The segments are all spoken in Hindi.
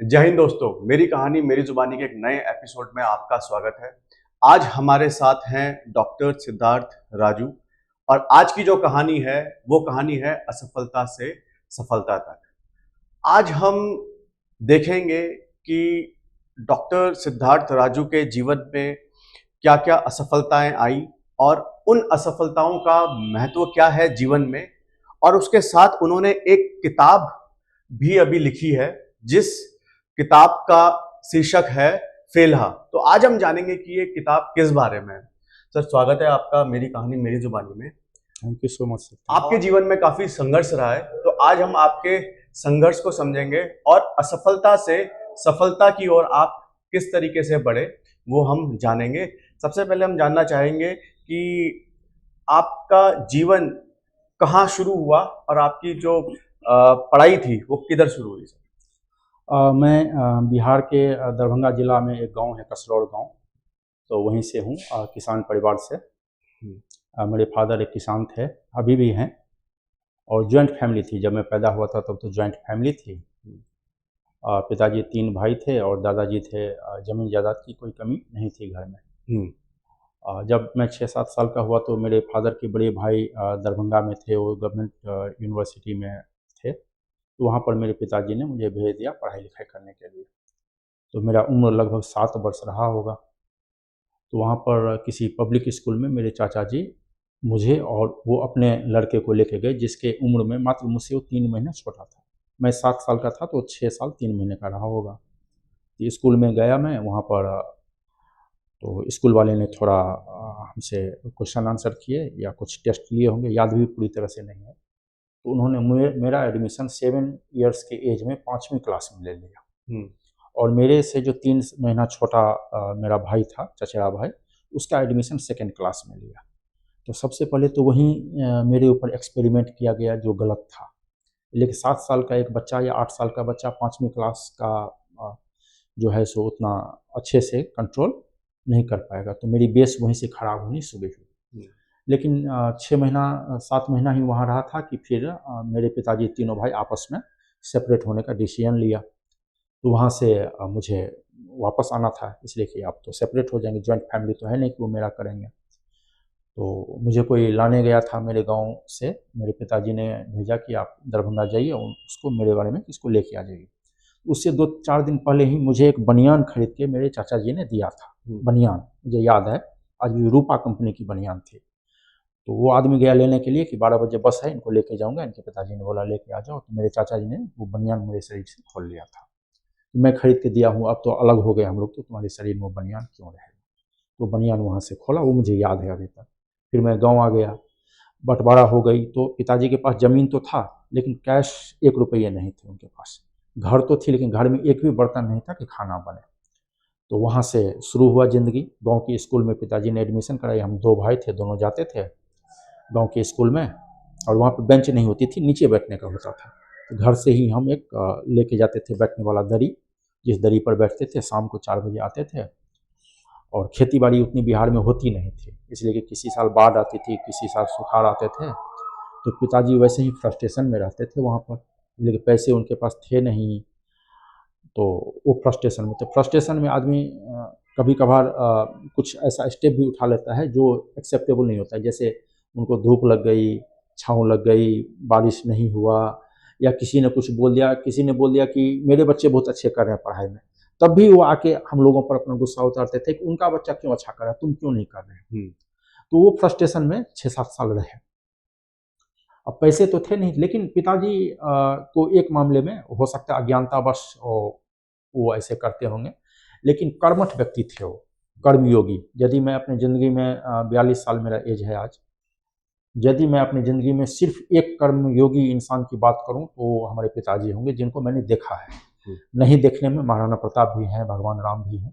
जय हिंद दोस्तों, मेरी कहानी मेरी जुबानी के एक नए एपिसोड में आपका स्वागत है। आज हमारे साथ हैं डॉक्टर सिद्धार्थ राजू और आज की जो कहानी है वो कहानी है असफलता से सफलता तक। आज हम देखेंगे कि डॉक्टर सिद्धार्थ राजू के जीवन में क्या क्या असफलताएं आई और उन असफलताओं का महत्व क्या है जीवन में, और उसके साथ उन्होंने एक किताब भी अभी लिखी है जिस किताब का शीर्षक है फेलहा। तो आज हम जानेंगे कि ये किताब किस बारे में है। सर, स्वागत है आपका मेरी कहानी मेरी जुबानी में। Thank you so much. आपके जीवन में काफी संघर्ष रहा है, तो आज हम आपके संघर्ष को समझेंगे और असफलता से सफलता की ओर आप किस तरीके से बढ़े वो हम जानेंगे। सबसे पहले हम जानना चाहेंगे कि आपका जीवन कहाँ शुरू हुआ और आपकी जो पढ़ाई थी वो किधर शुरू हुई? मैं बिहार के दरभंगा जिला में एक गांव है कसरौड़ गांव, तो वहीं से हूँ, किसान परिवार से। मेरे फादर एक किसान थे, अभी भी हैं, और जॉइंट फैमिली थी। जब मैं पैदा हुआ था तब तो जॉइंट फैमिली थी। पिताजी 3 भाई थे और दादाजी थे। ज़मीन जायदाद की कोई कमी नहीं थी घर में। जब मैं 6-7 साल का हुआ तो मेरे फादर के बड़े भाई दरभंगा में थे, वो गवर्नमेंट यूनिवर्सिटी में थे, तो वहाँ पर मेरे पिताजी ने मुझे भेज दिया पढ़ाई लिखाई करने के लिए। तो मेरा उम्र लगभग 7 वर्ष रहा होगा। तो वहाँ पर किसी पब्लिक स्कूल में मेरे चाचा जी मुझे और वो अपने लड़के को लेके गए, जिसके उम्र में मात्र मुझसे वो 3 महीने छोटा था। मैं 7 साल का था तो 6 साल 3 महीने का रहा होगा। तो स्कूल में गया मैं, वहाँ पर तो स्कूल वाले ने थोड़ा हमसे क्वेश्चन आंसर किए या कुछ टेस्ट लिए होंगे, याद भी पूरी तरह से नहीं है। तो उन्होंने मेरा एडमिशन 7 इयर्स के एज में 5वीं क्लास में ले लिया। और मेरे से जो 3 महीना छोटा मेरा भाई था, चचेरा भाई, उसका एडमिशन 2nd क्लास में लिया। तो सबसे पहले तो वहीं मेरे ऊपर एक्सपेरिमेंट किया गया जो गलत था। लेकिन 7 साल का एक बच्चा या 8 साल का बच्चा 5वीं क्लास का जो है सो उतना अच्छे से कंट्रोल नहीं कर पाएगा। तो मेरी बेस वहीं से खराब होनी शुरू हुई। लेकिन 6 महीना 7 महीना ही वहाँ रहा था कि फिर मेरे पिताजी तीनों भाई आपस में सेपरेट होने का डिसीजन लिया। तो वहाँ से मुझे वापस आना था, इसलिए कि आप तो सेपरेट हो जाएंगे, जॉइंट फैमिली तो है नहीं कि वो मेरा करेंगे। तो मुझे कोई लाने गया था मेरे गांव से, मेरे पिताजी ने भेजा कि आप दरभंगा जाइए और उसको मेरे बारे में इसको लेके आ जाइए। उससे 2-4 दिन पहले ही मुझे एक बनियान खरीद के मेरे चाचा जी ने दिया था। बनियान मुझे याद है, आज भी रूपा कंपनी की बनियान थी। तो वो आदमी गया लेने के लिए कि 12 बजे बस है, इनको लेके जाऊंगा। इनके पिताजी ने बोला लेके आ जाओ। तो मेरे चाचा जी ने वो बनियान मेरे शरीर से खोल लिया था। तो मैं खरीद के दिया हूँ, अब तो अलग हो गए हम लोग, तो तुम्हारे शरीर में वो बनियान क्यों रहेगा? तो बनियान वहाँ से खोला, वो मुझे याद है अभी तक। फिर मैं गाँव आ गया, बंटवारा हो गई। तो पिताजी के पास ज़मीन तो था, लेकिन कैश 1 रुपये नहीं थे उनके पास। घर तो थी, लेकिन घर में एक भी बर्तन नहीं था कि खाना बने। तो वहाँ से शुरू हुआ ज़िंदगी। गाँव के स्कूल में पिताजी ने एडमिशन कराई। हम 2 भाई थे, दोनों जाते थे गाँव के स्कूल में, और वहाँ पे बेंच नहीं होती थी, नीचे बैठने का होता था। तो घर से ही हम एक लेके जाते थे बैठने वाला दरी, जिस दरी पर बैठते थे। शाम को 4 बजे आते थे, और खेती बाड़ी उतनी बिहार में होती नहीं थी, इसलिए कि किसी साल बाढ़ आती थी, किसी साल सुखाड़ आते थे। तो पिताजी वैसे ही फ्रस्ट्रेशन में रहते थे वहाँ पर, लेकिन पैसे उनके पास थे नहीं। तो वो फ्रस्ट्रेशन में, तो फ्रस्ट्रेशन में आदमी कभी कभार कुछ ऐसा स्टेप भी उठा लेता है जो एक्सेप्टेबल नहीं होता है। जैसे उनको धूप लग गई, छाँव लग गई, बारिश नहीं हुआ, या किसी ने कुछ बोल दिया, किसी ने बोल दिया कि मेरे बच्चे बहुत अच्छे कर रहे हैं पढ़ाई में, तब भी वो आके हम लोगों पर अपना गुस्सा उतारते थे कि उनका बच्चा क्यों अच्छा कर रहा है, तुम क्यों नहीं कर रहे हैं। तो वो फ्रस्ट्रेशन में 6-7 साल रहे। अब पैसे तो थे नहीं, लेकिन पिताजी को एक मामले में हो सकता है अज्ञानतावश वो ऐसे करते होंगे, लेकिन कर्मठ व्यक्ति थे वो, कर्मयोगी। यदि मैं अपनी ज़िंदगी में 42 साल मेरा एज है आज, यदि मैं अपनी ज़िंदगी में सिर्फ एक कर्मयोगी इंसान की बात करूं तो हमारे पिताजी होंगे, जिनको मैंने देखा है। नहीं देखने में महाराणा प्रताप भी हैं, भगवान राम भी हैं।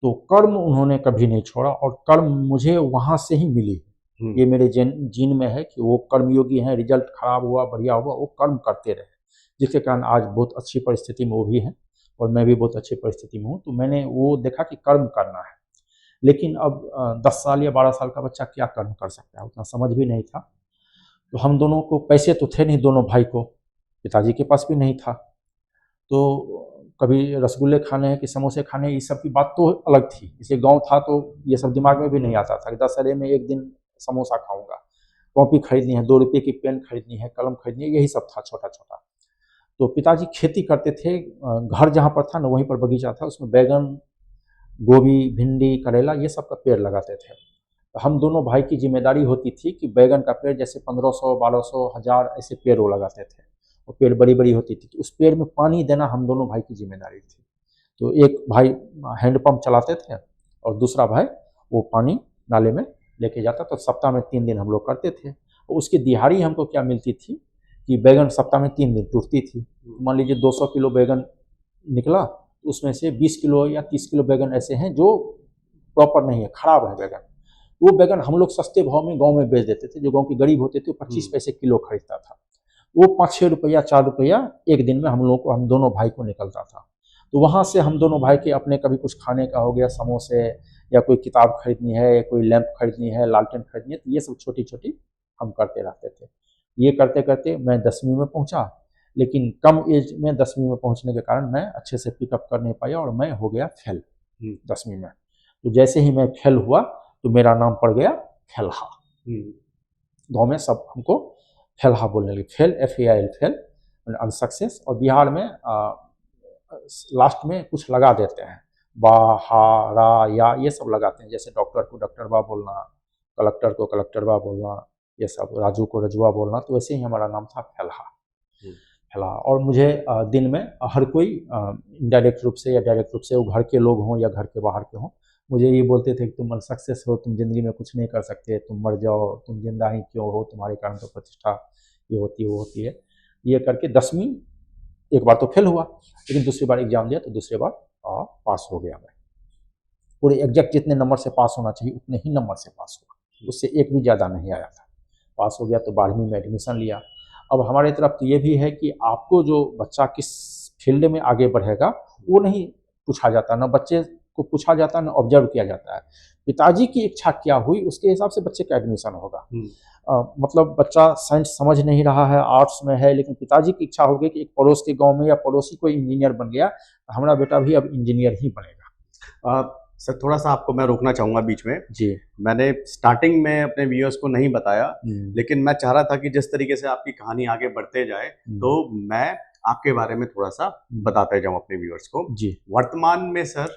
तो कर्म उन्होंने कभी नहीं छोड़ा, और कर्म मुझे वहाँ से ही मिली। ये मेरे जीन में है कि वो कर्मयोगी हैं। रिजल्ट खराब हुआ बढ़िया हुआ, वो कर्म करते रहे, जिसके कारण आज बहुत अच्छी परिस्थिति में वो भी हैं और मैं भी बहुत अच्छी परिस्थिति में हूँ। तो मैंने वो देखा कि कर्म करना है। लेकिन अब 10 साल या 12 साल का बच्चा क्या कर्म कर सकता है, उतना समझ भी नहीं था। तो हम दोनों को पैसे तो थे नहीं, दोनों भाई को, पिताजी के पास भी नहीं था। तो कभी रसगुल्ले खाने हैं कि समोसे खाने हैं, ये सब की बात तो अलग थी। इसलिए गांव था तो ये सब दिमाग में भी नहीं आता था कि दशहरे में एक दिन समोसा खाऊंगा, कॉपी खरीदनी है, 2 रुपये की पेन खरीदनी है, कलम खरीदनी है, यही सब था छोटा छोटा। तो पिताजी खेती करते थे, घर जहाँ पर था ना वहीं पर बगीचा था, उसमें बैगन, गोभी, भिंडी, करेला ये सब का पेड़ लगाते थे। तो हम दोनों भाई की जिम्मेदारी होती थी कि बैगन का पेड़ जैसे 1500, 1200, 1000 ऐसे पेड़ वो लगाते थे। वो पेड़ बड़ी बड़ी होती थी, उस पेड़ में पानी देना हम दोनों भाई की जिम्मेदारी थी। तो एक भाई हैंडपम्प चलाते थे और दूसरा भाई वो पानी नाले में लेके जाता। तो सप्ताह में 3 दिन हम लोग करते थे। और उसकी दिहाड़ी हमको क्या मिलती थी कि बैगन सप्ताह में 3 दिन टूटती थी। मान लीजिए 200 किलो बैगन निकला, उसमें से 20 किलो या 30 किलो बैगन ऐसे हैं जो प्रॉपर नहीं है, खराब है बैगन। वो बैगन हम लोग सस्ते भाव में गांव में बेच देते थे। जो गांव के गरीब होते थे वो 25 पैसे किलो खरीदता था। वो 5-6 रुपया, 4 रुपया एक दिन में हम दोनों भाई को निकलता था। तो वहाँ से हम दोनों भाई के अपने कभी कुछ खाने का हो गया, समोसे या कोई किताब खरीदनी है या कोई लैंप खरीदनी है, लालटेन खरीदनी है, तो ये सब छोटी छोटी हम करते रहते थे। ये करते करते मैं 10वीं में पहुँचा, लेकिन कम एज में 10वीं में पहुँचने के कारण मैं अच्छे से पिकअप कर नहीं पाया और मैं हो गया फेल 10वीं में। तो जैसे ही मैं फेल हुआ तो मेरा नाम पड़ गया फेलहा। गाँव में सब हमको फेलहा बोलने लगे, फेल, FAIL, फेल, अनसक्सेस। और बिहार में लास्ट में कुछ लगा देते हैं, बा, हा, रा, या, ये सब लगाते हैं। जैसे डॉक्टर को डॉक्टरबा बोलना, कलेक्टर को कलेक्टरबा बोलना, ये सब, राजू को रजुआ बोलना। तो वैसे ही हमारा नाम था फेलहा। फेलहा। और मुझे दिन में हर कोई इनडायरेक्ट रूप से या डायरेक्ट रूप से, वो घर के लोग हों या घर के बाहर के हों, मुझे ये बोलते थे कि तुम अनसक्सेस हो, तुम जिंदगी में कुछ नहीं कर सकते, तुम मर जाओ, तुम जिंदा ही क्यों हो, तुम्हारे कारण तो प्रतिष्ठा ये होती है वो होती है। ये करके 10वीं एक बार तो फेल हुआ, लेकिन दूसरी बार एग्जाम दिया तो दूसरी बार पास हो गया मैं। पूरे एग्जैक्ट जितने नंबर से पास होना चाहिए उतने ही नंबर से पास हुआ, उससे एक भी ज़्यादा नहीं आया था। पास हो गया तो 12वीं में एडमिशन लिया। अब हमारे तरफ तो ये भी है कि आपको जो बच्चा किस फील्ड में आगे बढ़ेगा वो नहीं पूछा जाता, ना बच्चे को पूछा जाता, ना ऑब्जर्व किया जाता है। पिताजी की इच्छा क्या हुई उसके हिसाब से बच्चे का एडमिशन होगा। मतलब बच्चा साइंस समझ नहीं रहा है, आर्ट्स में है, लेकिन पिताजी की इच्छा हो गई कि एक पड़ोस के गांव में या पड़ोसी कोई इंजीनियर बन गया, तो हमारा बेटा भी अब इंजीनियर ही बनेगा। सर थोड़ा सा आपको मैं रोकना चाहूँगा बीच में जी। मैंने स्टार्टिंग में अपने व्यूअर्स को नहीं बताया, लेकिन मैं चाह रहा था कि जिस तरीके से आपकी कहानी आगे बढ़ते जाए तो मैं आपके बारे में थोड़ा सा बताते जाऊँ अपने व्यूअर्स को। जी। वर्तमान में सर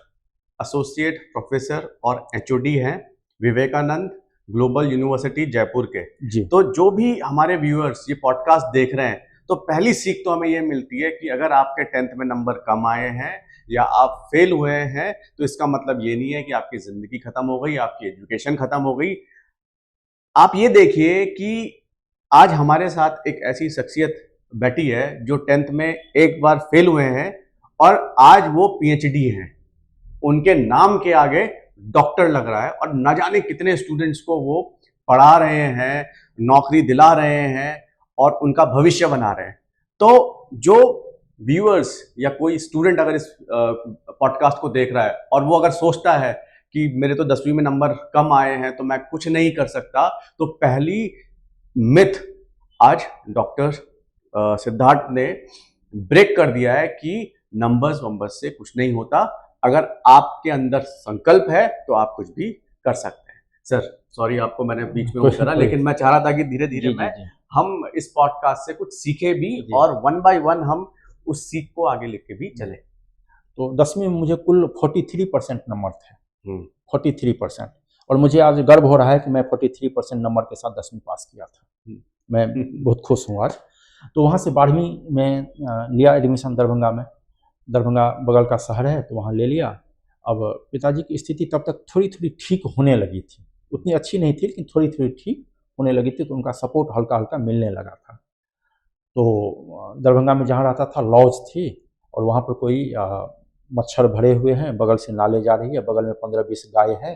एसोसिएट प्रोफेसर और HOD हैं विवेकानंद ग्लोबल यूनिवर्सिटी जयपुर के। जी। तो जो भी हमारे व्यूअर्स ये पॉडकास्ट देख रहे हैं, तो पहली सीख तो हमें ये मिलती है कि अगर आपके 10th में नंबर कम आए हैं या आप फेल हुए हैं तो इसका मतलब ये नहीं है कि आपकी जिंदगी खत्म हो गई, आपकी एजुकेशन खत्म हो गई। आप ये देखिए कि आज हमारे साथ एक ऐसी शख्सियत बैठी है जो 10th में एक बार फेल हुए हैं और आज वो PhD हैं। उनके नाम के आगे डॉक्टर लग रहा है और न जाने कितने स्टूडेंट्स को वो पढ़ा रहे हैं, नौकरी दिला रहे हैं और उनका भविष्य बना रहे हैं। तो जो व्यूअर्स या कोई स्टूडेंट अगर इस पॉडकास्ट को देख रहा है और वो अगर सोचता है कि मेरे तो 10वीं में नंबर कम आए हैं तो मैं कुछ नहीं कर सकता, तो पहली मिथ आज डॉक्टर सिद्धार्थ ने ब्रेक कर दिया है कि नंबर्स से कुछ नहीं होता। अगर आपके अंदर संकल्प है तो आप कुछ भी कर सकते हैं। सर सॉरी आपको मैंने बीच में वो करा, लेकिन मैं चाह रहा था कि धीरे धीरे हम इस पॉडकास्ट से कुछ सीखे भी और 1 by 1 हम उस सीख को आगे लेके भी चले। तो 10वीं में मुझे कुल 43% नंबर थे। 43%। और मुझे आज गर्व हो रहा है कि मैं 43% नंबर के साथ 10वीं पास किया था। मैं बहुत खुश हूँ आज। तो वहाँ से 12वीं में लिया एडमिशन दरभंगा में। दरभंगा बगल का शहर है तो वहाँ ले लिया। अब पिताजी की स्थिति तब तक थोड़ी थोड़ी ठीक होने लगी थी, उतनी अच्छी नहीं थी लेकिन थोड़ी थोड़ी ठीक होने लगी थी, तो उनका सपोर्ट हल्का हल्का मिलने लगा था। तो दरभंगा में जहाँ रहता था लॉज थी और वहाँ पर कोई मच्छर भरे हुए हैं, बगल से नाले जा रही है, बगल में 15-20 गाय है,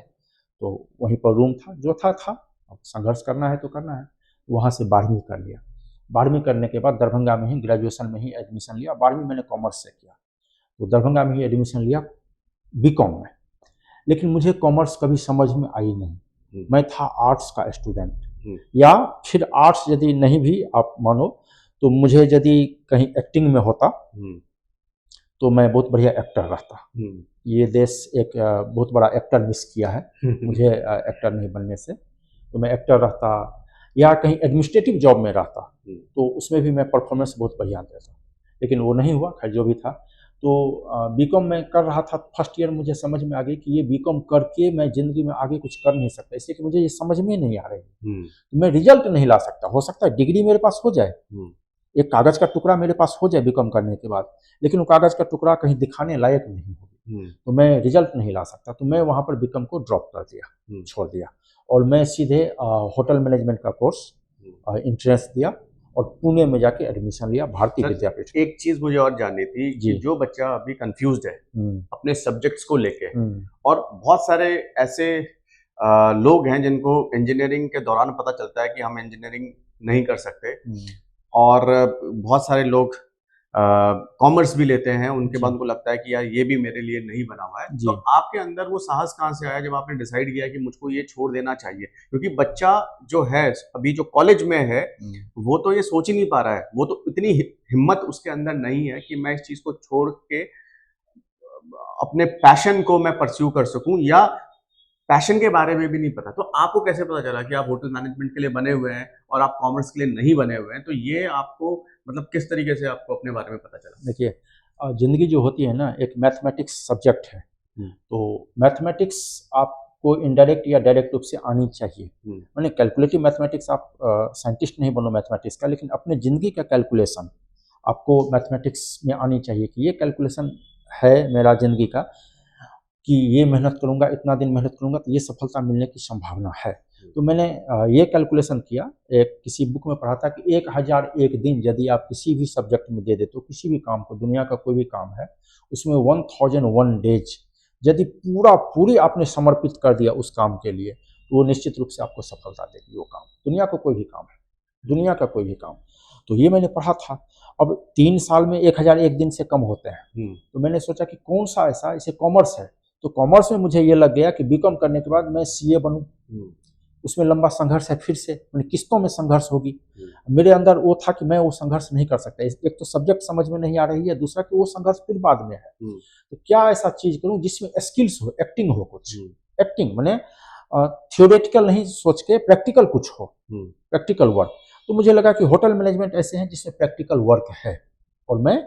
तो वहीं पर रूम था, जो था अब संघर्ष करना है तो करना है। वहाँ से 12वीं कर लिया। 12वीं करने के बाद दरभंगा में ही ग्रेजुएशन में ही एडमिशन लिया। 12वीं मैंने कॉमर्स से किया, तो दरभंगा में ही एडमिशन लिया BCom में। लेकिन मुझे कॉमर्स कभी समझ में आई नहीं। मैं था आर्ट्स का स्टूडेंट, या फिर आर्ट्स यदि नहीं भी आप मानो तो मुझे यदि कहीं एक्टिंग में होता तो मैं बहुत बढ़िया एक्टर रहता। ये देश एक बहुत बड़ा एक्टर मिस किया है मुझे एक्टर नहीं बनने से। तो मैं एक्टर रहता या कहीं एडमिनिस्ट्रेटिव जॉब में रहता, तो उसमें भी मैं परफॉर्मेंस बहुत बढ़िया देता, लेकिन वो नहीं हुआ। खैर जो भी था, तो बीकॉम मैं कर रहा था। फर्स्ट ईयर मुझे समझ में आ गई कि ये बीकॉम करके मैं ज़िंदगी में आगे कुछ कर नहीं सकता, इसलिए कि मुझे ये समझ में नहीं आ रही। तो मैं रिजल्ट नहीं ला सकता। हो सकता है डिग्री मेरे पास हो जाए, एक कागज़ का टुकड़ा मेरे पास हो जाए बीकॉम करने के बाद, लेकिन वो कागज़ का टुकड़ा कहीं दिखाने लायक नहीं होगी, तो मैं रिजल्ट नहीं ला सकता। तो मैं वहाँ पर बीकॉम को ड्रॉप कर दिया, छोड़ दिया, और मैं सीधे होटल मैनेजमेंट का कोर्स इंट्रेंस दिया और पुणे में जाके एडमिशन लिया भारतीय विद्यापीठ। एक चीज मुझे और जाननी थी कि जो बच्चा अभी कंफ्यूज्ड है अपने सब्जेक्ट्स को लेके, और बहुत सारे ऐसे लोग हैं जिनको इंजीनियरिंग के दौरान पता चलता है कि हम इंजीनियरिंग नहीं कर सकते, और बहुत सारे लोग कॉमर्स भी लेते हैं, उनके बाद उनको लगता है कि यार ये भी मेरे लिए नहीं बना हुआ है। तो आपके अंदर वो साहस कहाँ से आया जब आपने डिसाइड किया कि मुझको ये छोड़ देना चाहिए? क्योंकि बच्चा जो है अभी जो कॉलेज में है वो तो ये सोच ही नहीं पा रहा है, वो तो इतनी हिम्मत उसके अंदर नहीं है कि मैं इस चीज को छोड़ के अपने पैशन को मैं परस्यू कर सकूं, या पैशन के बारे में भी नहीं पता। तो आपको कैसे पता चला कि आप होटल मैनेजमेंट के लिए बने हुए हैं और आप कॉमर्स के लिए नहीं बने हुए हैं? तो ये आपको मतलब किस तरीके से आपको अपने बारे में पता चला? देखिए, जिंदगी जो होती है ना, एक मैथमेटिक्स सब्जेक्ट है। तो मैथमेटिक्स आपको इनडायरेक्ट या डायरेक्ट रूप से आनी चाहिए। मैंने कैलकुलेटिव मैथमेटिक्स, आप साइंटिस्ट नहीं बनो मैथमेटिक्स का, लेकिन अपने ज़िंदगी का कैलकुलेशन आपको मैथमेटिक्स में आनी चाहिए कि ये कैलकुलेशन है मेरा ज़िंदगी का, कि ये मेहनत करूँगा, इतना दिन मेहनत करूँगा तो ये सफलता मिलने की संभावना है। तो मैंने ये कैलकुलेशन किया, एक किसी बुक में पढ़ा था कि 1001 दिन यदि आप किसी भी सब्जेक्ट में दे दे, तो किसी भी काम को, दुनिया का कोई भी काम है, उसमें 1001 डेज यदि पूरी आपने समर्पित कर दिया उस काम के लिए, तो वो निश्चित रूप से आपको सफलता देगी। वो काम दुनिया का कोई भी काम है, दुनिया का कोई भी काम। तो ये मैंने पढ़ा था। अब 3 साल में 1001 दिन से कम होते हैं। तो मैंने सोचा कि कौन सा ऐसा, इसे कॉमर्स है, तो कॉमर्स में मुझे ये लग गया कि बीकॉम करने के बाद मैं सीए बनूं। उसमें लंबा संघर्ष है, फिर से मैंने किस्तों में संघर्ष होगी। मेरे अंदर वो था कि मैं वो संघर्ष नहीं कर सकता। एक तो सब्जेक्ट समझ में नहीं आ रही है, दूसरा कि वो संघर्ष फिर बाद में है। तो क्या ऐसा चीज करूं जिसमें स्किल्स हो, एक्टिंग हो, कुछ एक्टिंग मैंने थियोरेटिकल नहीं सोच के प्रैक्टिकल कुछ हो, प्रैक्टिकल वर्क। तो मुझे लगा कि होटल मैनेजमेंट ऐसे हैं जिसमें प्रैक्टिकल वर्क है और मैं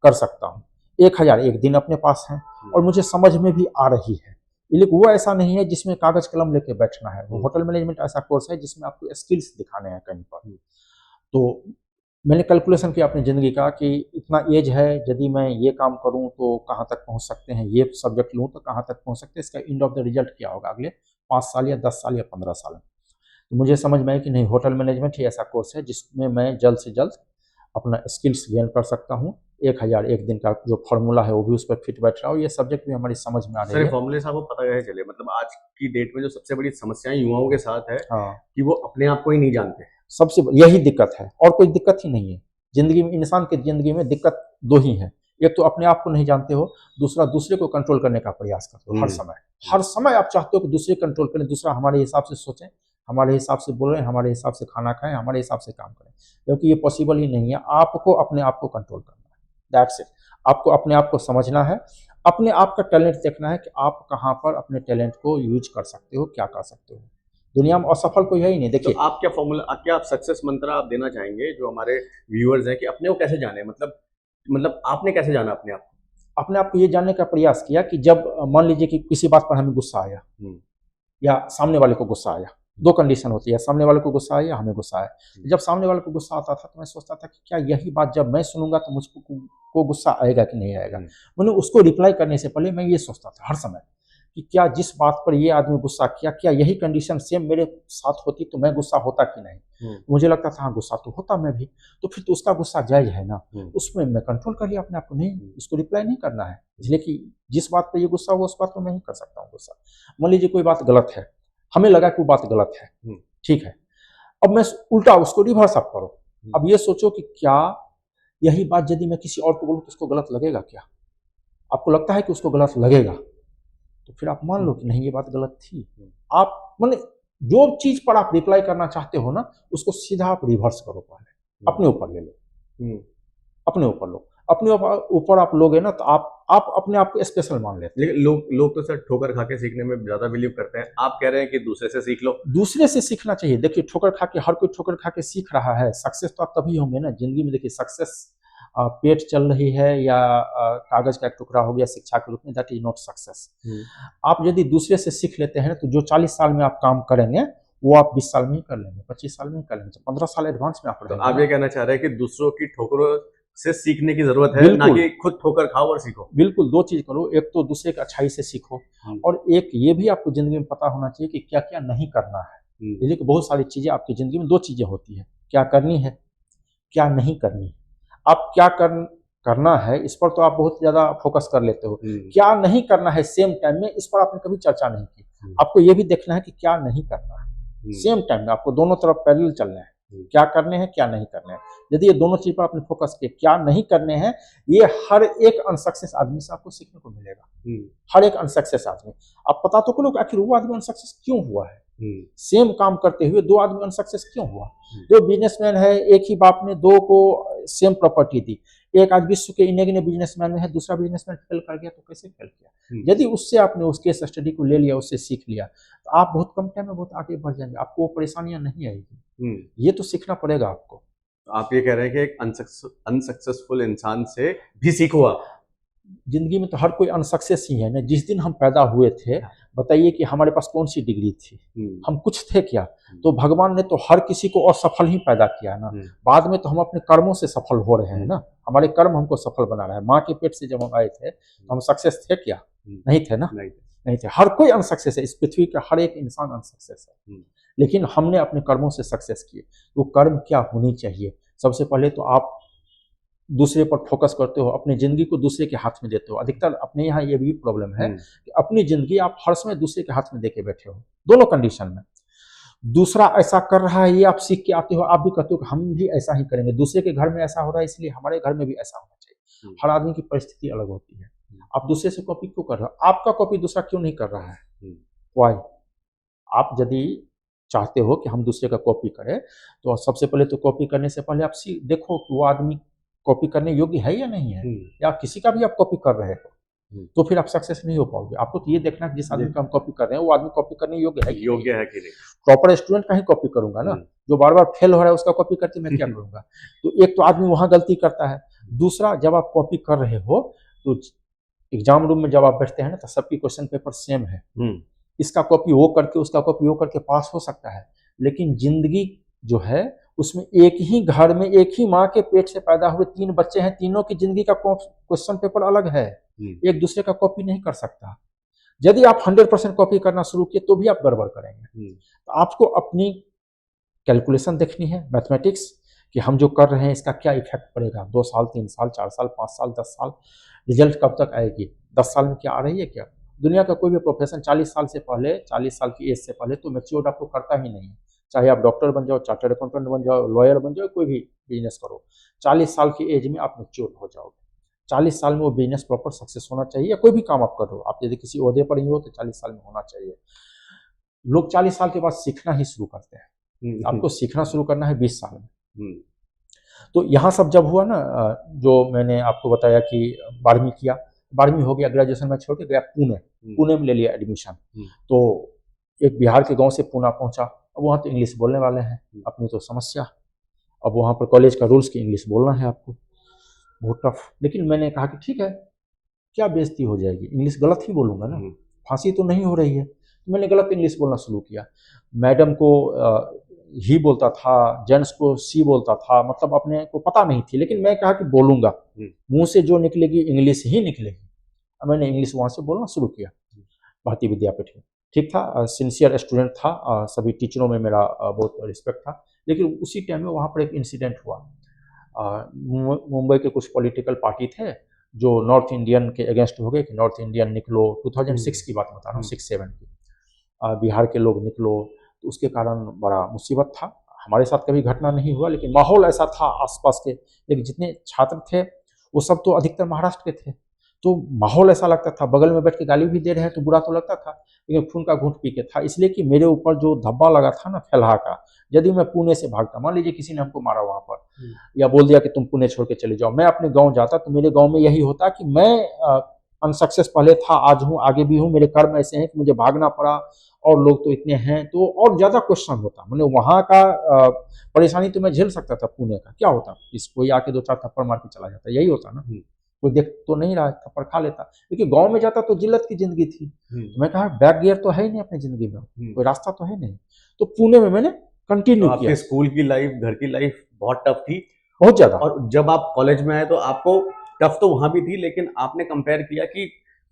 कर सकता हूँ। 1001 दिन अपने पास है और मुझे समझ में भी आ रही है। लेकिन वो ऐसा नहीं है जिसमें कागज कलम लेके बैठना है। वो होटल मैनेजमेंट ऐसा कोर्स है जिसमें आपको स्किल्स दिखाने हैं कहीं पर। तो मैंने कैलकुलेशन किया अपनी ज़िंदगी का कि इतना एज है, यदि मैं ये काम करूं तो कहाँ तक पहुंच सकते हैं, ये सब्जेक्ट लूं तो कहाँ तक पहुंच सकते हैं, इसका एंड ऑफ द रिजल्ट क्या होगा अगले 5 साल या 10 साल या 15 साल में। तो मुझे समझ में आया कि नहीं, होटल मैनेजमेंट ही ऐसा कोर्स है जिसमें मैं जल्द से जल्द अपना स्किल्स गेन कर सकता हूँ। 1001 दिन का जो फॉर्मूला है वो भी उस पर फिट बैठ रहा हो, ये सब्जेक्ट भी हमारी समझ में आ रही है। फॉर्मूले से आपको पता कैसे चले? मतलब आज की डेट में जो सबसे बड़ी समस्याएं युवाओं के साथ है कि वो अपने आप को ही नहीं जानते। सबसे यही दिक्कत है, और कोई दिक्कत ही नहीं है जिंदगी में। इंसान की जिंदगी में दिक्कत 2 ही है, एक तो अपने आप को नहीं जानते हो, दूसरा दूसरे को कंट्रोल करने का प्रयास करते हो। हर समय आप चाहते हो कि दूसरे कंट्रोल करें, दूसरा हमारे हिसाब से सोचें, हमारे हिसाब से बोलें, हमारे हिसाब से खाना खाएं, हमारे हिसाब से काम करें, क्योंकि ये पॉसिबल ही नहीं है। आपको अपने आप को कंट्रोल करना है, दैट्स इट। आपको अपने आप को समझना है, अपने आप का टैलेंट देखना है कि आप कहाँ पर अपने टैलेंट को यूज कर सकते हो, क्या कर सकते हो। दुनिया में असफल कोई है ही नहीं। देखिए, तो आप क्या फॉर्मूला, क्या आप सक्सेस मंत्र आप देना चाहेंगे जो हमारे व्यूअर्स हैं कि अपने को कैसे जाने? मतलब आपने कैसे जाना अपने आप को? अपने आप को ये जानने का प्रयास किया कि जब मान लीजिए कि किसी बात पर हमें गुस्सा आया या सामने वाले को गुस्सा आया, 2 कंडीशन होती है, सामने वाले को गुस्सा आया या हमें गुस्सा आया। जब सामने वाले को गुस्सा आता था तो मैं सोचता था कि क्या यही बात जब मैं सुनूंगा तो मुझको गुस्सा आएगा कि नहीं आएगा। मैंने उसको रिप्लाई करने से पहले मैं ये सोचता था हर समय कि क्या जिस बात पर ये आदमी गुस्सा किया, क्या यही कंडीशन सेम मेरे साथ होती तो मैं गुस्सा होता कि नहीं। मुझे लगता था हाँ, गुस्सा तो होता मैं भी, तो फिर तो उसका गुस्सा जायज है ना। उसमें मैं कंट्रोल कर लिया अपने आप को, नहीं इसको रिप्लाई नहीं करना है, इसलिए कि जिस बात पर ये गुस्सा हो उस बात पर मैं ही कर सकता हूँ गुस्सा। मान लीजिए कोई बात गलत है, हमें लगा कि वो बात गलत है, ठीक है, अब मैं उल्टा उसको रिवर्स अप करो। अब ये सोचो कि क्या यही बात यदि मैं किसी और को बोलूं तो उसको गलत लगेगा? क्या आपको लगता है कि उसको गलत लगेगा? तो फिर आप मान लो कि नहीं ये बात गलत थी। आप माने जो चीज पर आप रिप्लाई करना चाहते हो ना, उसको सीधा आप रिवर्स करो, पहले अपने ऊपर ले लो, अपने ऊपर लो। अपने ऊपर आप लोगे ना तो आप अपने आप को स्पेशल मान लेते हैं। लेकिन लोग तो सर ठोकर खा के सीखने में ज्यादा बिलीव करते हैं, आप कह रहे हैं कि दूसरे से सीख लो। दूसरे से सीखना चाहिए। देखिए ठोकर खा के हर कोई ठोकर खा के सीख रहा है, सक्सेस तो आप तभी होंगे ना जिंदगी में। देखिए सक्सेस पेट चल रही है या कागज का एक टुकड़ा हो गया शिक्षा के रूप में, दैट इज नॉट सक्सेस। आप यदि दूसरे से सीख लेते हैं तो जो 40 साल में आप काम करेंगे वो आप 20 साल में ही कर लेंगे, 25 साल में ही कर लेंगे, 15 साल एडवांस में आप तो आप ये कहना चाह रहे हैं कि दूसरों की ठोकरों से सीखने की जरूरत है, ना कि खुद ठोकर खाओ और सीखो। बिल्कुल, दो चीज करो, एक तो दूसरे की अच्छाई से सीखो और एक ये भी आपको जिंदगी में पता होना चाहिए कि क्या क्या नहीं करना है। देखिए कि बहुत सारी चीजें आपकी जिंदगी में, दो चीजें होती है, क्या करनी है, क्या नहीं करनी है। आप क्या करना है इस पर तो आप बहुत ज्यादा फोकस कर लेते हो, क्या नहीं करना है सेम टाइम में इस पर आपने कभी चर्चा नहीं की। आपको ये भी देखना है कि क्या नहीं करना है सेम टाइम में, आपको दोनों तरफ पैरेलल चलना है, क्या करने हैं क्या नहीं करने हैं। यदि ये दोनों चीज पर आपने फोकस किया, क्या नहीं करने हैं, ये हर एक अनसक्सेस आदमी से आपको सीखने को मिलेगा। हर एक अनसक्सेस आदमी, आप पता तो करो आखिर वो आदमी अनसक्सेस क्यों हुआ है। सेम काम करते हुए दो आदमी अनसक्सेस क्यों हुआ। जो बिजनेसमैन है, एक ही बाप ने दो को सेम प्रॉपर्टी दी, एक आज विश्व के इन्हें बिजनेसमैन में है, दूसरा बिजनेसमैन फेल कर गया, तो कैसे फेल किया। यदि उससे आपने उस केस स्टडी को ले लिया, उससे सीख लिया, तो आप बहुत कम टाइम में बहुत आगे बढ़ जाएंगे, आपको वो परेशानियां नहीं आएगी। ये तो सीखना पड़ेगा आपको। आप ये कह रहे हैं कि एक अनसक्सेसफुल इंसान से भी सीखो आप। जिंदगी में तो हर कोई अनसक्सेस ही है ना। जिस दिन हम पैदा हुए थे, बताइए कि हमारे पास कौन सी डिग्री थी, हम कुछ थे क्या। तो भगवान ने तो हर किसी को असफल ही पैदा किया ना। बाद में तो हम अपने कर्मों से सफल हो रहे हैं ना, हमारे कर्म हमको सफल बना रहा है। माँ के पेट से जब हम आए थे तो हम सक्सेस थे क्या, नहीं थे ना, नहीं थे। हर कोई अनसक्सेस है, इस पृथ्वी का हर एक इंसान अनसक्सेस है, लेकिन हमने अपने कर्मों से सक्सेस किए। तो कर्म क्या होनी चाहिए, सबसे पहले तो आप दूसरे पर फोकस करते हो, अपनी जिंदगी को दूसरे के हाथ में देते हो। अधिकतर अपने यहाँ ये भी प्रॉब्लम है कि अपनी जिंदगी आप हर समय दूसरे के हाथ में देके बैठे हो, दोनों कंडीशन में। दूसरा ऐसा कर रहा है, ये आप सीख के आते हो, आप भी कहते हो कि हम भी ऐसा ही करेंगे। दूसरे के घर में ऐसा हो रहा है, इसलिए हमारे घर में भी ऐसा होना चाहिए। हर आदमी की परिस्थिति अलग होती है। आप दूसरे से कॉपी क्यों कर रहे हो, आपका कॉपी दूसरा क्यों नहीं कर रहा है, वाई। आप यदि चाहते हो कि हम दूसरे का कॉपी करें, तो सबसे पहले तो कॉपी करने से पहले आप देखो कि वो आदमी कॉपी करने योग्य है या नहीं है, या किसी का भी आप कॉपी कर रहे हो, तो फिर आप सक्सेस नहीं हो पाओगे। आपको तो ये देखना है जिस आदमी का हम कॉपी कर रहे हैं वो आदमी कॉपी करने योग्य है कि नहीं। प्रॉपर स्टूडेंट का ही कॉपी करूंगा ना, जो बार बार फेल हो रहा है उसका कॉपी करके मैं क्या करूंगा। तो एक तो आदमी वहां गलती करता है। दूसरा, जब आप कॉपी कर रहे हो तो एग्जाम रूम में जब आप बैठते हैं ना, तो सबकी क्वेश्चन पेपर सेम है। इसका कॉपी वो करके उसका कॉपी वो करके पास हो सकता है, लेकिन जिंदगी जो है उसमें एक ही घर में एक ही माँ के पेट से पैदा हुए 3 बच्चे हैं, तीनों की जिंदगी का क्वेश्चन पेपर अलग है, एक दूसरे का कॉपी नहीं कर सकता। यदि आप 100% कॉपी करना शुरू किए तो भी आप गड़बड़ करेंगे। तो आपको अपनी कैलकुलेशन देखनी है, मैथमेटिक्स, कि हम जो कर रहे हैं इसका क्या इफेक्ट पड़ेगा, 2 साल 3 साल 4 साल 5 साल 10 साल, रिजल्ट कब तक आएगी, 10 साल में क्या आ रही है क्या। दुनिया का कोई भी प्रोफेशन 40 साल से पहले, 40 साल की एज से पहले तो मैच्योर्ड आपको करता ही नहीं है। चाहे आप डॉक्टर बन जाओ, चार्टर्ड अकाउंटेंट बन जाओ, लॉयर बन जाओ, कोई भी बिजनेस करो, 40 साल की एज में आप मैच्योर हो जाओगे। 40 साल में वो बिजनेस प्रॉपर सक्सेस होना चाहिए, या कोई भी काम आप करो, आप यदि किसी ओहदे पर ही हो तो 40 साल में होना चाहिए। लोग 40 साल के बाद सीखना ही शुरू करते हैं, आपको सीखना शुरू करना है 20 साल में। तो यहाँ सब जब हुआ ना, जो मैंने आपको बताया कि 12वीं किया, 12वीं हो गया, ग्रेजुएशन में छोड़ के गया पुणे में ले लिया एडमिशन। तो एक बिहार के गांव से पुणे पहुंचा, अब वहाँ तो इंग्लिश बोलने वाले हैं, अपनी तो समस्या। अब वहाँ पर कॉलेज का रूल्स की इंग्लिश बोलना है आपको, बहुत टफ। लेकिन मैंने कहा कि ठीक है, क्या बेइज्जती हो जाएगी, इंग्लिश गलत ही बोलूँगा ना, फांसी तो नहीं हो रही है। तो मैंने गलत इंग्लिश बोलना शुरू किया। मैडम को ही बोलता था, जेंट्स को सी बोलता था, मतलब अपने को पता नहीं थी, लेकिन मैं कहा कि बोलूँगा, मुँह से जो निकलेगी इंग्लिश ही निकलेगी। मैंने इंग्लिश वहाँ से बोलना शुरू किया भारतीय विद्यापीठ में। ठीक था, सिंसियर स्टूडेंट था, सभी टीचरों में मेरा बहुत रिस्पेक्ट था। लेकिन उसी टाइम में वहाँ पर एक इंसिडेंट हुआ। मुंबई के कुछ पॉलिटिकल पार्टी थे जो नॉर्थ इंडियन के अगेंस्ट हो गए कि नॉर्थ इंडियन निकलो, 2006 की बात बता रहा हूँ, 6-7 की, बिहार के लोग निकलो। तो उसके कारण बड़ा मुसीबत था। हमारे साथ कभी घटना नहीं हुआ, लेकिन माहौल ऐसा था आसपास के, लेकिन जितने छात्र थे वो सब तो अधिकतर महाराष्ट्र के थे। तो माहौल ऐसा लगता था, बगल में बैठ के गाली भी दे रहे हैं तो बुरा तो लगता था, लेकिन खून का घूंट पी के था, इसलिए कि मेरे ऊपर जो धब्बा लगा था ना फैलहा का, यदि मैं पुणे से भागता, मान लीजिए किसी ने हमको मारा वहां पर या बोल दिया कि तुम पुणे छोड़ के चले जाओ, मैं अपने गांव जाता तो मेरे गांव में यही होता कि मैं अनसक्सेस पहले था, आज हूँ, आगे भी हूँ, मेरे कर्म ऐसे हैं कि मुझे भागना पड़ा और लोग तो इतने हैं, तो और ज्यादा क्वेश्चन होता। मैंने वहां का परेशानी तो मैं झेल सकता था, पुणे का क्या होता, इस कोई आके 2-4 थप्पड़ मार के चला जाता, यही होता ना, कोई देख तो नहीं रहा, थप्पड़ खा लेता। लेकिन गांव में जाता तो जिल्लत की जिंदगी थी, तो मैं कहा बैक गियर तो है ही नहीं अपनी जिंदगी में, कोई रास्ता तो है नहीं, तो पुणे में मैंने कंटिन्यू किया। आपके स्कूल की लाइफ, घर की लाइफ बहुत टफ थी, बहुत ज्यादा। और जब आप कॉलेज में आए तो आपको टफ तो वहां भी थी, लेकिन आपने कंपेयर किया कि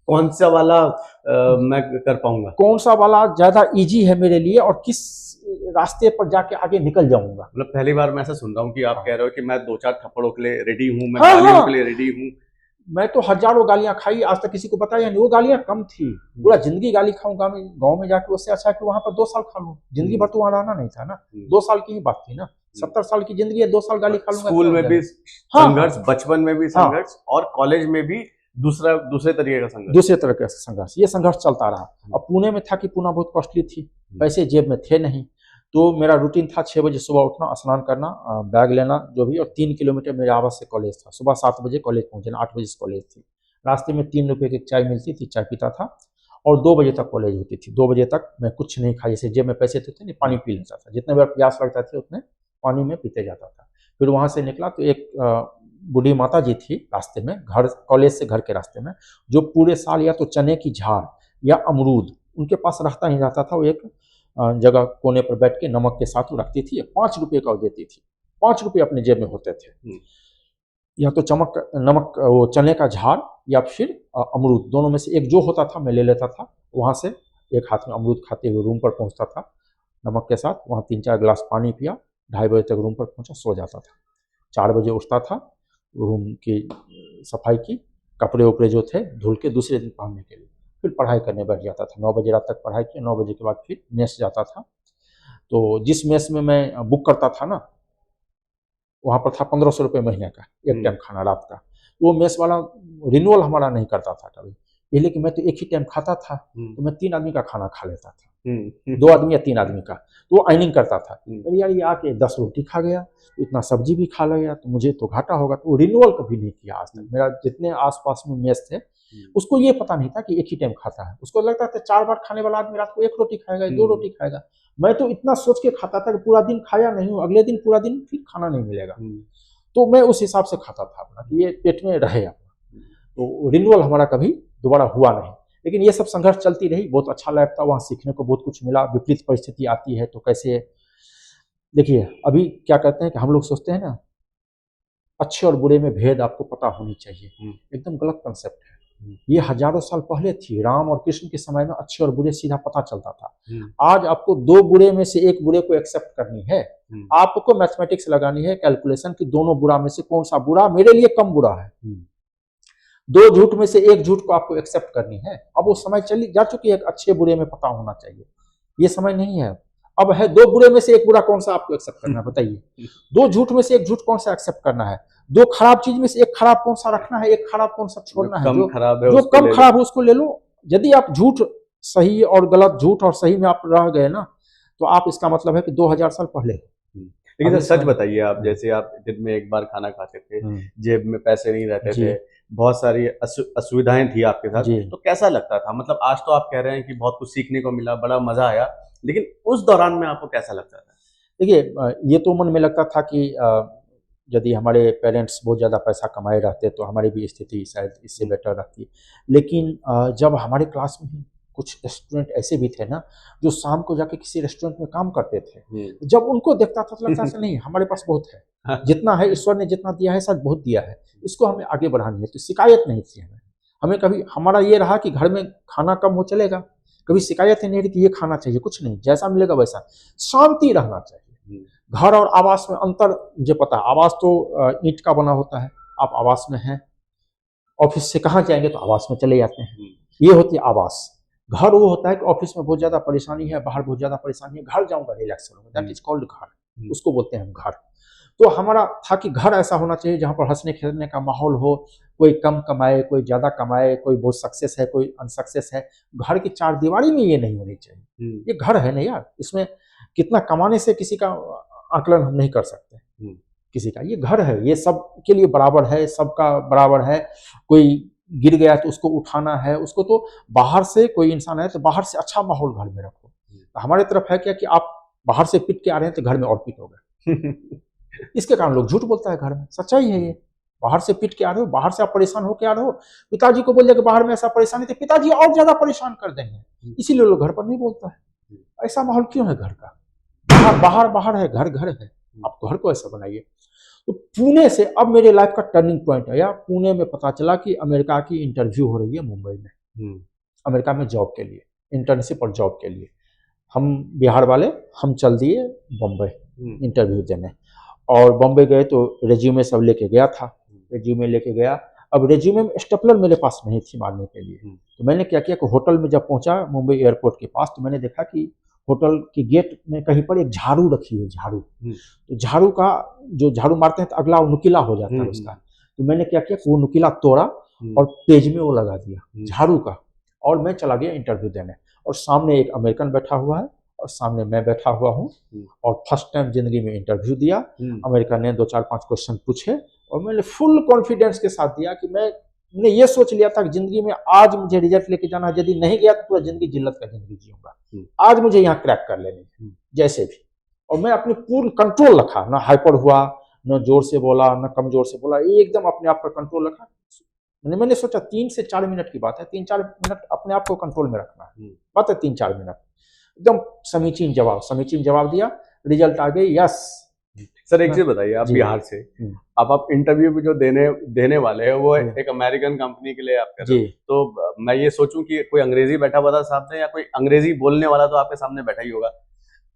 कौन सा वाला मैं कर पाऊंगा, कौन सा वाला ज्यादा इजी है मेरे लिए और किस रास्ते पर जाके आगे निकल जाऊंगा। मतलब पहली बार मैं ऐसा सुन रहा हूँ कि आप कह रहे हो कि मैं 2-4 थप्पड़ों के लिए रेडी हूँ, मैं हाँ, गालियों हाँ। के लिए रेडी हूँ। मैं तो हजारों गालियां खाई, आज तक किसी को बताया नहीं, वो गालियां कम थी, पूरा जिंदगी गाली खाऊंगा मैं गांव में जाके, उससे अच्छा कि वहां पर 2 साल खा लूं, जिंदगी भर तो वहां रहना नहीं था ना, 2 साल की ही बात थी ना, 70 साल की जिंदगी है, 2 साल गाली खा लूंगा। स्कूल में भी हाँ, संघर्ष, बचपन में भी संघर्ष, और कॉलेज में भी दूसरे तरीके का संघर्ष, दूसरे तरह का संघर्ष, ये संघर्ष चलता रहा। अब पुणे में था कि पुणे बहुत कॉस्टली थी, पैसे जेब में थे नहीं, तो मेरा रूटीन था 6 बजे सुबह उठना, स्नान करना, बैग लेना जो भी, और 3 किलोमीटर मेरे आवास से कॉलेज था, सुबह 7 बजे कॉलेज पहुंचना, 8 बजे से कॉलेज थी, रास्ते में 3 रुपये की चाय मिलती थी, चाय पीता था, और 2 बजे तक कॉलेज होती थी। 2 बजे तक मैं कुछ नहीं खाई, जैसे जेब में पैसे थे नहीं, पानी पी लेता था, जितने बार प्यास लगता था उतने पानी में पीते जाता था। फिर वहाँ से निकला तो एक बूढ़ी माता जी थी रास्ते में, घर कॉलेज से घर के रास्ते में, जो पूरे साल या तो चने की झाड़ या अमरूद उनके पास रहता ही रहता था, वो एक जगह कोने पर बैठ के नमक के साथ वो रखती थी, 5 रुपये का देती थी, 5 रुपये अपने जेब में होते थे, या तो नमक वो चने का झाड़ या फिर अमरूद, दोनों में से एक जो होता था मैं ले लेता था। वहाँ से एक हाथ में अमरूद खाते हुए रूम पर पहुँचता था नमक के साथ, वहाँ 3-4 गिलास पानी पिया, 2:30 बजे तक रूम पर पहुँचा, सो जाता था, 4 बजे उठता था, रूम की सफाई की, कपड़े उपड़े जो थे धुल के दूसरे दिन पहनने के लिए, फिर पढ़ाई करने बैठ जाता था, 9 बजे रात तक पढ़ाई की, 9 बजे के बाद फिर मेस जाता था। तो जिस मेस में मैं बुक करता था ना, वहाँ पर था 1500 रुपये महीने का एक टाइम खाना रात का, वो मेस वाला रिन्यूअल हमारा नहीं करता था कभी, इसलिए कि मैं तो एक ही टाइम खाता था, तो मैं 3 आदमी का खाना खा लेता था, 2 आदमी या 3 आदमी का, तो वो अर्निंग करता था। अरे यार ये आके 10 रोटी खा गया, इतना सब्जी भी खा गया, तो मुझे तो घाटा होगा, तो वो रिन्यूअल कभी नहीं किया आज तक। मेरा जितने आसपास में मेस थे उसको ये पता नहीं था कि एक ही टाइम खाता है, उसको लगता था 4 बार खाने वाला आदमी रात को 1 रोटी खाएगा, 2 रोटी खाएगा। मैं तो इतना सोच के खाता था कि पूरा दिन खाया नहीं हूँ, अगले दिन पूरा दिन फिर खाना नहीं मिलेगा, तो मैं उस हिसाब से खाता था अपना कि ये पेट में रहे अपना, तो रिन्यूअल हमारा कभी दोबारा हुआ नहीं। लेकिन ये सब संघर्ष चलती रही, बहुत अच्छा लाइफ था, वहाँ सीखने को बहुत कुछ मिला। विपरीत परिस्थिति आती है तो कैसे, देखिए अभी क्या कहते हैं कि हम लोग सोचते हैं ना अच्छे और बुरे में भेद आपको पता होनी चाहिए, एकदम गलत कंसेप्ट है। ये हजारों साल पहले थी, राम और कृष्ण के समय में अच्छे और बुरे सीधा पता चलता था। आज आपको 2 बुरे में से 1 बुरे को एक्सेप्ट करनी है, आपको मैथमेटिक्स लगानी है, कैलकुलेशन की दोनों बुरा में से कौन सा बुरा मेरे लिए कम बुरा है, 2 झूठ में से 1 झूठ को आपको एक्सेप्ट करनी है। अब वो समय चली जा चुकी है, अच्छे बुरे में पता होना चाहिए, ये समय नहीं है अब है 2 बुरे में से 1 बुरा कौन सा आपको एक्सेप्ट करना है, बताइए। 2 झूठ में से 1 झूठ कौन सा एक्सेप्ट करना है, 2 खराब चीज में से 1 खराब कौन सा रखना है, 1 खराब कौन सा छोड़ना है, जो कम खराब है उसको ले लो। यदि आप झूठ सही और गलत, झूठ और सही में आप रह गए ना, तो आप इसका मतलब है कि 2000 साल पहले। लेकिन सच बताइए, आप जैसे आप दिन में 1 बार खाना खाते थे, जेब में पैसे नहीं रहते थे, बहुत सारी असुविधाएं थी आपके साथ, तो कैसा लगता था? मतलब आज तो आप कह रहे हैं कि बहुत कुछ सीखने को मिला, बड़ा मजा आया, लेकिन उस दौरान में आपको कैसा लगता था? देखिए ये तो मन में लगता था कि यदि हमारे पेरेंट्स बहुत ज़्यादा पैसा कमाए रहते तो हमारी भी स्थिति शायद इससे बेटर रहती, लेकिन जब हमारे क्लास में ही कुछ स्टूडेंट ऐसे भी थे ना जो शाम को जाके किसी रेस्टोरेंट में काम करते थे, जब उनको देखता था तो लगता था नहीं हमारे पास बहुत है, जितना है ईश्वर ने जितना दिया है शायद बहुत दिया है, इसको हमें आगे बढ़ानी है। तो शिकायत नहीं थी हमें कभी, हमारा ये रहा कि घर में खाना कम हो चलेगा, कभी शिकायत ही नहीं रही कि ये खाना चाहिए, कुछ नहीं, जैसा मिलेगा वैसा, शांति रहना चाहिए। घर और आवास में अंतर मुझे पता है, आवास तो ईंट का बना होता है, आप आवास में हैं, ऑफिस से कहाँ जाएंगे तो आवास में चले जाते हैं, ये होती है आवास। घर वो होता है कि ऑफिस में बहुत ज्यादा परेशानी है, बाहर बहुत ज्यादा परेशानी है, घर जाऊंगा रिलैक्स करूंगा, दैट इज कॉल्ड घर, उसको बोलते हैं हम घर। तो हमारा था कि घर ऐसा होना चाहिए जहाँ पर हंसने खेलने का माहौल हो, कोई कम कमाए, कोई ज़्यादा कमाए, कोई बहुत सक्सेस है, कोई अनसक्सेस है। घर की चार दीवारी में ये नहीं होनी चाहिए। ये घर है ना यार, इसमें कितना कमाने से किसी का आकलन हम नहीं कर सकते किसी का। ये घर है, ये सब के लिए बराबर है, सबका बराबर है। कोई गिर गया तो उसको उठाना है, उसको तो बाहर से कोई इंसान है तो बाहर से अच्छा माहौल घर में रखो। तो हमारे तरफ है क्या कि आप बाहर से पिट के आ रहे हैं तो घर में और पिटोगे। इसके कारण लोग झूठ बोलता है घर में, सच्चाई है ये। बाहर से पिट के आ रहे हो, बाहर से आप परेशान होकर आ रहे हो, पिताजी को बोल दिया कि बाहर में ऐसा परेशानी, तो पिताजी और ज्यादा परेशान कर देंगे, इसीलिए लोग घर पर नहीं बोलता है। ऐसा माहौल क्यों है घर का? बाहर बाहर बाहर है, घर घर है, आप घर को ऐसा बनाइए। तो पुणे से अब मेरे लाइफ का टर्निंग पॉइंट है, या पुणे में पता चला कि अमेरिका की इंटरव्यू हो रही है मुंबई में, अमेरिका में जॉब के लिए, इंटर्नशिप और जॉब के लिए। हम बिहार वाले हम चल दिए बम्बई इंटरव्यू देने, और बम्बई गए तो रेज्यूमे सब लेके गया था, रेज्यूमे लेके गया। अब रेज्यूमे में स्टेपलर मेरे पास नहीं थी मारने के लिए, तो मैंने क्या किया कि होटल में जब पहुंचा मुंबई एयरपोर्ट के पास, तो मैंने देखा कि होटल की गेट में कहीं पर एक झाड़ू रखी है, झाड़ू। तो झाड़ू का जो झाड़ू मारते हैं तो अगला नुकीला हो जाता है उसका। तो मैंने क्या किया कि वो नुकीला तोड़ा और पेज में वो लगा दिया झाड़ू का, और मैं चला गया इंटरव्यू देने। और सामने एक अमेरिकन बैठा हुआ है और सामने मैं बैठा हुआ हूँ, और फर्स्ट टाइम जिंदगी में इंटरव्यू दिया। अमेरिकन ने 2-4-5 क्वेश्चन पूछे और मैंने फुल कॉन्फिडेंस के साथ दिया कि मैंने ये सोच लिया था कि जिंदगी में आज मुझे रिजल्ट लेके जाना है, यदि नहीं गया तो पूरा जिंदगी जिल्लत का जिंदगी जीऊंगा। आज मुझे यहाँ क्रैक कर लेनी जैसे भी। और मैं अपनी पूर्ण कंट्रोल रखा, ना हाइपर हुआ, न जोर से बोला, न कम जोर से बोला, एकदम अपने आप पर कंट्रोल रखा। मैंने सोचा 3 से 4 मिनट की बात है, 3-4 मिनट अपने आप को कंट्रोल में रखना है, बात है 3-4 मिनट। एकदम समीचीन जवाब दिया, रिजल्ट आ गई, यस। सर एक चीज बताइए, आप बिहार से, अब आप इंटरव्यू भी जो देने वाले हैं वो एक अमेरिकन कंपनी के लिए आप कर रहे हो, तो मैं ये सोचूं कि कोई अंग्रेजी बैठा हुआ था सामने, या कोई अंग्रेजी बोलने वाला तो आपके सामने बैठा ही होगा?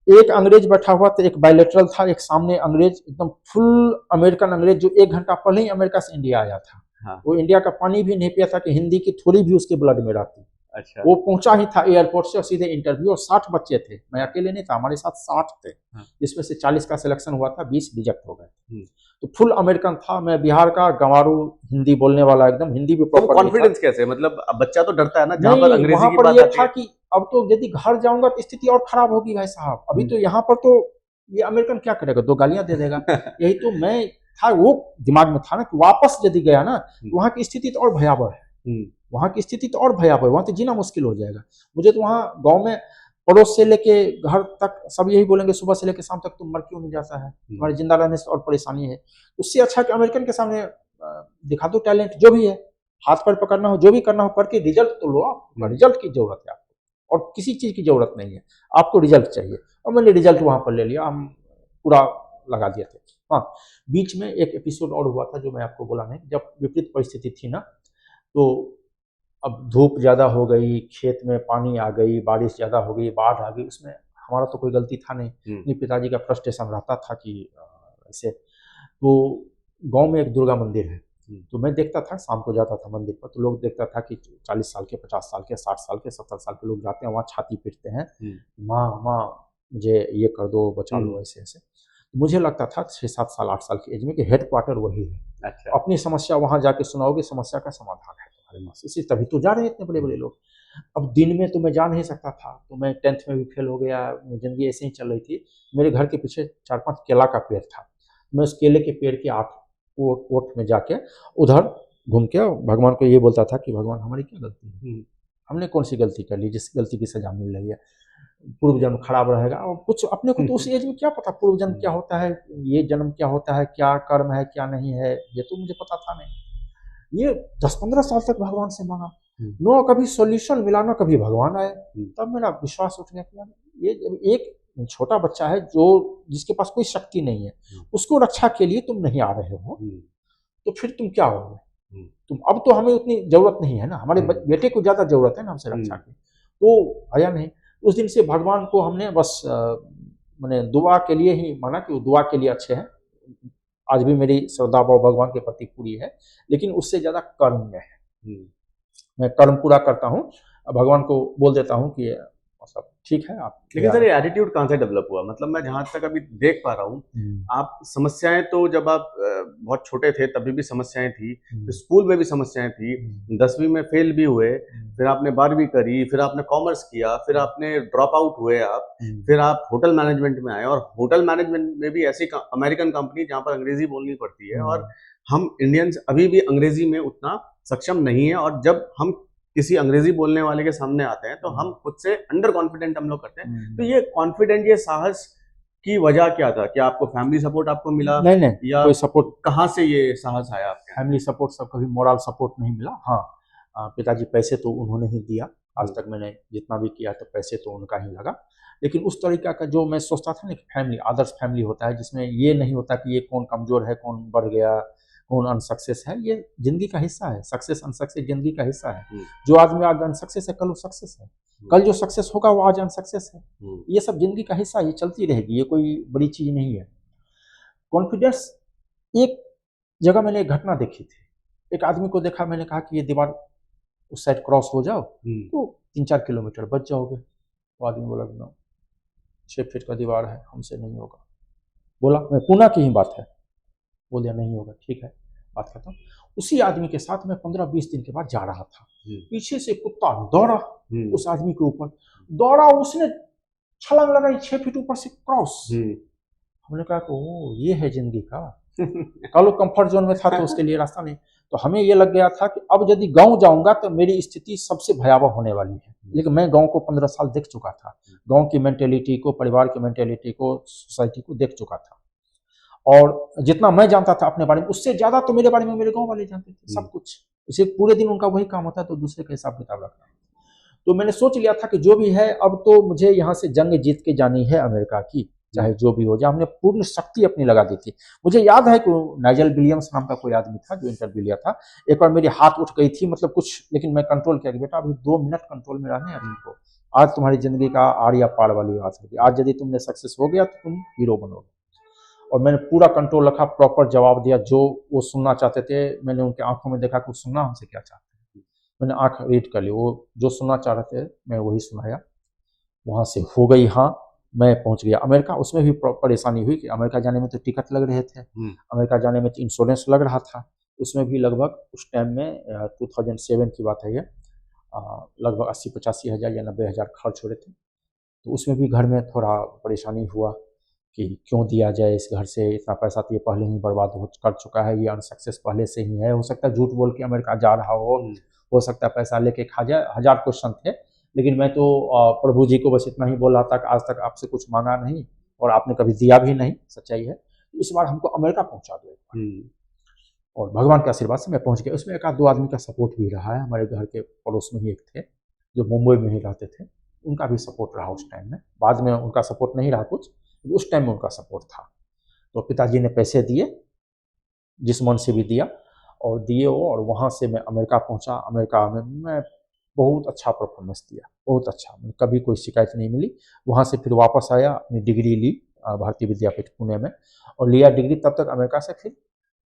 एक अंग्रेज बैठा हुआ था, एक बायलेटरल था, एक सामने अंग्रेज, एकदम फुल अमेरिकन अंग्रेज, जो 1 घंटा पहले ही अमेरिका से इंडिया आया था। हाँ। वो इंडिया का पानी भी नहीं पिया था कि हिंदी की थोड़ी भी उसके ब्लड में रहती। अच्छा। वो पहुंचा ही था एयरपोर्ट से और सीधे इंटरव्यू, और 60 बच्चे थे, मैं अकेले नहीं था, हमारे साथ 60 थे। हाँ। जिसमें से 40 का सिलेक्शन हुआ था, 20 रिजेक्ट हो गए। तो फुल अमेरिकन था, मैं बिहार का गंवारू हिंदी बोलने वाला, एकदम हिंदी भी प्रॉपर। कॉन्फिडेंस कैसे? मतलब बच्चा तो डरता है ना जहां पर अंग्रेजी की बात आती है। था कि अब तो यदि घर जाऊंगा तो स्थिति और खराब होगी भाई साहब। अभी तो यहाँ पर तो ये अमेरिकन क्या करेगा, 2 गालियां दे देगा। यही तो मैं था, वो दिमाग में था ना कि वापस यदि गया ना तो वहाँ की स्थिति तो और भयावह है, वहाँ की स्थिति तो और भयावह है, वहाँ तो जीना मुश्किल हो जाएगा। मुझे तो वहाँ गांव में पड़ोस से लेके घर तक सब यही बोलेंगे, सुबह से लेके शाम तक तुम मर क्यों नहीं जाता है, तुम्हारे जिंदा रहने से और परेशानी है। उससे अच्छा कि अमेरिकन के सामने दिखा दो टैलेंट, जो भी है, हाथ पैर पकड़ना हो, जो भी करना हो करके रिजल्ट तो लो। आपको रिजल्ट की जरूरत है आपको, और किसी चीज की जरूरत नहीं है, आपको रिजल्ट चाहिए। और मैंने रिजल्ट वहां पर ले लिया, हम पूरा लगा दिए थे। हाँ, बीच में एक एपिसोड और हुआ था जो मैं आपको बोला नहीं, जब विपरीत परिस्थिति थी ना, तो अब धूप ज़्यादा हो गई, खेत में पानी आ गई, बारिश ज़्यादा हो गई, बाढ़ आ गई, उसमें हमारा तो कोई गलती था नहीं। पिताजी का फ्रस्ट्रेशन रहता था कि ऐसे। तो गांव में एक दुर्गा मंदिर है, तो मैं देखता था, शाम को जाता था मंदिर पर, तो लोग देखता था कि 40 साल के, 50 साल के, 60 साल के, 70 साल के लोग जाते हैं वहाँ, छाती पीटते हैं, माँ माँ मुझे ये कर दो, बचा लो, ऐसे ऐसे। मुझे लगता था 6-7 साल, 8 साल की एज में कि हेड क्वार्टर वही है। अच्छा। अपनी समस्या वहां जाके सुनाओगे, समस्या का समाधान है तुम्हारे पास, इसी तभी तो जा रहे हैं इतने बड़े बड़े लोग। अब दिन में तो मैं जा नहीं सकता था, तो मैं 10th में भी फेल हो गया, जिंदगी ऐसे ही चल रही थी। मेरे घर के पीछे 4-5 केला का पेड़ था, मैं उस केले के पेड़ के 8 ओट में जाके उधर घूम के भगवान को ये बोलता था कि भगवान हमारी क्या गलती है, हमने कौन सी गलती कर ली जिस गलती की सजा मिल रही है, पूर्व जन्म खराब रहेगा। और कुछ अपने को तो उस एज में क्या पता पूर्व जन्म क्या होता है, ये जन्म क्या होता है, क्या कर्म है क्या नहीं है, ये तो मुझे पता था नहीं। ये 10-15 साल तक भगवान से मांगा, नो कभी सॉल्यूशन मिला, ना कभी भगवान आए। तब मेरा विश्वास उठ गया कि ये एक छोटा बच्चा है जो जिसके पास कोई शक्ति नहीं है, उसको रक्षा के लिए तुम नहीं आ रहे हो, तो फिर तुम क्या होगे तुम। अब तो हमें उतनी जरूरत नहीं है ना, हमारे बेटे को ज्यादा जरूरत है ना हमसे रक्षा की, तो आया नहीं। उस दिन से भगवान को हमने बस मैंने दुआ के लिए ही माना कि वो दुआ के लिए अच्छे हैं। आज भी मेरी श्रद्धा भाव भगवान के प्रति पूरी है, लेकिन उससे ज्यादा कर्म में है। मैं कर्म पूरा करता हूँ, भगवान को बोल देता हूँ कि और सब ठीक है। आप लेकिन सर ये एटीट्यूड कहाँ से डेवलप हुआ? मतलब मैं जहाँ तक अभी देख पा रहा हूँ, आप समस्याएं तो जब आप बहुत छोटे थे तभी भी समस्याएं थी, फिर स्कूल में भी समस्याएं थी, 10वीं में फेल भी हुए, फिर आपने 12वीं करी, फिर आपने कॉमर्स किया, फिर आपने ड्रॉप आउट हुए आप, फिर आप होटल मैनेजमेंट में आए, और होटल मैनेजमेंट में भी ऐसी अमेरिकन कंपनी जहाँ पर अंग्रेजी बोलनी पड़ती है, और हम इंडियंस अभी भी अंग्रेजी में उतना सक्षम नहीं है, और जब हम किसी अंग्रेजी बोलने वाले के सामने आते हैं तो हम खुद से अंडर कॉन्फिडेंट हम लोग करते हैं। तो ये कॉन्फिडेंट, ये साहस की वजह क्या था? क्या आपको फैमिली सपोर्ट आपको मिला? नहीं, या कोई सपोर्ट? कहाँ से ये साहस आया आपके? फैमिली सपोर्ट सब, कभी मोरल सपोर्ट नहीं मिला। हाँ, पिताजी पैसे तो उन्होंने ही दिया, आज तक मैंने जितना भी किया तो पैसे तो उनका ही लगा। लेकिन उस तरीका का जो मैं सोचता था ना कि फैमिली, आदर्श फैमिली होता है जिसमें ये नहीं होता कि ये कौन कमजोर है, कौन बढ़ गया, कौन अनसक्सेस है। ये जिंदगी का हिस्सा है, सक्सेस अनसक्सेस जिंदगी का हिस्सा है। जो आदमी आज अनसक्सेस है कल वो सक्सेस है, कल जो सक्सेस होगा वो आज अनसक्सेस है। ये सब जिंदगी का हिस्सा, ये चलती रहेगी, ये कोई बड़ी चीज नहीं है। कॉन्फिडेंस, एक जगह मैंने एक घटना देखी थी, एक आदमी को देखा, मैंने कहा कि ये दीवार उस साइड क्रॉस हो जाओ तो 3-4 किलोमीटर बच जाओगे। वो आदमी बोला ना, 6 फीट का दीवार है, हमसे नहीं होगा। बोला मैं पुणे की ही बात है, बोले नहीं होगा, ठीक है, बात खत्म। उसी आदमी के साथ मैं 15-20 दिन के बाद जा रहा था, पीछे से कुत्ता दौड़ा उस आदमी के ऊपर, दौड़ा, उसने छलांग लगाई 6 फीट ऊपर से क्रॉस। हमने कहा कि ओ ये है जिंदगी का। कल वो कंफर्ट जोन में था तो उसके लिए रास्ता नहीं। तो हमें ये लग गया था कि अब यदि गांव जाऊंगा तो मेरी स्थिति सबसे भयावह होने वाली है। लेकिन मैं गांव को 15 साल देख चुका था, गांव की मेंटेलिटी को, परिवार की मेंटेलिटी को, सोसाइटी को देख चुका था, और जितना मैं जानता था अपने बारे में उससे ज्यादा तो मेरे बारे में मेरे गांव वाले जानते थे सब कुछ। इसे पूरे दिन उनका वही काम होता है, तो दूसरे का हिसाब किताब रखना। तो मैंने सोच लिया था कि जो भी है अब तो मुझे यहाँ से जंग जीत के जानी है अमेरिका की, चाहे जो भी हो जाए। हमने पूर्ण शक्ति अपनी लगा दी थी। मुझे याद है कि नाइजल विलियम्स नाम का कोई आदमी था जो इंटरव्यू लिया था, एक बार मेरी हाथ उठ गई थी, मतलब कुछ, लेकिन मैं कंट्रोल किया कि बेटा अभी 2 मिनट कंट्रोल में रहने हैं तुमको, आज तुम्हारी जिंदगी का आड़ या पार वाली बात होगी, आज यदि तुमने सक्सेस हो गया तो तुम हीरो बनोगे। और मैंने पूरा कंट्रोल रखा, प्रॉपर जवाब दिया जो वो सुनना चाहते थे। मैंने उनके आंखों में देखा कि वो सुनना हमसे क्या चाहते हैं, मैंने आंख रीड कर ली, वो जो सुनना चाह रहे थे मैं वही सुनाया। वहाँ से हो गई हाँ, मैं पहुंच गया अमेरिका। उसमें भी परेशानी हुई कि अमेरिका जाने में तो टिकट लग रहे थे, अमेरिका जाने में तो इंश्योरेंस लग रहा था, उसमें भी लगभग उस टाइम में 2007 की बात है ये, लगभग 80-85 हज़ार या 90 हज़ार खर्च हो रहे थे। तो उसमें भी घर में थोड़ा परेशानी हुआ कि क्यों दिया जाए इस घर से, इतना पैसा तो ये पहले ही बर्बाद कर चुका है, ये अनसक्सेस पहले से ही है, हो सकता है झूठ बोल के अमेरिका जा रहा हो सकता है पैसा लेके खा जाए। 1000 क्वेश्चन थे, लेकिन मैं तो प्रभु जी को बस इतना ही बोल रहा था कि आज तक आपसे कुछ मांगा नहीं और आपने कभी दिया भी नहीं, सच्चाई है। इस बार हमको अमेरिका पहुंचा दो एक बार। और भगवान के आशीर्वाद से मैं पहुंच गया। उसमें 1-2 आदमी का सपोर्ट भी रहा है, हमारे घर के पड़ोस में ही एक थे जो मुंबई में ही रहते थे, उनका भी सपोर्ट रहा उस टाइम में। बाद में उनका सपोर्ट नहीं रहा कुछ, उस टाइम में उनका सपोर्ट था। तो पिताजी ने पैसे दिए, जिस मन से भी दिया और दिए वो, और वहाँ से मैं अमेरिका पहुँचा। अमेरिका में मैं बहुत अच्छा परफॉर्मेंस दिया, बहुत अच्छा, कभी कोई शिकायत नहीं मिली। वहाँ से फिर वापस आया, अपनी डिग्री ली भारतीय विद्यापीठ पुणे में, और लिया डिग्री। तब तक अमेरिका से फिर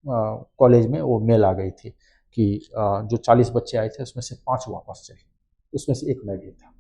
कॉलेज में वो मेल आ गई थी कि जो 40 बच्चे आए थे उसमें से 5 वापस चले, उसमें से एक मैं भी था।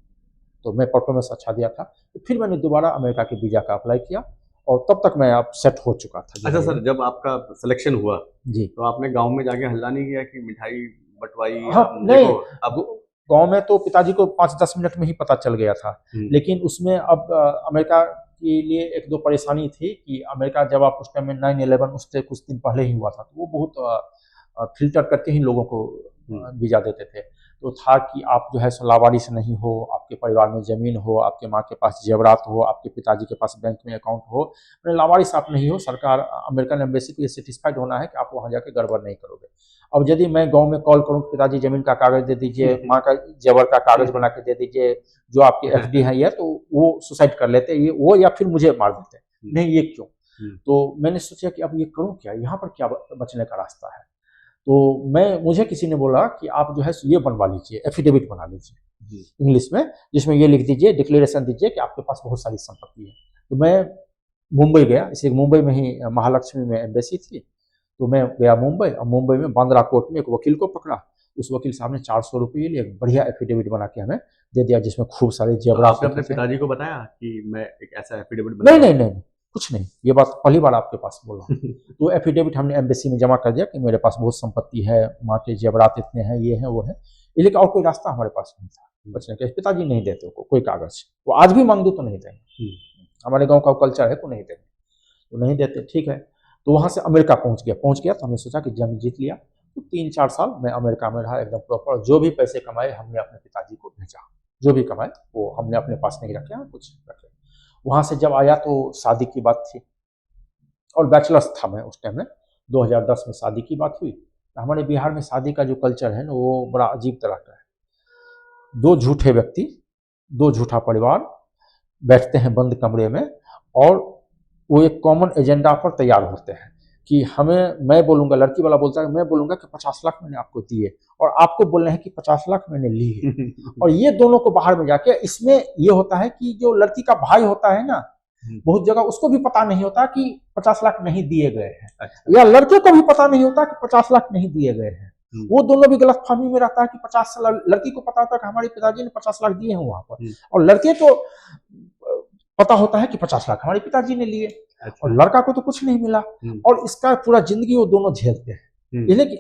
तो मैं परफॉर्मेंस अच्छा दिया था, तो फिर मैंने दोबारा अमेरिका के वीज़ा का अप्लाई किया, और तब तक मैं अब सेट हो चुका था। अच्छा सर, जब आपका सिलेक्शन हुआ जी, तो आपने गांव में जाके हल्ला नहीं किया कि मिठाई बंटवाई? हाँ, नहीं, अब गांव में तो पिताजी को 5-10 मिनट में ही पता चल गया था। लेकिन उसमें अब अमेरिका के लिए 1-2 परेशानी थी कि अमेरिका जब आप उस टाइम में 9/11 उससे कुछ दिन पहले ही हुआ था, तो वो बहुत फिल्टर करके ही लोगों को वीज़ा देते थे। तो था कि आप जो है लावारिस नहीं हो, आपके परिवार में ज़मीन हो, आपके माँ के पास जेवरात हो, आपके पिताजी के पास बैंक में अकाउंट हो, मैंने लावारिस आप नहीं हो। सरकार, अमेरिकन एम्बेसी को ये सेटिस्फाइड होना है कि आप वहाँ जाके गड़बड़ नहीं करोगे। अब यदि मैं गांव में कॉल करूं, पिताजी जमीन का कागज दे दीजिए, माँ का जेवर का कागज बना के दे दीजिए, जो आपकी एफडी है ये, तो वो सुसाइड कर लेते ये वो, या फिर मुझे मार देते। नहीं, ये क्यों? तो मैंने सोचा कि अब ये करूं क्या, यहाँ पर क्या बचने का रास्ता है। तो मुझे किसी ने बोला कि आप जो है ये बनवा लीजिए, एफिडेविट बना लीजिए इंग्लिश में, जिसमें ये लिख दीजिए, डिक्लेरेशन दीजिए कि आपके पास बहुत सारी संपत्ति है। तो मैं मुंबई गया, इसे मुंबई में ही महालक्ष्मी में एम्बेसी थी, तो मैं गया मुंबई, और मुंबई में बांद्रा कोर्ट में एक वकील को पकड़ा। उस वकील साहब ने 400 रुपये लिए एक बढ़िया एफिडेविट बना के हमें दे दिया, जिसमें खूब सारे जेवरात। आपने अपने पिताजी को बताया कि मैं एक ऐसा एफिडेविट नहीं नहीं नहीं, कुछ नहीं, ये बात पहली बार आपके पास बोल रहा हूँ। तो एफिडेविट हमने एम्बेसी में जमा कर दिया कि मेरे पास बहुत संपत्ति है, माँ के जेवरात इतने हैं, ये है वो है, लेकिन और कोई रास्ता हमारे पास नहीं था बचने का। पिताजी नहीं देते कोई कागज, वो आज भी मांग दो तो नहीं देंगे, हमारे गाँव का कल्चर है, को नहीं देंगे, तो नहीं देते। ठीक है, तो वहाँ से अमेरिका पहुँच गया तो हमने सोचा कि जंग जीत लिया, तो 3-4 साल मैं अमेरिका में रहा एकदम प्रॉपर। जो भी पैसे कमाए हमने अपने पिताजी को भेजा, जो भी कमाए वो हमने अपने पास नहीं रखे, कुछ रखे। वहाँ से जब आया तो शादी की बात थी और बैचलर्स था मैं उस टाइम में, 2010 में शादी की बात हुई। हमारे बिहार में शादी का जो कल्चर है ना वो बड़ा अजीब तरह का है। 2 झूठे व्यक्ति, 2 झूठा परिवार बैठते हैं बंद कमरे में और वो एक कॉमन एजेंडा पर तैयार होते हैं कि हमें, मैं बोलूँगा, लड़की वाला बोलता है मैं बोलूँगा कि 50 लाख मैंने आपको दिए और आपको बोल रहे हैं कि 50 लाख मैंने लिए। और ये दोनों को बाहर में जाके, इसमें ये होता है कि जो लड़की का भाई होता है ना, बहुत जगह उसको भी पता नहीं होता कि 50 लाख नहीं दिए गए हैं, या लड़के को भी पता नहीं होता कि 50 लाख नहीं दिए गए हैं। वो दोनों भी गलतफहमी में रहता है कि 50 लाख, लड़की को पता होता है कि हमारे पिताजी ने 50 लाख दिए हैं वहां पर, और लड़के को पता होता है कि 50 लाख हमारे पिताजी ने लिए। और लड़का को तो कुछ नहीं मिला, और इसका पूरा जिंदगी वो दोनों झेलते हैं। इसलिए कि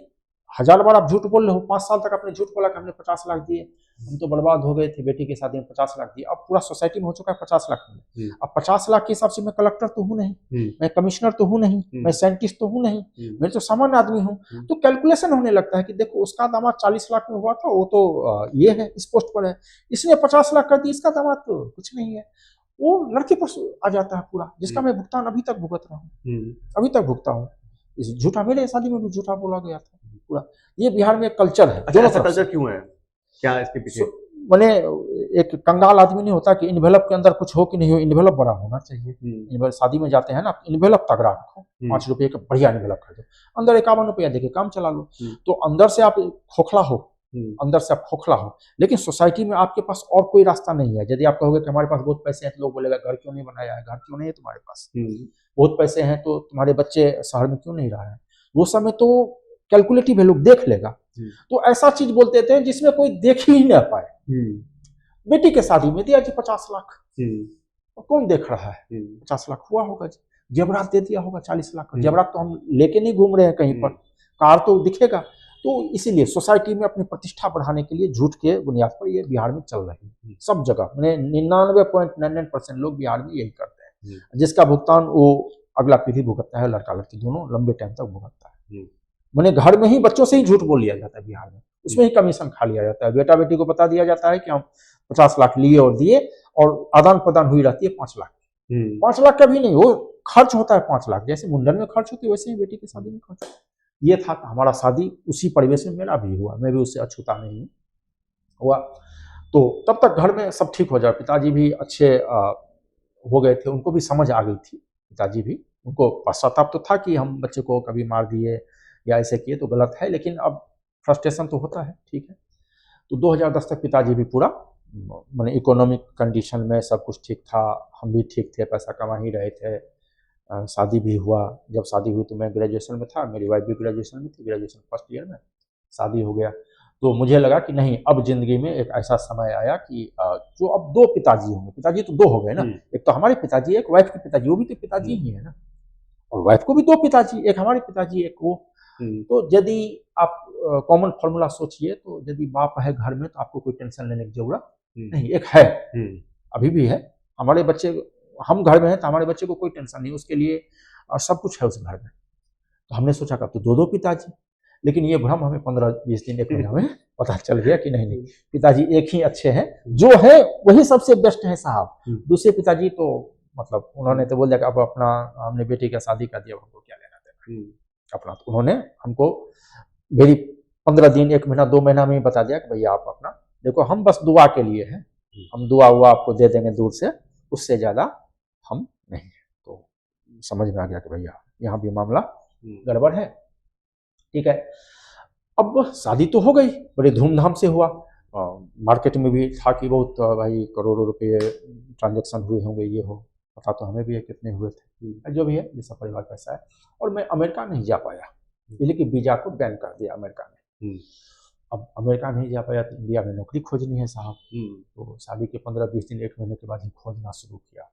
1000 बार आप झूठ बोल रहे हो, 5 साल तक आपने झूठ बोला कि हमने 50 लाख दिए, हम तो बर्बाद हो गए थे, बेटी की शादी में 50 लाख दिए। अब पूरा सोसाइटी में हो चुका है 50 लाख में। अब 50 लाख के हिसाब से मैं कलेक्टर तो हूँ नहीं, मैं कमिश्नर तो हूँ नहीं, मैं साइंटिस्ट तो हूँ नहीं, मैं तो सामान्य आदमी हूँ। तो कैलकुलेशन होने लगता है कि देखो उसका दामाद 40 लाख में हुआ था, वो तो ये है, इस पोस्ट पर है, इसने 50 लाख कर दी, इसका दामाद तो कुछ नहीं है। वो लड़के पर आ जाता है पूरा, जिसका मैं भुगतान अभी तक भुगत रहा हूँ, अभी तक भुगता हूँ। इस झूठा, मेरे शादी में भी झूठा बोला गया था पूरा। ये बिहार में एक कल्चर है। अच्छा, ऐसा कल्चर क्यों है, क्या इसके पीछे? मैंने एक कंगाल आदमी नहीं होता कि इन्वेलप के अंदर कुछ हो कि नहीं हो, इन्वेलप बड़ा होना चाहिए। इन्वेलप, शादी में जाते हैं ना, इन्वेलप तगड़ा रखो, 5 रुपये का बढ़िया इन्वेलप खरीदो, अंदर 51 रुपया देके काम चला लो। तो अंदर से आप खोखला हो, अंदर से आप खोखला हो, लेकिन सोसाइटी में आपके पास और कोई रास्ता नहीं है। यदि आप कहोगे कि हमारे पास बहुत पैसे हैं तो लोग बोलेगा घर क्यों नहीं बनाया है, घर क्यों नहीं है तुम्हारे पास, बहुत पैसे हैं तो तुम्हारे बच्चे शहर में क्यों नहीं रहा है, वो समय तो कैलकुलेटिव है, लोग देख लेगा। तो ऐसा चीज बोलते थे जिसमें कोई देख ही ना पाए। बेटी के शादी में दिया जी 50 लाख, तो कौन देख रहा है? 50 लाख हुआ होगा जी। जेवरात दे दिया होगा 40 लाख, जेवरात तो हम लेके नहीं घूम रहे हैं कहीं पर, कार तो दिखेगा। तो इसीलिए सोसाइटी में अपनी प्रतिष्ठा बढ़ाने के लिए झूठ के बुनियाद पर ये बिहार में चल रही है सब जगह। मैंने 99.99% लोग बिहार में यही करते हैं, जिसका भुगतान वो अगला पीढ़ी भुगतता है, लड़का लड़की दोनों लंबे टाइम तक भुगतता है। मैंने घर में ही बच्चों से ही झूठ बोल लिया जाता है बिहार में, उसमें ही कमीशन खा लिया जाता है। बेटा बेटी को बता दिया जाता है कि हम 50 लाख लिए और दिए, और आदान प्रदान हुई रहती है 5 लाख। 5 लाख का भी नहीं, वो खर्च होता है 5 लाख, जैसे मुंडन में खर्च होती है वैसे ही बेटी की शादी में खर्च। ये था हमारा शादी, उसी परिवेश में मेरा भी हुआ, मैं भी उससे अछूता नहीं हुआ। तो तब तक घर में सब ठीक हो जाए, पिताजी भी अच्छे हो गए थे, उनको भी समझ आ गई थी, पिताजी भी, उनको पश्चाताप तो था कि हम बच्चे को कभी मार दिए या ऐसे किए तो गलत है, लेकिन अब फ्रस्ट्रेशन तो होता है, ठीक है। तो 2010 तक पिताजी भी पूरा, मैंने इकोनॉमिक कंडीशन में सब कुछ ठीक था, हम भी ठीक थे, पैसा कमा ही रहे थे, शादी भी हुआ। जब शादी हुई तो मैं ग्रेजुएशन में था, मेरी वाइफ भी ग्रेजुएशन में थी, ग्रेजुएशन फर्स्ट ईयर में शादी हो गया। तो मुझे लगा कि नहीं, अब जिंदगी में एक ऐसा समय आया कि जो अब 2 पिताजी होंगे, पिताजी तो 2 हो गए ना, एक तो हमारे पिताजी, एक वाइफ के पिताजी, वो भी तो पिताजी ही है ना, और वाइफ को भी 2 पिताजी, एक हमारे पिताजी एक वो। तो यदि आप कॉमन फॉर्मूला सोचिए, तो यदि बाप है घर में तो आपको कोई टेंशन लेने की जरूरत नहीं, एक है, अभी भी है, हमारे बच्चे, हम घर में हैं तो हमारे बच्चे को कोई टेंशन नहीं, उसके लिए सब कुछ है उस घर में। तो हमने सोचा कि तो 2 पिताजी, लेकिन ये भ्रम हमें 15-20 दिन, 1 महीना में पता चल गया कि नहीं, पिताजी एक ही अच्छे हैं, जो है वही सबसे बेस्ट है साहब। दूसरे पिताजी तो मतलब उन्होंने तो बोल दिया कि अब अपना, हमने बेटी का शादी कर दिया, हमको क्या लेना देना अपना। तो उन्होंने हमको मेरी 15 दिन, 1 महीना, 2 महीना में ही बता दिया कि भैया आप अपना देखो, हम बस दुआ के लिए हैं, हम दुआ हुआ आपको दे देंगे दूर से, उससे ज्यादा हम नहीं। तो समझ में आ गया कि भैया यहाँ भी मामला गड़बड़ है, ठीक है। अब शादी तो हो गई, बड़े धूमधाम से हुआ, मार्केट में भी था कि बहुत भाई करोड़ों रुपए ट्रांजैक्शन हुए होंगे, ये हो, पता तो हमें भी है कितने हुए थे, जो भी है, ये सब परिवार पैसा है। और मैं अमेरिका नहीं जा पाया, इसलिए कि वीजा को बैन कर दिया अमेरिका ने। अब अमेरिका नहीं जा पाया तो इंडिया में नौकरी खोजनी है साहब। तो शादी के 15-20 दिन 1 महीने के बाद ही खोजना शुरू किया।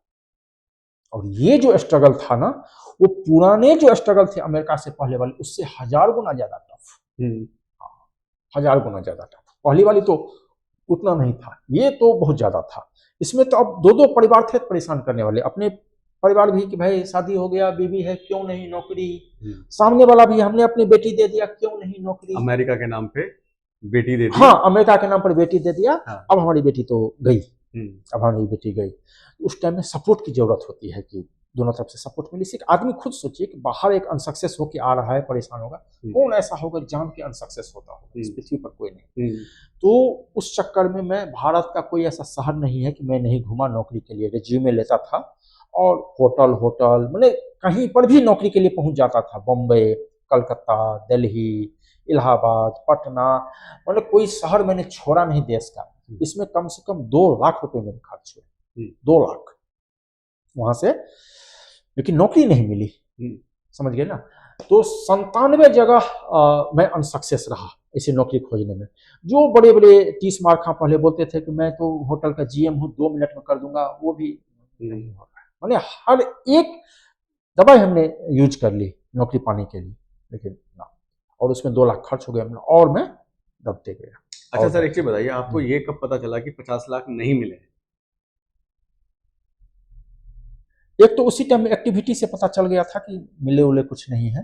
और ये जो स्ट्रगल था ना, वो पुराने जो स्ट्रगल थे अमेरिका से पहले वाले, उससे 1000 गुना ज्यादा टफ। 1000 गुना ज्यादा टफ। पहली वाली तो उतना नहीं था, ये तो बहुत ज्यादा था। इसमें तो अब 2-2 परिवार थे परेशान करने वाले, अपने परिवार भी कि भाई शादी हो गया, बीवी है, क्यों नहीं नौकरी। सामने वाला भी, हमने अपनी बेटी दे दिया, क्यों नहीं नौकरी। अमेरिका के नाम पे बेटी दे दी। हाँ, अमेरिका के नाम पर बेटी दे दिया। हाँ। अब हमारी बेटी तो गई, अब हमारी बेटी गई। उस टाइम में सपोर्ट की जरूरत होती है कि दोनों तरफ से सपोर्ट मिले। इसी आदमी खुद सोचिए कि बाहर एक अनसक्सेस होकर आ रहा है, परेशान होगा, कौन ऐसा होगा जान के अनसक्सेस होता होगा, इस पृथ्वी पर कोई नहीं। तो उस चक्कर में मैं, भारत का कोई ऐसा शहर नहीं है कि मैं नहीं घूमा नौकरी के लिए। रिज्यूमे लेता था और होटल मैंने कहीं पर भी नौकरी के लिए पहुंच जाता था। बॉम्बे, कलकत्ता, दिल्ली, इलाहाबाद, पटना, मतलब कोई शहर मैंने छोड़ा नहीं देश का। इसमें कम से कम 2 लाख रुपए मेरे खर्च हुए, 2 लाख वहां से, लेकिन नौकरी नहीं मिली। समझ गए ना। तो 97 जगह मैं अनसक्सेस रहा इसे नौकरी खोजने में। जो बड़े बड़े 30 मार्क पहले बोलते थे कि मैं तो होटल का जीएम हूँ, 2 मिनट में कर दूंगा, वो भी नहीं हो रहा है। मैंने हर एक दवाई हमने यूज कर ली नौकरी पाने के लिए, लेकिन ना। और उसमें 2 लाख खर्च हो गया और मैं दबते गया। अच्छा सर, एक चीज बताइए, आपको ये कब पता चला कि 50 लाख नहीं मिले? एक तो उसी टाइम में एक्टिविटी से पता चल गया था कि मिले उले कुछ नहीं है।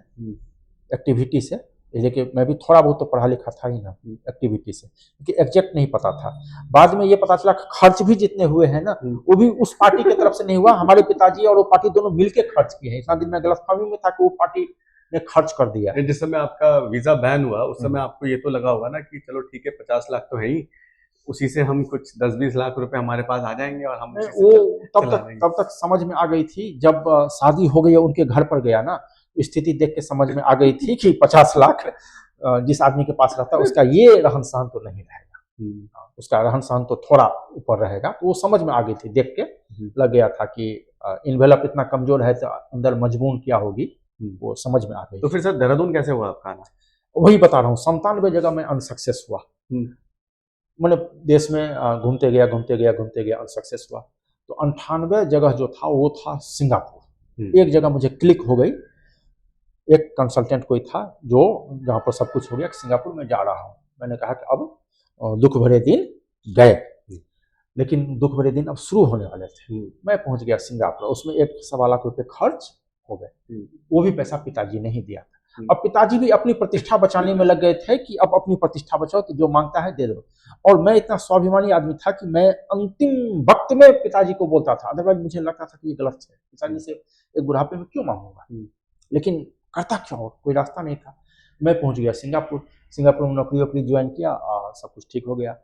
एक्टिविटी से, देखिए मैं भी थोड़ा बहुत तो पढ़ा लिखा था ही ना, एक्टिविटी से, क्योंकि एग्जैक्ट नहीं पता था। बाद में ये पता चला कि खर्च भी जितने हुए हैं ना, वो भी उस पार्टी की तरफ से नहीं हुआ, हमारे पिताजी और वो पार्टी दोनों मिलके खर्च किए हैं। इतना दिन में गलतफहमी में था कि वो पार्टी ने खर्च कर दिया। जिस समय आपका वीजा बैन हुआ उस समय आपको ये तो लगा होगा ना कि चलो ठीक है 50 लाख तो है ही, उसी से हम कुछ 10-20 लाख रुपए हमारे पास आ जाएंगे और हम वो तब तक समझ में आ गई थी। जब शादी हो गई, उनके घर पर गया ना, स्थिति देख के समझ में आ गई थी कि 50 लाख जिस आदमी के पास रहता है उसका ये रहन सहन तो नहीं रहेगा, उसका रहन सहन तो थोड़ा ऊपर रहेगा। तो वो समझ में आ गई थी, देख के लग गया था कि इन्वेलप इतना कमजोर है तो अंदर मजबून क्या होगी, वो समझ में आ गई। तो फिर सर देहरादून कैसे हुआ आपका आना? वही बता रहा हूँ, 97 जगह में अनसक्सेस हुआ। मैंने देश में घूमते गया अनसक्सेस हुआ। तो 98 जगह जो था वो था सिंगापुर। एक जगह मुझे क्लिक हो गई, एक कंसल्टेंट कोई था जो जहाँ पर सब कुछ हो गया कि सिंगापुर में जा रहा हूँ। मैंने कहा कि अब दुख भरे दिन गए, लेकिन दुख भरे दिन अब शुरू होने वाले थे। मैं पहुंच गया सिंगापुर, उसमें 1-1.25 लाख रुपए खर्च हो गए। वो भी पैसा पिताजी ने ही दिया था। अब पिताजी भी अपनी प्रतिष्ठा बचाने में लग गए थे कि अब अपनी प्रतिष्ठा बचाओ, तो जो मांगता है दे दो। और मैं इतना स्वाभिमानी आदमी था कि मैं अंतिम वक्त में पिताजी को बोलता था, अदरवाइज मुझे लगता था कि ये गलत है, पिताजी से एक बुढ़ापे में क्यों मांगूंगा, लेकिन करता क्या हो, कोई रास्ता नहीं था। मैं पहुंच गया सिंगापुर में नौकरी ज्वाइन किया, सब कुछ ठीक हो गया।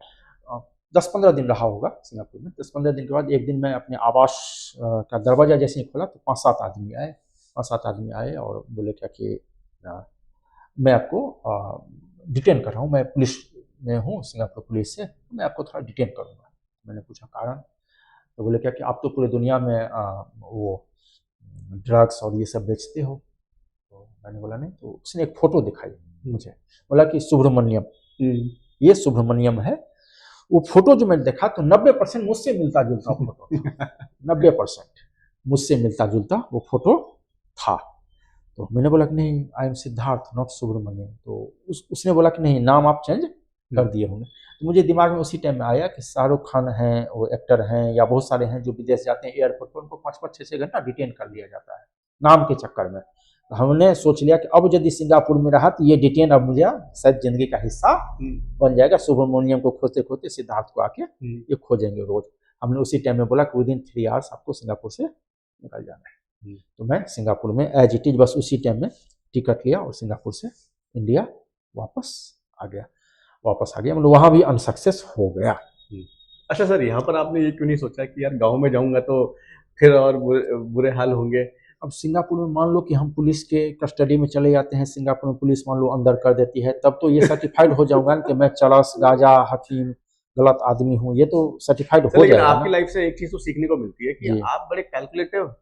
10-15 दिन रहा होगा सिंगापुर में। 10-15 दिन के बाद एक दिन मैं अपने आवास का दरवाजा जैसे ही खोला तो 5-7 आदमी आए और बोले क्या कि मैं आपको डिटेन कर रहा हूँ, मैं पुलिस में हूँ, सिंगापुर पुलिस से, मैं आपको थोड़ा डिटेन करूँगा। मैंने पूछा कारण? तो बोले क्या कि आप तो पूरे दुनिया में वो ड्रग्स और ये सब बेचते हो। तो मैंने बोला नहीं। तो उसने एक फ़ोटो दिखाई मुझे, बोला कि सुब्रमण्यम, ये सुब्रमण्यम है। वो फोटो जो मैंने देखा तो 90% मुझसे मिलता जुलता फोटो था। 90% मुझसे मिलता जुलता वो फोटो था। तो मैंने बोला कि नहीं, I am Siddharth not Subramaniam. तो उसने बोला कि नहीं, नाम आप चेंज कर दिए होंगे। तो मुझे दिमाग में उसी टाइम में आया कि शाहरुख खान हैं, वो एक्टर हैं, या बहुत सारे हैं जो विदेश जाते हैं एयरपोर्ट पर, उनको 5-6 घंटा डिटेन कर लिया जाता है नाम के चक्कर में। तो हमने सोच लिया कि अब यदि सिंगापुर में रहा तो ये डिटेन अब मुझे शायद जिंदगी का हिस्सा बन जाएगा। सुब्रमण्यम को खोजते खोजते सिद्धार्थ को आके ये खोजेंगे रोज। हमने उसी टाइम में बोला कि विदिन 3 आवर्स आपको सिंगापुर से निकल जाना है। तो मैं सिंगापुर में एज इट इज बस उसी टाइम में टिकट लिया और सिंगापुर से इंडिया वापस आ गया। मतलब वहाँ भी अनसक्सेस हो गया। अच्छा सर, यहाँ पर आपने ये क्यों नहीं सोचा कि यार गाँव में जाऊँगा तो फिर और बुरे हाल होंगे? अब सिंगापुर में मान लो कि हम पुलिस के कस्टडी में चले जाते हैं, सिंगापुर में पुलिस मान लो अंदर कर देती है, तब तो ये सर्टिफाइड हो जाऊंगा कि मैं चरस, गांजा, हकीम, गलत आदमी हूँ, ये तो सर्टिफाइड हो जाएगा। आपकी लाइफ से एक चीज तो सीखने को मिलती है कि आप बड़े कैलकुलेटिव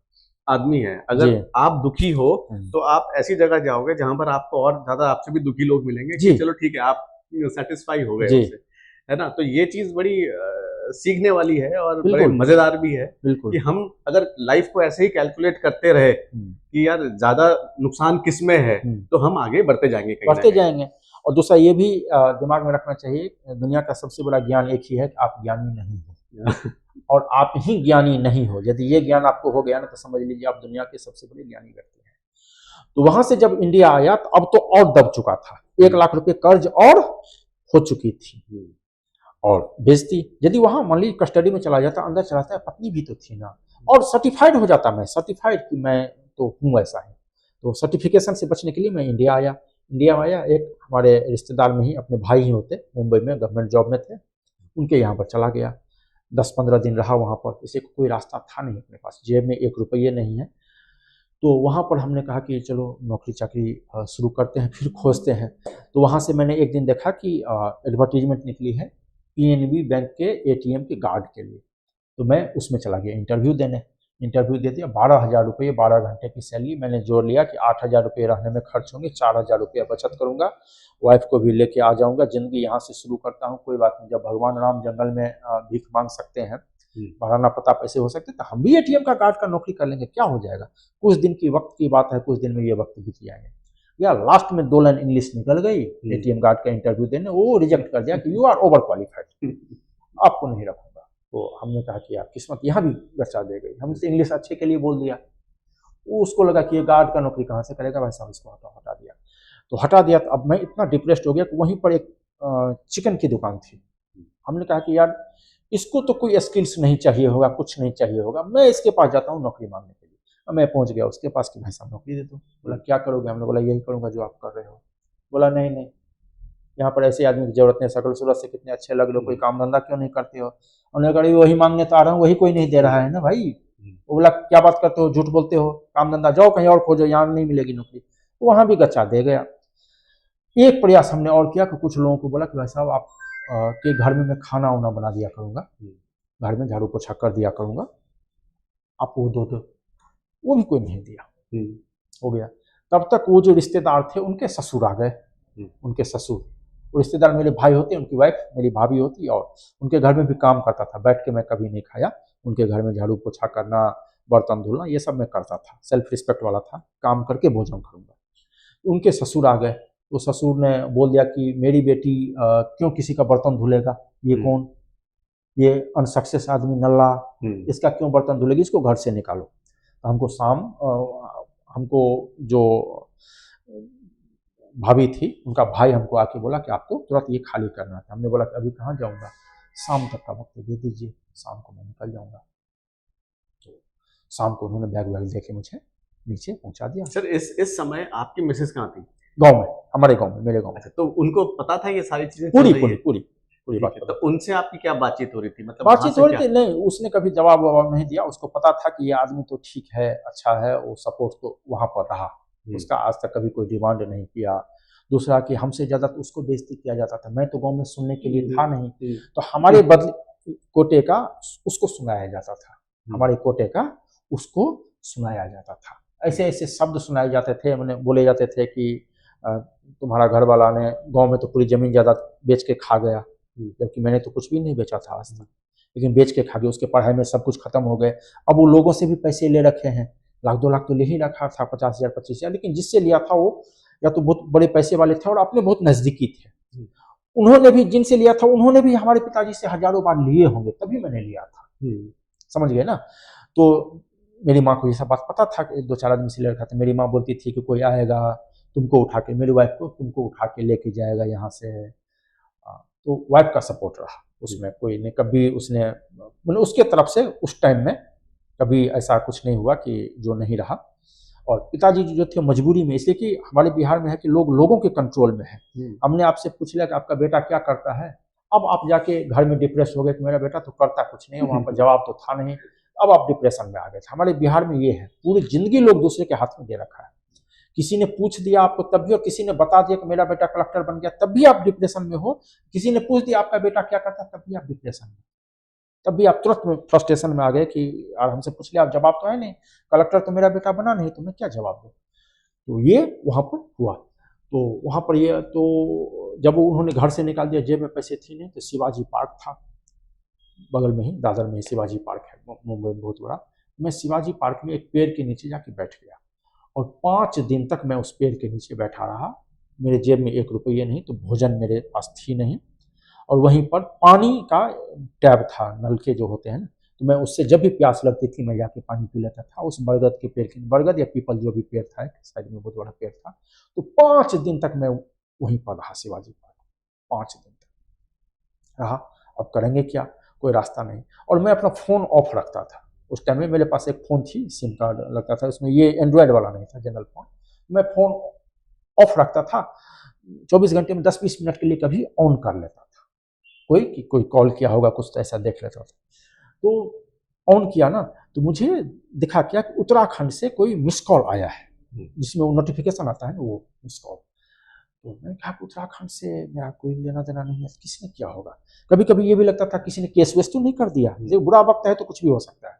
आदमी हैं। अगर आप दुखी हो तो आप ऐसी जगह जाओगे जहां पर आपको और ज्यादा आपसे भी दुखी लोग मिलेंगे कि चलो ठीक है, आप सेटिस्फाई हो गए जी। उससे, है ना। तो ये चीज बड़ी सीखने वाली है और बड़े बिल्कुल। मजेदार भी है कि बिल्कुल। हम अगर लाइफ को ऐसे ही कैलकुलेट करते रहे कि यार ज्यादा नुकसान किस में है, तो हम आगे बढ़ते जाएंगे कहीं ना बढ़ते कहीं। जाएंगे। और दूसरा ये भी दिमाग में रखना चाहिए, दुनिया का सबसे बड़ा ज्ञान एक ही है कि आप ज्ञानी नहीं हो और आप ही ज्ञानी नहीं हो। यदि ये ज्ञान आपको हो गया ना, तो समझ लीजिए आप दुनिया के सबसे बड़े ज्ञानी व्यक्ति हैं। तो वहां से जब इंडिया आया तो अब तो और दब चुका था, 1 लाख रुपए कर्ज और हो चुकी थी और बेइज्जती। यदि वहां मान लीजिए कस्टडी में चला जाता, अंदर चला जाता, पत्नी भी तो थी ना, और सर्टिफाइड हो जाता, मैं सर्टिफाइड कि मैं तो हूँ ऐसा है। तो सर्टिफिकेशन से बचने के लिए मैं इंडिया आया। एक हमारे रिश्तेदार में ही अपने भाई ही होते, मुंबई में गवर्नमेंट जॉब में थे, उनके यहाँ पर चला गया। 10-15 दिन रहा वहाँ पर। इसे कोई रास्ता था नहीं अपने पास, जेब में 1 रुपये नहीं है। तो वहाँ पर हमने कहा कि चलो नौकरी चाकरी शुरू करते हैं, फिर खोजते हैं। तो वहाँ से मैंने एक दिन देखा कि एडवर्टीजमेंट निकली है पीएनबी बैंक के एटीएम के गार्ड के लिए। तो मैं उसमें चला गया इंटरव्यू देने। इंटरव्यू दे दिया। 12,000 रुपये 12 घंटे की सैलरी। मैंने जोड़ लिया कि 8,000 रुपये रहने में खर्च होंगे, 4,000 रुपये बचत करूंगा, वाइफ को भी लेके आ जाऊंगा, जिंदगी यहाँ से शुरू करता हूँ, कोई बात नहीं। जब भगवान राम जंगल में भीख मांग सकते हैं, महाराना प्रताप ऐसे हो सकते, तो हम भी एटीएम का गार्ड का नौकरी कर लेंगे, क्या हो जाएगा। कुछ दिन की वक्त की बात है, कुछ दिन में ये वक्त बीत जाएंगे। या लास्ट में 2 लाइन इंग्लिश निकल गई एटीएम गार्ड का इंटरव्यू देने, वो रिजेक्ट कर दिया कि यू आर ओवर क्वालिफाइड, आपको नहीं रखूंगा। तो हमने कहा कि यार किस्मत यहाँ भी गचा दे गई। हमसे इंग्लिश अच्छे के लिए बोल दिया, वो उसको लगा कि ये गार्ड का नौकरी कहाँ से करेगा, भाई साहब इसको हटा दिया। तो हटा दिया। तो अब मैं इतना डिप्रेस्ड हो गया कि वहीं पर एक चिकन की दुकान थी। हमने कहा कि यार इसको तो कोई स्किल्स नहीं चाहिए होगा, कुछ नहीं चाहिए होगा, मैं इसके पास जाता हूँ नौकरी मांगने के लिए। मैं पहुंच गया उसके पास कि भाई साहब नौकरी दे दो। बोला क्या करोगे? हमने बोला यही करूंगा जो आप कर रहे हो। बोला नहीं नहीं, यहाँ पर ऐसे आदमी की जरूरत नहीं, शकल सूरत से कितने अच्छे लग रहे हो, कोई काम धंधा क्यों नहीं करते हो? हमने कहा वही मांगने तो आ रहा हूँ, वही कोई नहीं दे रहा है ना भाई। वो बोला क्या बात करते हो, झूठ बोलते हो, काम धंधा जाओ कहीं और खोजो, यहाँ नहीं मिलेगी नौकरी। तो वहां भी गच्चा दे गया। एक प्रयास हमने और किया कि कुछ लोगों को बोला कि भाई साहब आप के घर में मैं खाना वाना बना दिया करूंगा, घर में झाड़ू पोछा कर दिया करूंगा, आप वो दो। वो भी कोई नहीं दिया। हो गया। तब तक वो जो रिश्तेदार थे उनके ससुर आ गए। उनके ससुर, वो रिश्तेदार मेरे भाई होते, उनकी वाइफ मेरी भाभी होती, और उनके घर में भी काम करता था। बैठ के मैं कभी नहीं खाया। उनके घर में झाड़ू पोछा करना, बर्तन धुलना, ये सब मैं करता था। सेल्फ रिस्पेक्ट वाला था, काम करके भोजन करूंगा। उनके ससुर आ गए। तो ससुर ने बोल दिया कि मेरी बेटी क्यों किसी का बर्तन धुलेगा, ये कौन, ये अनसक्सेस आदमी नल्ला, इसका क्यों बर्तन धुलेगी, इसको घर से निकालो। तो हमको हमको जो भाभी थी उनका भाई हमको आके बोला कि आपको तुरंत ये खाली करना था। हमने बोला कि अभी कहाँ जाऊंगा, शाम तक का वक्त दे दीजिए, शाम को मैं निकल जाऊंगा। तो शाम को उन्होंने बैग वैग देके मुझे नीचे पहुंचा दिया। सर इस समय आपकी मिसेस कहाँ थी? गाँव में, हमारे गाँव में, मेरे गाँव में। अच्छा, तो उनको पता था ये सारी चीजें? पूरी बात। तो उनसे आपकी क्या बातचीत हो रही थी? मतलब बातचीत हो रही थी नहीं, उसने कभी जवाब नहीं दिया। उसको पता था कि ये आदमी तो ठीक है, अच्छा है, वो सपोर्ट तो वहां पर रहा। उसका आज तक कभी कोई डिमांड नहीं किया। दूसरा कि हमसे ज्यादा तो उसको बेइज्जती किया जाता था, मैं तो गांव में सुनने के लिए था नहीं, तो हमारे बदले कोटे का उसको सुनाया जाता था, हमारे कोटे का उसको सुनाया जाता था। ऐसे ऐसे शब्द सुनाए जाते थे, मैंने बोले जाते थे कि तुम्हारा घर वाला ने गांव में तो पूरी जमीन जायदाद बेच के खा गया, जबकि मैंने तो कुछ भी नहीं बेचा था आज तक, लेकिन बेच के खा गया। उसके पढ़ाई में सब कुछ खत्म हो गए। अब वो लोगों से भी पैसे ले रखे हैं, 1-2 लाख तो ले ही रखा था, 50,000 25,000, लेकिन जिससे लिया था वो या तो बहुत बड़े पैसे वाले थे और अपने बहुत नजदीकी थे। उन्होंने भी, जिनसे लिया था उन्होंने भी हमारे पिताजी से हजारों बार लिए होंगे, तभी मैंने लिया था। समझ गए ना। तो मेरी माँ को ये सब बात पता था कि 1-2-4 आदमी से ले रखा था। मेरी माँ बोलती थी कि कोई आएगा तुमको उठा के, मेरी वाइफ को तुमको उठा के लेके जाएगा यहाँ से। तो वाइफ का सपोर्ट रहा उसमें, कोई नहीं कभी उसने, मतलब उसके तरफ से उस टाइम में कभी ऐसा कुछ नहीं हुआ कि जो नहीं रहा। और पिताजी जो थे मजबूरी में, इसलिए कि हमारे बिहार में है कि लोगों के कंट्रोल में है। हमने आपसे पूछ लिया कि आपका बेटा क्या करता है, अब आप जाके घर में डिप्रेस हो गए कि मेरा बेटा तो करता कुछ नहीं है, वहां पर जवाब तो था नहीं, अब आप डिप्रेशन में आ गए। हमारे बिहार में ये है, पूरी जिंदगी लोग दूसरे के हाथ में दे रखा है। किसी ने पूछ दिया आपको तब भी, और किसी ने बता दिया कि मेरा बेटा कलेक्टर बन गया तब भी आप डिप्रेशन में हो। किसी ने पूछ दिया आपका बेटा क्या करता तब भी आप डिप्रेशन में, तब भी आप तुरंत फ्रस्ट्रेशन में आ गए कि यार हमसे पूछ लिया, आप जवाब तो है नहीं, कलेक्टर तो मेरा बेटा बना नहीं तो मैं क्या जवाब दूं। तो ये वहां पर हुआ। तो वहाँ पर ये तो जब उन्होंने घर से निकाल दिया, जेब में पैसे थी नहीं, तो शिवाजी पार्क था बगल में ही, दादर में ही शिवाजी पार्क है, मुंबई में बहुत बड़ा। मैं शिवाजी पार्क में एक पेड़ के नीचे जाके बैठ गया और 5 दिन तक मैं उस पेड़ के नीचे बैठा रहा। मेरे जेब में 1 रुपये नहीं, तो भोजन मेरे पास थी नहीं, और वहीं पर पानी का टैब था, नल के जो होते हैं ना, तो मैं उससे जब भी प्यास लगती थी मैं जाके पानी पी लेता था उस बरगद के पेड़ के, बरगद या पीपल जो भी पेड़ था, एक साइड में बहुत बड़ा पेड़ था। तो 5 दिन तक मैं वहीं पर रहा शिवाजी पार्क, 5 दिन तक रहा। अब करेंगे क्या, कोई रास्ता नहीं। और मैं अपना फ़ोन ऑफ रखता था। उस टाइम में मेरे पास एक फ़ोन थी, सिम कार्ड लगता था उसमें, ये एंड्रॉयड वाला नहीं था, जनरल फ़ोन। मैं फ़ोन ऑफ रखता था, 24 घंटे में 10-20 मिनट के लिए कभी ऑन कर लेता था, कोई कॉल किया होगा कुछ तो ऐसा देख लेता था। तो ऑन किया ना, तो मुझे दिखा क्या कि उत्तराखंड से कोई मिस कॉल आया है, जिसमें वो नोटिफिकेशन आता है ना, वो मिस कॉल। तो मैंने कहा उत्तराखंड से मेरा कोई लेना देना नहीं है, किसने किया होगा। कभी कभी ये भी लगता था किसी ने केस वेस तो नहीं कर दिया, ये बुरा वक्त है तो कुछ भी हो सकता है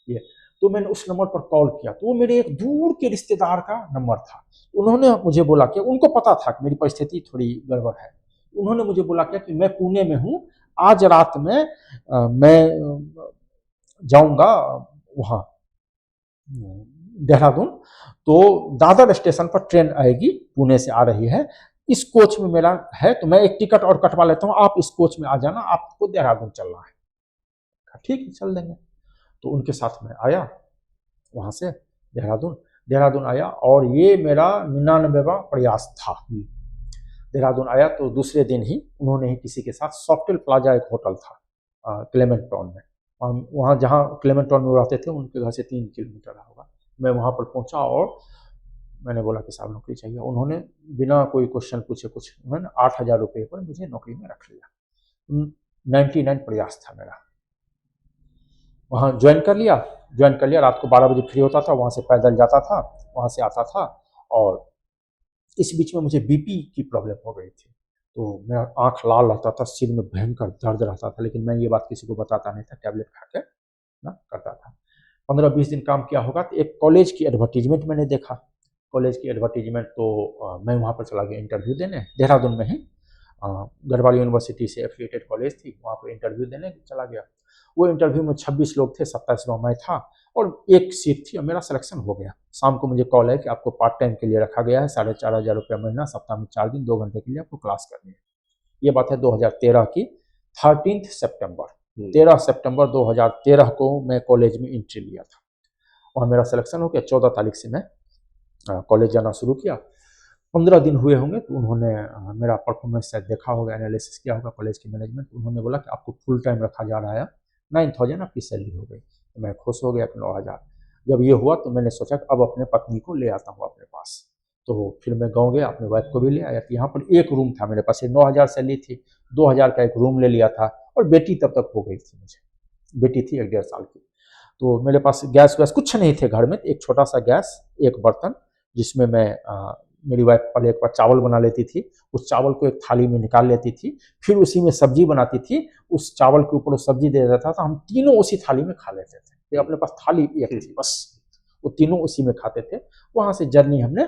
ये। तो मैंने उस नंबर पर कॉल किया, तो वो मेरे एक दूर के रिश्तेदार का नंबर था। उन्होंने मुझे बोला कि उनको पता था कि मेरी परिस्थिति थोड़ी गड़बड़ है। उन्होंने मुझे बोला क्या कि मैं पुणे में हूँ, आज रात में मैं जाऊंगा वहाँ देहरादून, तो दादर स्टेशन पर ट्रेन आएगी, पुणे से आ रही है, इस कोच में मेरा है, तो मैं एक टिकट और कटवा लेता हूँ, आप इस कोच में आ जाना, आपको देहरादून चलना है। ठीक है, चल देंगे। तो उनके साथ में आया वहाँ से देहरादून आया, और ये मेरा 99वां प्रयास था। देहरादून आया तो दूसरे दिन ही उन्होंने ही किसी के साथ, सॉफ्टेल प्लाजा एक होटल था क्लेमेंट टाउन में, वहाँ जहाँ क्लेमेंट टाउन में रहते थे उनके घर से 3 किलोमीटर होगा, मैं वहाँ पर पहुँचा और मैंने बोला कि साहब नौकरी चाहिए। उन्होंने बिना कोई क्वेश्चन पूछे कुछ उन्होंने 8,000 रुपये पर मुझे नौकरी में रख लिया। 99 प्रयास था मेरा। वहाँ ज्वाइन कर लिया, रात को 12 बजे फ्री होता था, वहाँ से पैदल जाता था, वहाँ से आता था। और इस बीच में मुझे बीपी की प्रॉब्लम हो गई थी, तो मेरा आँख लाल रहता था, सिर में भयंकर दर्द रहता था, लेकिन मैं ये बात किसी को बताता नहीं था, टैबलेट खा के ना करता था। 15-20 दिन काम किया होगा तो एक कॉलेज की एडवर्टीजमेंट मैंने देखा, कॉलेज की एडवर्टीजमेंट, तो मैं वहाँ पर चला गया इंटरव्यू देने, देहरादून में ही गढ़वाल यूनिवर्सिटी से एफिलिएटेड कॉलेज थी, वहाँ पर इंटरव्यू देने चला गया। वो इंटरव्यू में 26 लोग थे, 27वां मैं था, और एक सीट थी और मेरा सिलेक्शन हो गया। शाम को मुझे कॉल है कि आपको पार्ट टाइम के लिए रखा गया है, 4,500 रुपया महीना, सप्ताह में 4 दिन 2 घंटे के लिए आपको क्लास करनी है। ये बात है 2013 की 13 सितंबर, 13 सितंबर 2013 को मैं कॉलेज में एंट्री लिया था। वहाँ मेरा सिलेक्शन हो गया, 14 तारीख से मैं कॉलेज जाना शुरू किया। 15 दिन हुए होंगे तो उन्होंने मेरा परफॉर्मेंस शायद देखा होगा, एनालिसिस किया होगा कॉलेज की मैनेजमेंट, उन्होंने बोला कि आपको फुल टाइम रखा जा रहा है, 9,000 आपकी सैलरी हो गई। तो मैं खुश हो गया कि 9,000। जब ये हुआ तो मैंने सोचा कि अब अपने पत्नी को ले आता हूँ अपने पास, तो फिर मैं गाँव गया, अपने वाइफ को भी ले आया। यहाँ पर एक रूम था मेरे पास, 9,000 सैलरी थी, 2,000 का एक रूम ले लिया था, और बेटी तब तक हो गई थी, मुझे बेटी थी 1-1.5 साल की। तो मेरे पास गैस वैस कुछ नहीं थे घर में, एक छोटा सा गैस, एक बर्तन, जिसमें मैं मेरी वाइफ पहले एक बार चावल बना लेती थी, उस चावल को एक थाली में निकाल लेती थी, फिर उसी में सब्जी बनाती थी, उस चावल के ऊपर वो सब्जी दे देता था, हम तीनों उसी थाली में खा लेते थे। ये अपने पास थाली एक थी बस, वो तीनों उसी में खाते थे। वहाँ से जर्नी हमने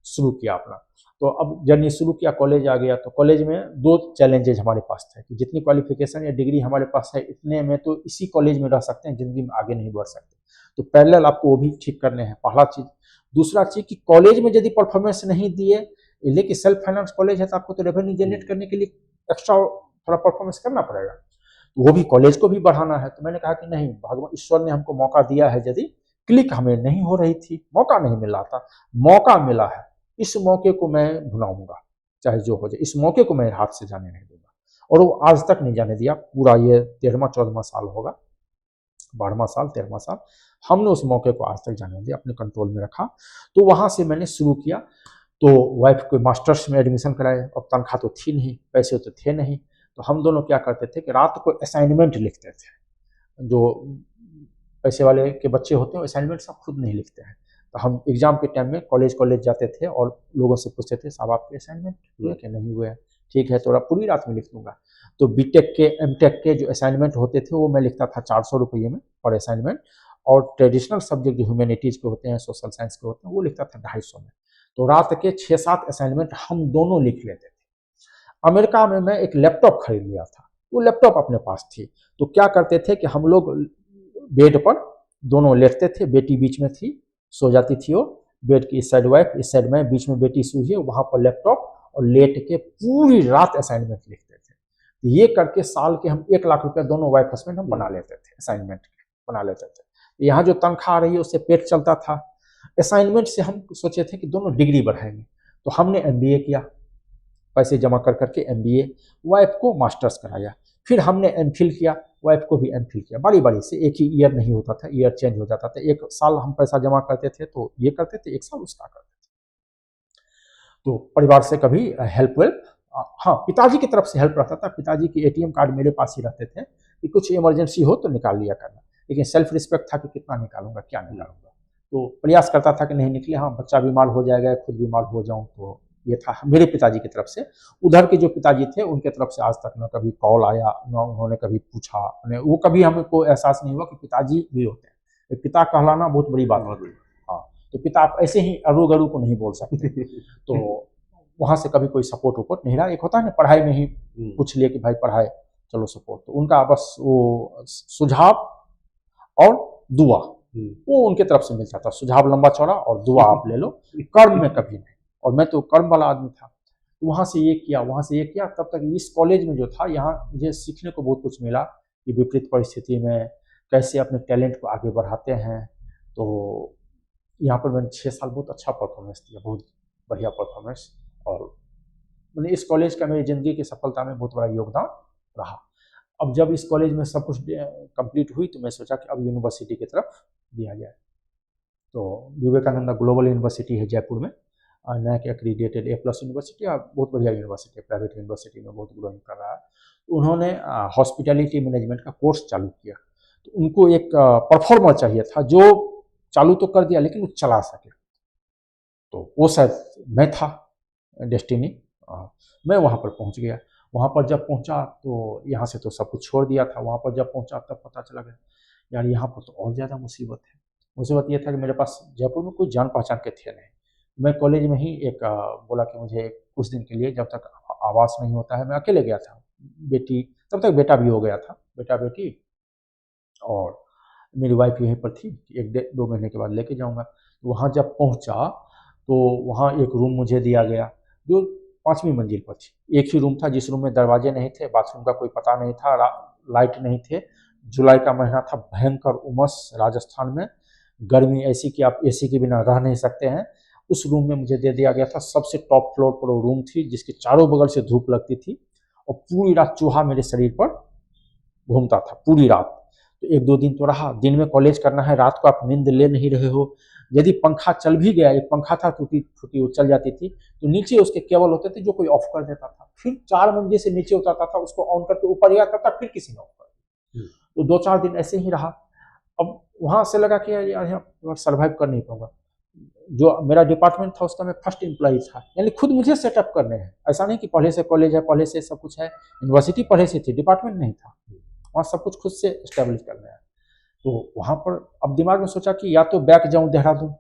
शुरू किया अपना। तो अब जर्नी शुरू किया, कॉलेज आ गया, तो कॉलेज में 2 चैलेंजेज हमारे पास थे कि जितनी क्वालिफिकेशन या डिग्री हमारे पास है, इतने में तो इसी कॉलेज में रह सकते हैं, ज़िंदगी में आगे नहीं बढ़ सकते। तो पैरेलल आपको वो भी ठीक करने हैं, पहला चीज़। दूसरा चीज़ कि कॉलेज में यदि परफॉर्मेंस नहीं दिए, लेकिन सेल्फ फाइनेंस कॉलेज है तो आपको तो रेवेन्यू जनरेट करने के लिए एक्स्ट्रा थोड़ा परफॉर्मेंस करना पड़ेगा, तो वो भी कॉलेज को भी बढ़ाना है। तो मैंने कहा कि नहीं, भगवान ईश्वर ने हमको मौका दिया है, यदि क्लिक हमें नहीं हो रही थी, मौका नहीं मिला था, मौका मिला है, इस मौके को मैं भुलाऊंगा, चाहे जो हो जाए, इस मौके को मैं हाथ से जाने नहीं दूंगा। और वो आज तक नहीं जाने दिया। पूरा ये 13वां-14वां साल होगा, 12वां साल 13वां साल, हमने उस मौके को आज तक जाने दिया, अपने कंट्रोल में रखा। तो वहाँ से मैंने शुरू किया। तो वाइफ को मास्टर्स में एडमिशन कराए, अब तनख्वाह तो थी नहीं, पैसे तो थे नहीं, तो हम दोनों क्या करते थे कि रात को असाइनमेंट लिखते थे। जो पैसे वाले के बच्चे होते हैं असाइनमेंट सब खुद नहीं लिखते हैं, तो हम एग्जाम के टाइम में कॉलेज जाते थे और लोगों से पूछते थे, साहब आपके असाइनमेंट हुए कि नहीं हुए? ठीक है, तो पूरी रात में लिख दूंगा। तो बीटेक के एमटेक के जो असाइनमेंट होते थे वो मैं लिखता था 400 रुपये में पर असाइनमेंट, और ट्रेडिशनल सब्जेक्ट जो ह्यूमैनिटीज़ के होते हैं, सोशल साइंस के होते हैं, वो लिखता था 250 में। तो रात के 6-7 असाइनमेंट हम दोनों लिख लेते थे। अमेरिका में मैं एक लैपटॉप खरीद लिया था, वो लैपटॉप अपने पास थी। तो क्या करते थे कि हम लोग बेड पर दोनों लेटते थे, बेटी बीच में थी, सो जाती थी वो, बेड की इस साइड वाइफ, इस साइड में, बीच में बेटी सोई है, वहाँ पर लैपटॉप, और लेट के पूरी रात असाइनमेंट लिखते थे। तो ये करके साल के हम 1 लाख रुपया दोनों वाइफ हस्बैंड हम बना लेते थे, असाइनमेंट बना लेते थे। यहाँ जो तनख्वाह आ रही है उससे पेट चलता था। असाइनमेंट से हम सोचे थे कि दोनों डिग्री बढ़ाएंगे, तो हमने MBA किया, पैसे जमा कर करके MBA, वाइफ को मास्टर्स कराया। फिर हमने MPhil किया, वाइफ को भी MPhil किया। बारी बारी से, एक ही ईयर नहीं होता था, ईयर चेंज हो जाता था। 1 साल हम पैसा जमा करते थे तो ये करते थे, 1 साल उसका करते थे। तो परिवार से कभी हेल्प वेल्प, हाँ पिताजी की तरफ से हेल्प रहता था। पिताजी की ATM कार्ड मेरे पास ही रहते थे कि कुछ इमरजेंसी हो तो निकाल लिया करना, लेकिन सेल्फ रिस्पेक्ट था कि कितना निकालूंगा, क्या निकालूंगा। तो प्रयास करता था कि नहीं निकले, हाँ बच्चा बीमार हो जाएगा, खुद बीमार हो जाऊं, तो ये था मेरे पिताजी की तरफ से। उधर के जो पिताजी थे उनके तरफ से आज तक न कभी कॉल आया, न उन्होंने कभी पूछा, वो कभी हमको एहसास नहीं हुआ कि पिताजी भी होते हैं। पिता कहलाना बहुत बड़ी बात होती है। हाँ, तो पिता आप ऐसे ही अरू गरू को नहीं बोल सकते। तो वहाँ से कभी कोई सपोर्ट वपोर्ट नहीं रहा। एक होता है ना पढ़ाई में ही पूछ लिया कि भाई पढ़ाई, चलो सपोर्ट, तो उनका बस वो सुझाव और दुआ, वो उनके तरफ से मिलता था। सुझाव लंबा चौड़ा और दुआ आप ले लो, कर्म में कभी नहीं। और मैं तो कर्म वाला आदमी था, तो वहाँ से ये किया, वहाँ से ये किया। तब तक इस कॉलेज में जो था, यहाँ मुझे सीखने को बहुत कुछ मिला कि विपरीत परिस्थिति में कैसे अपने टैलेंट को आगे बढ़ाते हैं। तो यहाँ पर मैंने 6 साल बहुत अच्छा परफॉर्मेंस दिया, बहुत बढ़िया परफॉर्मेंस। और मैंने इस कॉलेज का मेरी ज़िंदगी की सफलता में बहुत बड़ा योगदान रहा। अब जब इस कॉलेज में सब कुछ कंप्लीट हुई तो मैं सोचा कि अब यूनिवर्सिटी की तरफ दिया जाए। तो विवेकानंद ग्लोबल यूनिवर्सिटी है जयपुर में, NAAC एक्रीडिएटेड A+ यूनिवर्सिटी, बहुत बढ़िया यूनिवर्सिटी है, प्राइवेट यूनिवर्सिटी में बहुत ग्रोइंग कर रहा है। तो उन्होंने हॉस्पिटैलिटी मैनेजमेंट का कोर्स चालू किया। तो उनको एक परफॉर्मर चाहिए था जो चालू तो कर दिया लेकिन वो चला सके। तो वो शायद मैं था, डेस्टिनी। मैं वहाँ पर पहुँच गया। वहाँ पर जब पहुँचा तो यहाँ से तो सब कुछ छोड़ दिया था। वहाँ पर जब पहुँचा तब पता चला गया यार यहाँ पर तो और ज़्यादा मुसीबत है। मुसीबत ये था कि मेरे पास जयपुर में कोई जान पहचान के थे नहीं। मैं कॉलेज में ही एक बोला कि मुझे कुछ दिन के लिए, जब तक आवास नहीं होता है, मैं अकेले गया था। बेटी, तब तक बेटा भी हो गया था, बेटा बेटी, और मेरी वाइफ यहीं पर थी। 1-2 महीने के बाद लेके जाऊँगा। वहाँ जब पहुँचा तो वहाँ एक रूम मुझे दिया गया जो 5वीं मंजिल पर थी। एक ही रूम था जिस रूम में दरवाजे नहीं थे, बाथरूम का कोई पता नहीं था, लाइट नहीं थे। जुलाई का महीना था, भयंकर उमस राजस्थान में, गर्मी ऐसी कि आप AC के बिना रह नहीं सकते हैं। उस रूम में मुझे दे दिया गया था। सबसे टॉप फ्लोर पर वो रूम थी जिसके चारों बगल से धूप लगती थी, और पूरी रात चूहा मेरे शरीर पर घूमता था पूरी रात। तो 1-2 दिन तो रहा। दिन में कॉलेज करना है, रात को आप नींद ले नहीं रहे हो। यदि पंखा चल भी गया, एक पंखा था टूटी फूटी, वो चल जाती थी, तो नीचे उसके केबल होते थे जो कोई ऑफ कर देता था। फिर 4 मंजिल से नीचे उतरता था, उसको ऑन करके ऊपर जाता था, फिर किसी ने ऑफ कर दिया। तो 2-4 दिन ऐसे ही रहा। अब वहाँ से लगा कि यार यहाँ सर्वाइव कर नहीं पाऊंगा। जो मेरा डिपार्टमेंट था उसका मैं फर्स्ट एम्प्लॉई था, यानी खुद मुझे सेटअप करने हैं। ऐसा नहीं कि पहले से कॉलेज है, पहले से सब कुछ है, यूनिवर्सिटी पहले से थी, डिपार्टमेंट नहीं था। वहाँ सब कुछ खुद से इस्टेब्लिश करना है। तो वहाँ पर अब दिमाग में सोचा कि या तो बैक जाऊँ देहरादून,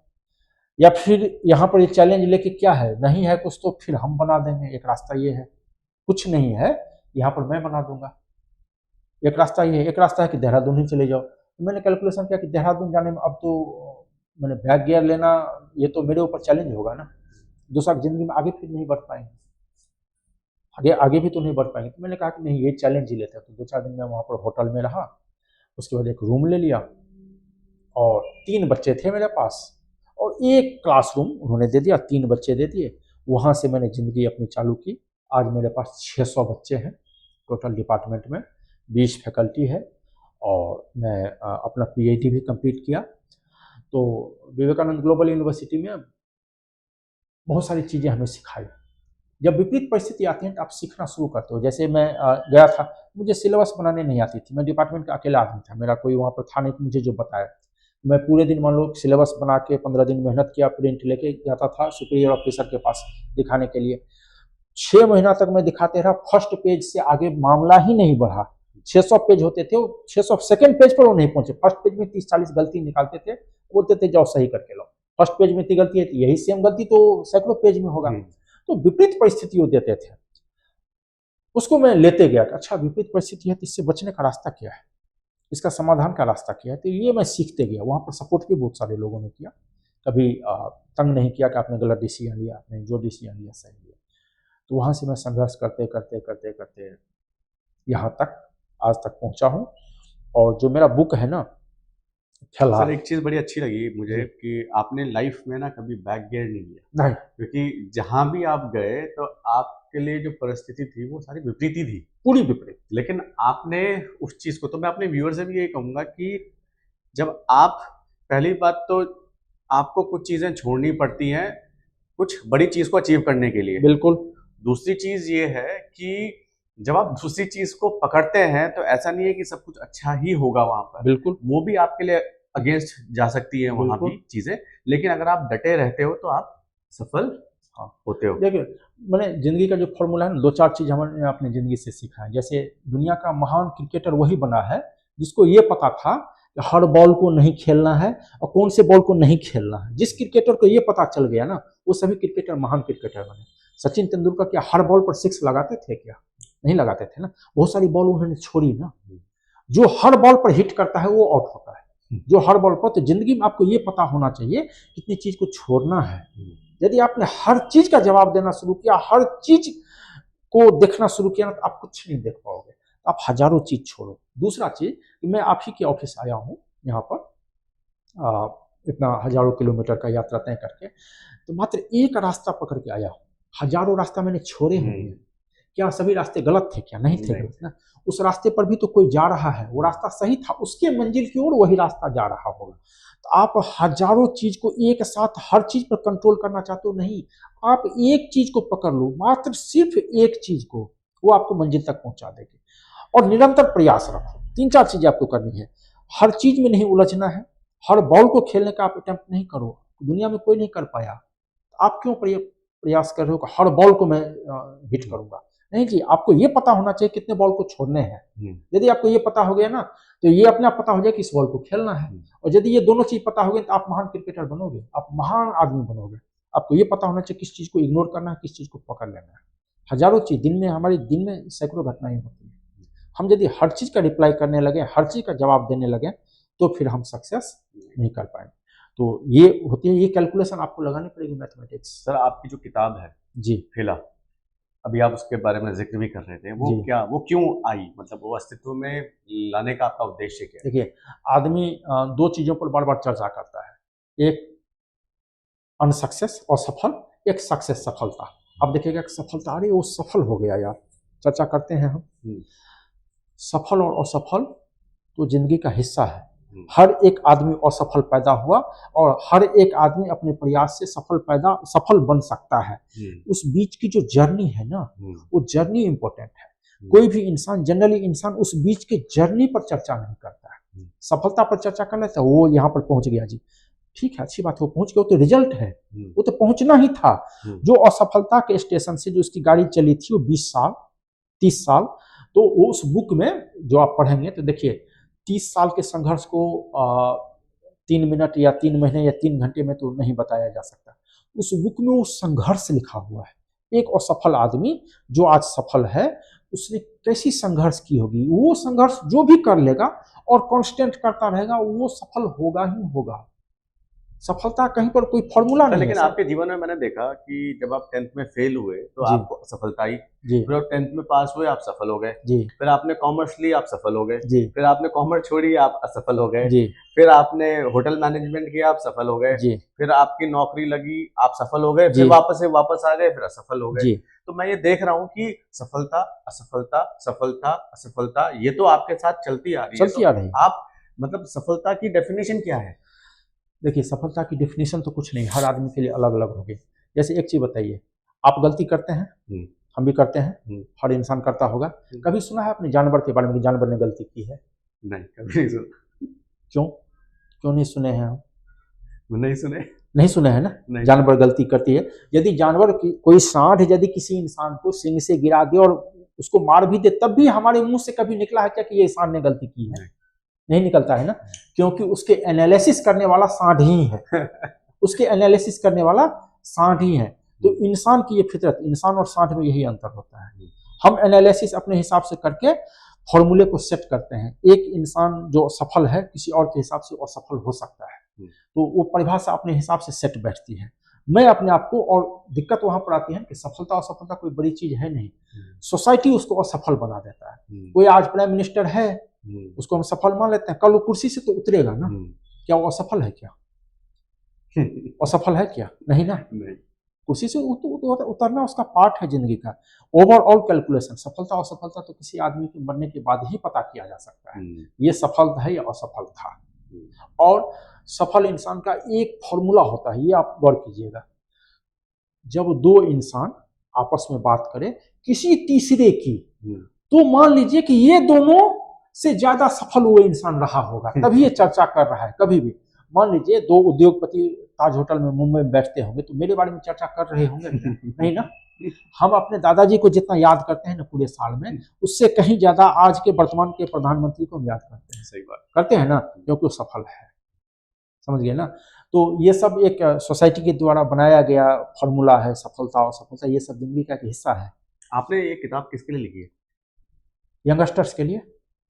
या फिर यहाँ पर ये चैलेंज लेके क्या है, नहीं है कुछ तो फिर हम बना देंगे। एक रास्ता ये है, कुछ नहीं है यहाँ पर मैं बना दूंगा। एक रास्ता ये है, एक रास्ता है कि देहरादून ही चले जाओ। तो मैंने कैलकुलेशन किया कि देहरादून जाने में अब तो मैंने बैक गियर लेना, ये तो मेरे ऊपर चैलेंज होगा ना। दूसरा जिंदगी में आगे फिर नहीं बढ़ पाएंगे, आगे भी तो नहीं बढ़ पाएंगे। तो मैंने कहा कि नहीं, ये चैलेंज ही लेते हैं। तो 2-4 दिन मैं वहाँ पर होटल में रहा। उसके बाद एक रूम ले लिया, और 3 बच्चे थे मेरे पास, और एक क्लासरूम उन्होंने दे दिया, 3 बच्चे दे दिए। वहाँ से मैंने ज़िंदगी अपनी चालू की। आज मेरे पास 600 बच्चे हैं टोटल डिपार्टमेंट में, 20 फैकल्टी है, और मैं अपना PhD भी कंप्लीट किया। तो विवेकानंद ग्लोबल यूनिवर्सिटी में बहुत सारी चीज़ें हमें सिखाई। जब विपरीत परिस्थिति आती है तो आप सीखना शुरू करते हो। जैसे मैं गया था, मुझे सिलेबस बनाने नहीं आती थी, मैं डिपार्टमेंट का अकेला आदमी था, मेरा कोई वहाँ पर था नहीं मुझे जो बताया। मैं पूरे दिन मान लो सिलेबस बना के 15 दिन मेहनत किया, प्रिंट लेके जाता था सुपीरियर ऑफिसर के पास दिखाने के लिए। 6 महीना तक मैं दिखाते रहा, फर्स्ट पेज से आगे मामला ही नहीं बढ़ा। 600 पेज होते थे, 600 सेकेंड पेज पर वो नहीं पहुंचे। फर्स्ट पेज में 30-40 गलती निकालते थे, बोलते थे जाओ सही करके लो। फर्स्ट पेज में इतनी गलती है तो यही सेम गलती तो सैकड़ों पेज में होगा। तो विपरीत परिस्थिति वो देते थे, उसको मैं लेते गया कि अच्छा विपरीत परिस्थिति है तो इससे बचने का रास्ता क्या है, इसका समाधान का रास्ता क्या है। तो ये मैं सीखते गया। वहाँ पर सपोर्ट भी बहुत सारे लोगों ने किया, कभी तंग नहीं किया कि आपने गलत डिसीजन लिया, आपने जो डिसीजन लिया सही लिया। तो वहाँ से मैं संघर्ष करते करते करते करते यहाँ तक आज तक पहुँचा हूँ। और जो मेरा बुक है ना सर, एक चीज़ बड़ी अच्छी लगी मुझे कि आपने लाइफ में ना कभी बैक गियर नहीं लिया। नहीं, क्योंकि जहाँ भी आप गए तो आपके लिए जो परिस्थिति थी वो सारी विपरीत ही थी, पूरी विपरीत। लेकिन आपने उस चीज़ को, तो मैं अपने व्यूअर से भी यही कहूँगा कि जब आप, पहली बात तो आपको कुछ चीज़ें छोड़नी पड़ती हैं कुछ बड़ी चीज़ को अचीव करने के लिए। बिल्कुल। दूसरी चीज़ ये है कि जब आप दूसरी चीज़ को पकड़ते हैं तो ऐसा नहीं है कि सब कुछ अच्छा ही होगा वहाँ पर। बिल्कुल। वो भी आपके लिए अगेंस्ट जा सकती है वहाँ भी चीज़ें, लेकिन अगर आप डटे रहते हो तो आप सफल होते हो। देखिए, मैंने जिंदगी का जो फॉर्मूला है ना, 2-4 चीज़ हमने अपनी जिंदगी से सीखा है। जैसे दुनिया का महान क्रिकेटर वही बना है जिसको ये पता था कि हर बॉल को नहीं खेलना है और कौन से बॉल को नहीं खेलना है। जिस क्रिकेटर को ये पता चल गया ना, वो सभी क्रिकेटर महान क्रिकेटर बने। सचिन तेंदुलकर क्या हर बॉल पर 6 लगाते थे क्या? नहीं लगाते थे ना, बहुत सारी बॉल उन्होंने छोड़ी ना। जो हर बॉल पर हिट करता है वो आउट होता है, जो हर बॉल पर। तो जिंदगी में आपको ये पता होना चाहिए कितनी चीज को छोड़ना है। यदि आपने हर चीज का जवाब देना शुरू किया, हर चीज को देखना शुरू किया ना, तो आप कुछ नहीं देख पाओगे। आप हजारों चीज छोड़ो। दूसरा चीज, मैं आप ही के ऑफिस आया हूँ यहाँ पर इतना हजारों किलोमीटर का यात्रा तय करके, तो मात्र एक रास्ता पकड़ के आया हूँ। हजारों रास्ता मैंने छोड़े होंगे, क्या सभी रास्ते गलत थे क्या? नहीं थे गलत ना। उस रास्ते पर भी तो कोई जा रहा है, वो रास्ता सही था, उसके मंजिल की ओर वही रास्ता जा रहा होगा। तो आप हजारों चीज को एक साथ हर चीज पर कंट्रोल करना चाहते हो, नहीं। आप एक चीज को पकड़ लो, मात्र सिर्फ एक चीज को, वो आपको मंजिल तक पहुंचा देगी। और निरंतर प्रयास रखो। 3-4 चीजें आपको करनी है। हर चीज में नहीं उलझना है। हर बॉल को खेलने का आप अटेम्प्ट नहीं करो, दुनिया में कोई नहीं कर पाया। आप क्यों प्रयास कर रहे हो कि हर बॉल को मैं हिट करूंगा? नहीं जी, आपको ये पता होना चाहिए कितने बॉल को छोड़ने हैं। यदि आपको ये पता हो गया ना, तो ये अपने आप पता हो जाए कि इस बॉल को खेलना है। और यदि ये दोनों चीज पता हो गई तो आप महान क्रिकेटर बनोगे, आप महान आदमी बनोगे। आपको ये पता होना चाहिए किस चीज को इग्नोर करना है, किस चीज को पकड़ लेना है। हजारों चीज दिन में, हमारे दिन में सैकड़ों घटनाएं होती है। हम यदि हर चीज का रिप्लाई करने लगे, हर चीज का जवाब देने लगे, तो फिर हम सक्सेस नहीं कर पाएंगे। तो ये होती है, ये कैलकुलेशन आपको लगानी पड़ेगी, मैथमेटिक्स। सर, आपकी जो किताब है जी फिला, अभी आप उसके बारे में जिक्र भी कर रहे थे, वो क्या, वो क्यों आई, मतलब वो अस्तित्व में लाने का आपका उद्देश्य क्या है? देखिए, आदमी 2 चीजों पर बार बार चर्चा करता है, एक अनसक्सेस और सफल, एक सक्सेस सफलता। अब देखिएगा कि सफलता, अरे वो सफल हो गया यार, चर्चा करते हैं हम। सफल और असफल तो जिंदगी का हिस्सा है। हर एक आदमी असफल पैदा हुआ और हर एक आदमी अपने प्रयास से सफल बन सकता है। उस बीच की जो जर्नी है ना, वो जर्नी इंपॉर्टेंट है। कोई भी इंसान, जनरली इंसान उस बीच के जर्नी पर चर्चा नहीं करता है। सफलता पर चर्चा कर लेता है, वो यहाँ पर पहुंच गया जी, ठीक है, अच्छी बात है, वो पहुंच गया, वो तो रिजल्ट है, वो तो पहुंचना ही था। जो असफलता के स्टेशन से जो उसकी गाड़ी चली थी वो 20 साल 30 साल, तो उस बुक में जो आप पढ़ेंगे तो देखिए 30 साल के संघर्ष को 3 मिनट या 3 महीने या 3 घंटे में तो नहीं बताया जा सकता। उस बुक में वो संघर्ष लिखा हुआ है। एक असफल आदमी जो आज सफल है, उसने कैसी संघर्ष की होगी। वो संघर्ष जो भी कर लेगा और कांस्टेंट करता रहेगा, वो सफल होगा ही होगा। सफलता कहीं पर कोई फॉर्मूला नहीं है। लेकिन आपके जीवन में मैंने देखा कि जब आप 10th में फेल हुए तो आपको असफलता आई, फिर आप 10th में पास हुए, आप सफल हो गए, फिर आपने कॉमर्स ली, आप सफल हो गए, फिर आपने कॉमर्स छोड़ी, आप असफल हो गए, फिर आपने होटल मैनेजमेंट किया, आप सफल हो गए, फिर आपकी नौकरी लगी, आप सफल हो गए, फिर वापस आ गए, फिर असफल हो गए। तो मैं ये देख रहा हूँ कि सफलता असफलता सफलता असफलता, ये तो आपके साथ चलती आ रही है। आप, मतलब सफलता की डेफिनेशन क्या है? देखिए, सफलता की डेफिनेशन तो कुछ नहीं, हर आदमी के लिए अलग अलग होगी। जैसे एक चीज बताइए, आप गलती करते हैं, हम भी करते हैं, हर इंसान करता होगा। कभी सुना है अपने जानवर के बारे में कि जानवर ने गलती की है? नहीं, कभी नहीं सुना। क्यों नहीं सुने हैं हम? नहीं सुने हैं ना। जानवर गलती करती है। यदि जानवर की कोई सांड यदि किसी इंसान को सिंग से गिरा दे और उसको मार भी दे, तब भी हमारे मुंह से कभी निकला है क्या कि ये सांड ने गलती की है? नहीं निकलता है ना, क्योंकि उसके एनालिसिस करने वाला सांड ही है। उसके एनालिसिस करने वाला सांड ही है। तो इंसान की ये फितरत, इंसान और सांड में यही अंतर होता है। हम एनालिसिस अपने हिसाब से करके फॉर्मूले को सेट करते हैं। एक इंसान जो सफल है किसी और के हिसाब से असफल हो सकता है, तो वो परिभाषा अपने हिसाब से सेट बैठती है। मैं अपने आप को, और दिक्कत वहां पर आती है कि सफलता असफलता कोई बड़ी चीज है नहीं, सोसाइटी उसको असफल बना देता है। कोई आज प्राइम मिनिस्टर है, उसको हम सफल मान लेते हैं, कल वो कुर्सी से तो उतरेगा ना, क्या वो असफल है? क्या असफल है? क्या नहीं ना। कुर्सी से उतरना उसका पार्ट है जिंदगी का। ओवरऑल कैलकुलेशन, सफलता असफलता तो किसी आदमी के मरने के बाद ही पता किया जा सकता है, ये सफल है या असफल था। और सफल इंसान का एक फॉर्मूला होता है, ये आप गौर कीजिएगा। जब दो इंसान आपस में बात करें किसी तीसरे की, तो मान लीजिए कि ये दोनों से ज्यादा सफल वो इंसान रहा होगा, तभी ये चर्चा कर रहा है। कभी भी मान लीजिए दो उद्योगपति ताज होटल में मुंबई में बैठते होंगे, तो मेरे बारे में चर्चा कर रहे होंगे नहीं ना। हम अपने दादाजी को जितना याद करते हैं ना पूरे साल में, उससे कहीं ज्यादा आज के वर्तमान के प्रधानमंत्री को हम याद करते हैं। सही बात करते हैं ना, क्योंकि वो सफल है। समझ गए ना। तो ये सब एक सोसाइटी के द्वारा बनाया गया फॉर्मूला है, सफलता और असफलता, ये सब जिंदगी का एक हिस्सा है। आपने ये किताब किसके लिए लिखी है? यंगस्टर्स के लिए,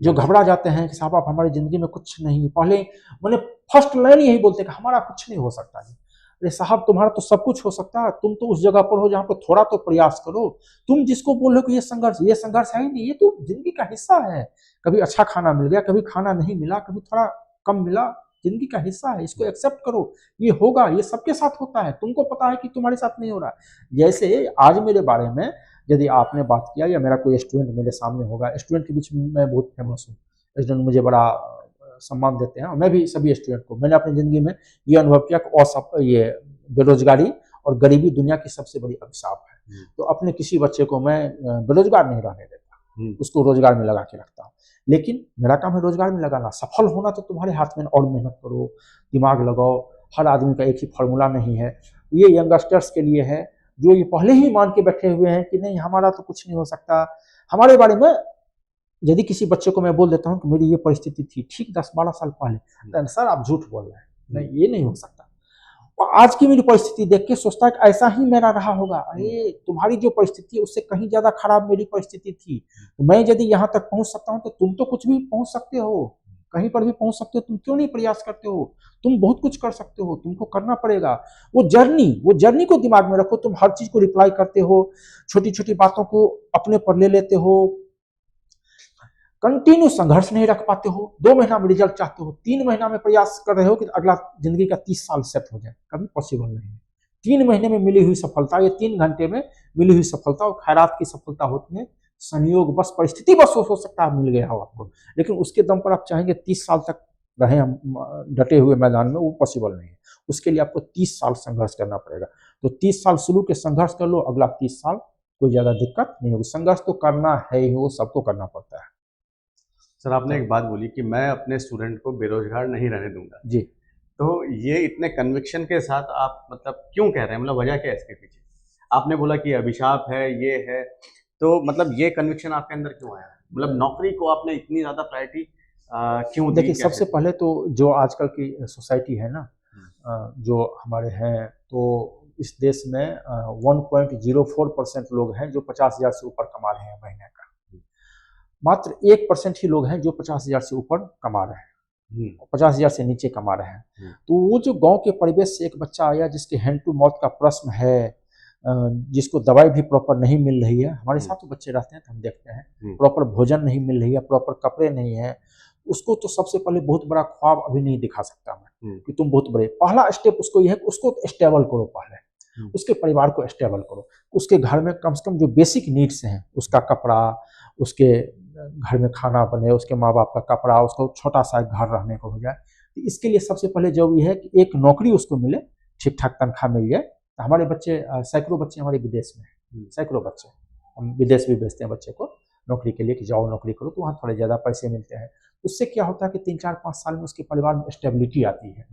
जो घबरा जाते हैं कि साहब आप हमारी जिंदगी में कुछ नहीं, पहले मैंने फर्स्ट लाइन यही बोलते कि हमारा कुछ नहीं हो सकता जी। अरे साहब तुम्हारा तो सब कुछ हो सकता है, तुम तो उस जगह पर हो जहाँ पर थोड़ा तो प्रयास करो। तुम जिसको बोल रहे हो कि ये संघर्ष है ही नहीं, ये तो जिंदगी का हिस्सा है। कभी अच्छा खाना मिल गया, कभी खाना नहीं मिला, कभी थोड़ा कम मिला, जिंदगी का हिस्सा है, इसको एक्सेप्ट करो। ये होगा, ये सबके साथ होता है, तुमको पता है कि तुम्हारे साथ नहीं हो रहा। जैसे आज मेरे बारे में यदि आपने बात किया, या मेरा कोई स्टूडेंट मेरे सामने होगा, स्टूडेंट के बीच में मैं बहुत फेमस हूँ, स्टूडेंट मुझे बड़ा सम्मान देते हैं, और मैं भी सभी स्टूडेंट को, मैंने अपनी जिंदगी में ये अनुभव किया कि ये बेरोजगारी और गरीबी दुनिया की सबसे बड़ी अभिशाप है। तो अपने किसी बच्चे को मैं बेरोजगार नहीं रहने देता, उसको रोजगार में लगा के रखता हूँ। लेकिन मेरा काम है रोजगार में लगाना। सफल होना तो तुम्हारे हाथ में, और मेहनत करो, दिमाग लगाओ। हर आदमी का एक ही फॉर्मूला नहीं है। ये यंगस्टर्स के लिए है जो ये पहले ही मान के बैठे हुए हैं कि नहीं हमारा तो कुछ नहीं हो सकता। हमारे बारे में यदि किसी बच्चे को मैं बोल देता हूँ कि मेरी ये परिस्थिति थी ठीक 10-12 साल पहले, तो सर आप झूठ बोल रहे हैं, नहीं ये नहीं हो सकता। और आज की मेरी परिस्थिति देख के सोचता है कि ऐसा ही मेरा रहा होगा। अरे तुम्हारी जो परिस्थिति है उससे कहीं ज्यादा खराब मेरी परिस्थिति थी, तो मैं यदि यहाँ तक पहुंच सकता हूँ तो तुम तो कुछ भी पहुंच सकते हो, कहीं पर भी पहुंच सकते हो। तुम क्यों नहीं प्रयास करते हो? तुम बहुत कुछ कर सकते हो, तुमको करना पड़ेगा। वो जर्नी को दिमाग में रखो। तुम हर चीज को रिप्लाई करते हो, छोटी छोटी बातों को अपने पर ले लेते हो, कंटिन्यू संघर्ष नहीं रख पाते हो। 2 महीना में रिजल्ट चाहते हो, 3 महीना में प्रयास कर रहे हो कि अगला जिंदगी का 30 साल सेट हो जाए, कभी पॉसिबल नहीं है। 3 महीने में मिली हुई सफलता, ये 3 घंटे में मिली हुई सफलता और खैरात की सफलता होती है। संयोग बस, परिस्थिति बस हो सकता है मिल गया हो आपको, लेकिन उसके दम पर आप चाहेंगे 30 साल तक रहे हम डटे हुए मैदान में, वो पॉसिबल नहीं है। उसके लिए आपको 30 साल संघर्ष करना पड़ेगा। तो 30 साल शुरू के संघर्ष कर लो, अगला 30 साल कोई ज्यादा दिक्कत नहीं होगी। संघर्ष तो करना है ही, वो सबको करना पड़ता है। सर आपने एक बात बोली कि मैं अपने स्टूडेंट को बेरोजगार नहीं रहने दूंगा जी, तो ये इतने कन्विक्शन के साथ आप मतलब क्यों कह रहे हैं? मतलब वजह क्या है इसके पीछे? आपने बोला कि अभिशाप है, ये है, तो मतलब ये कन्विक्शन आपके अंदर क्यों आया? मतलब नौकरी को आपने इतनी ज्यादा प्रायोरिटी क्यों दी? देखिए सबसे पहले तो जो आजकल की सोसाइटी है ना, जो हमारे हैं, तो इस देश में 1.04% लोग हैं जो 50,000 से ऊपर कमा रहे हैं महीने का। मात्र 1% ही लोग हैं जो 50,000 से ऊपर कमा रहे हैं, 50,000 से नीचे कमा रहे हैं। तो वो जो गांव के परिवेश से एक बच्चा आया जिसके हैंड टू माउथ का प्रश्न है, जिसको दवाई भी प्रॉपर नहीं मिल रही है, हमारे साथ तो बच्चे रहते हैं तो हम देखते हैं, प्रॉपर भोजन नहीं मिल रही है, प्रॉपर कपड़े नहीं है, उसको तो सबसे पहले बहुत बड़ा ख्वाब अभी नहीं दिखा सकता मैं कि तुम बहुत बड़े। पहला स्टेप उसको यह है कि उसको स्टेबल करो, पहले उसके परिवार को स्टेबल करो। उसके घर में कम से कम जो बेसिक नीड्स हैं, उसका कपड़ा, उसके घर में खाना बने, उसके माँ बाप का कपड़ा, उसको छोटा सा घर रहने को हो जाए। तो इसके लिए सबसे पहले जरूरी है कि एक नौकरी उसको मिले, ठीक ठाक तनख्वाह मिल जाए। तो हमारे बच्चे, सैकड़ों बच्चे हमारे विदेश में हैं, सैकड़ों बच्चे, हम विदेश भी भेजते हैं बच्चे को नौकरी के लिए कि जाओ नौकरी करो, तो वहाँ थोड़े ज़्यादा पैसे मिलते हैं। उससे क्या होता है कि 3-4-5 साल में उसके परिवार में स्टेबिलिटी आती है,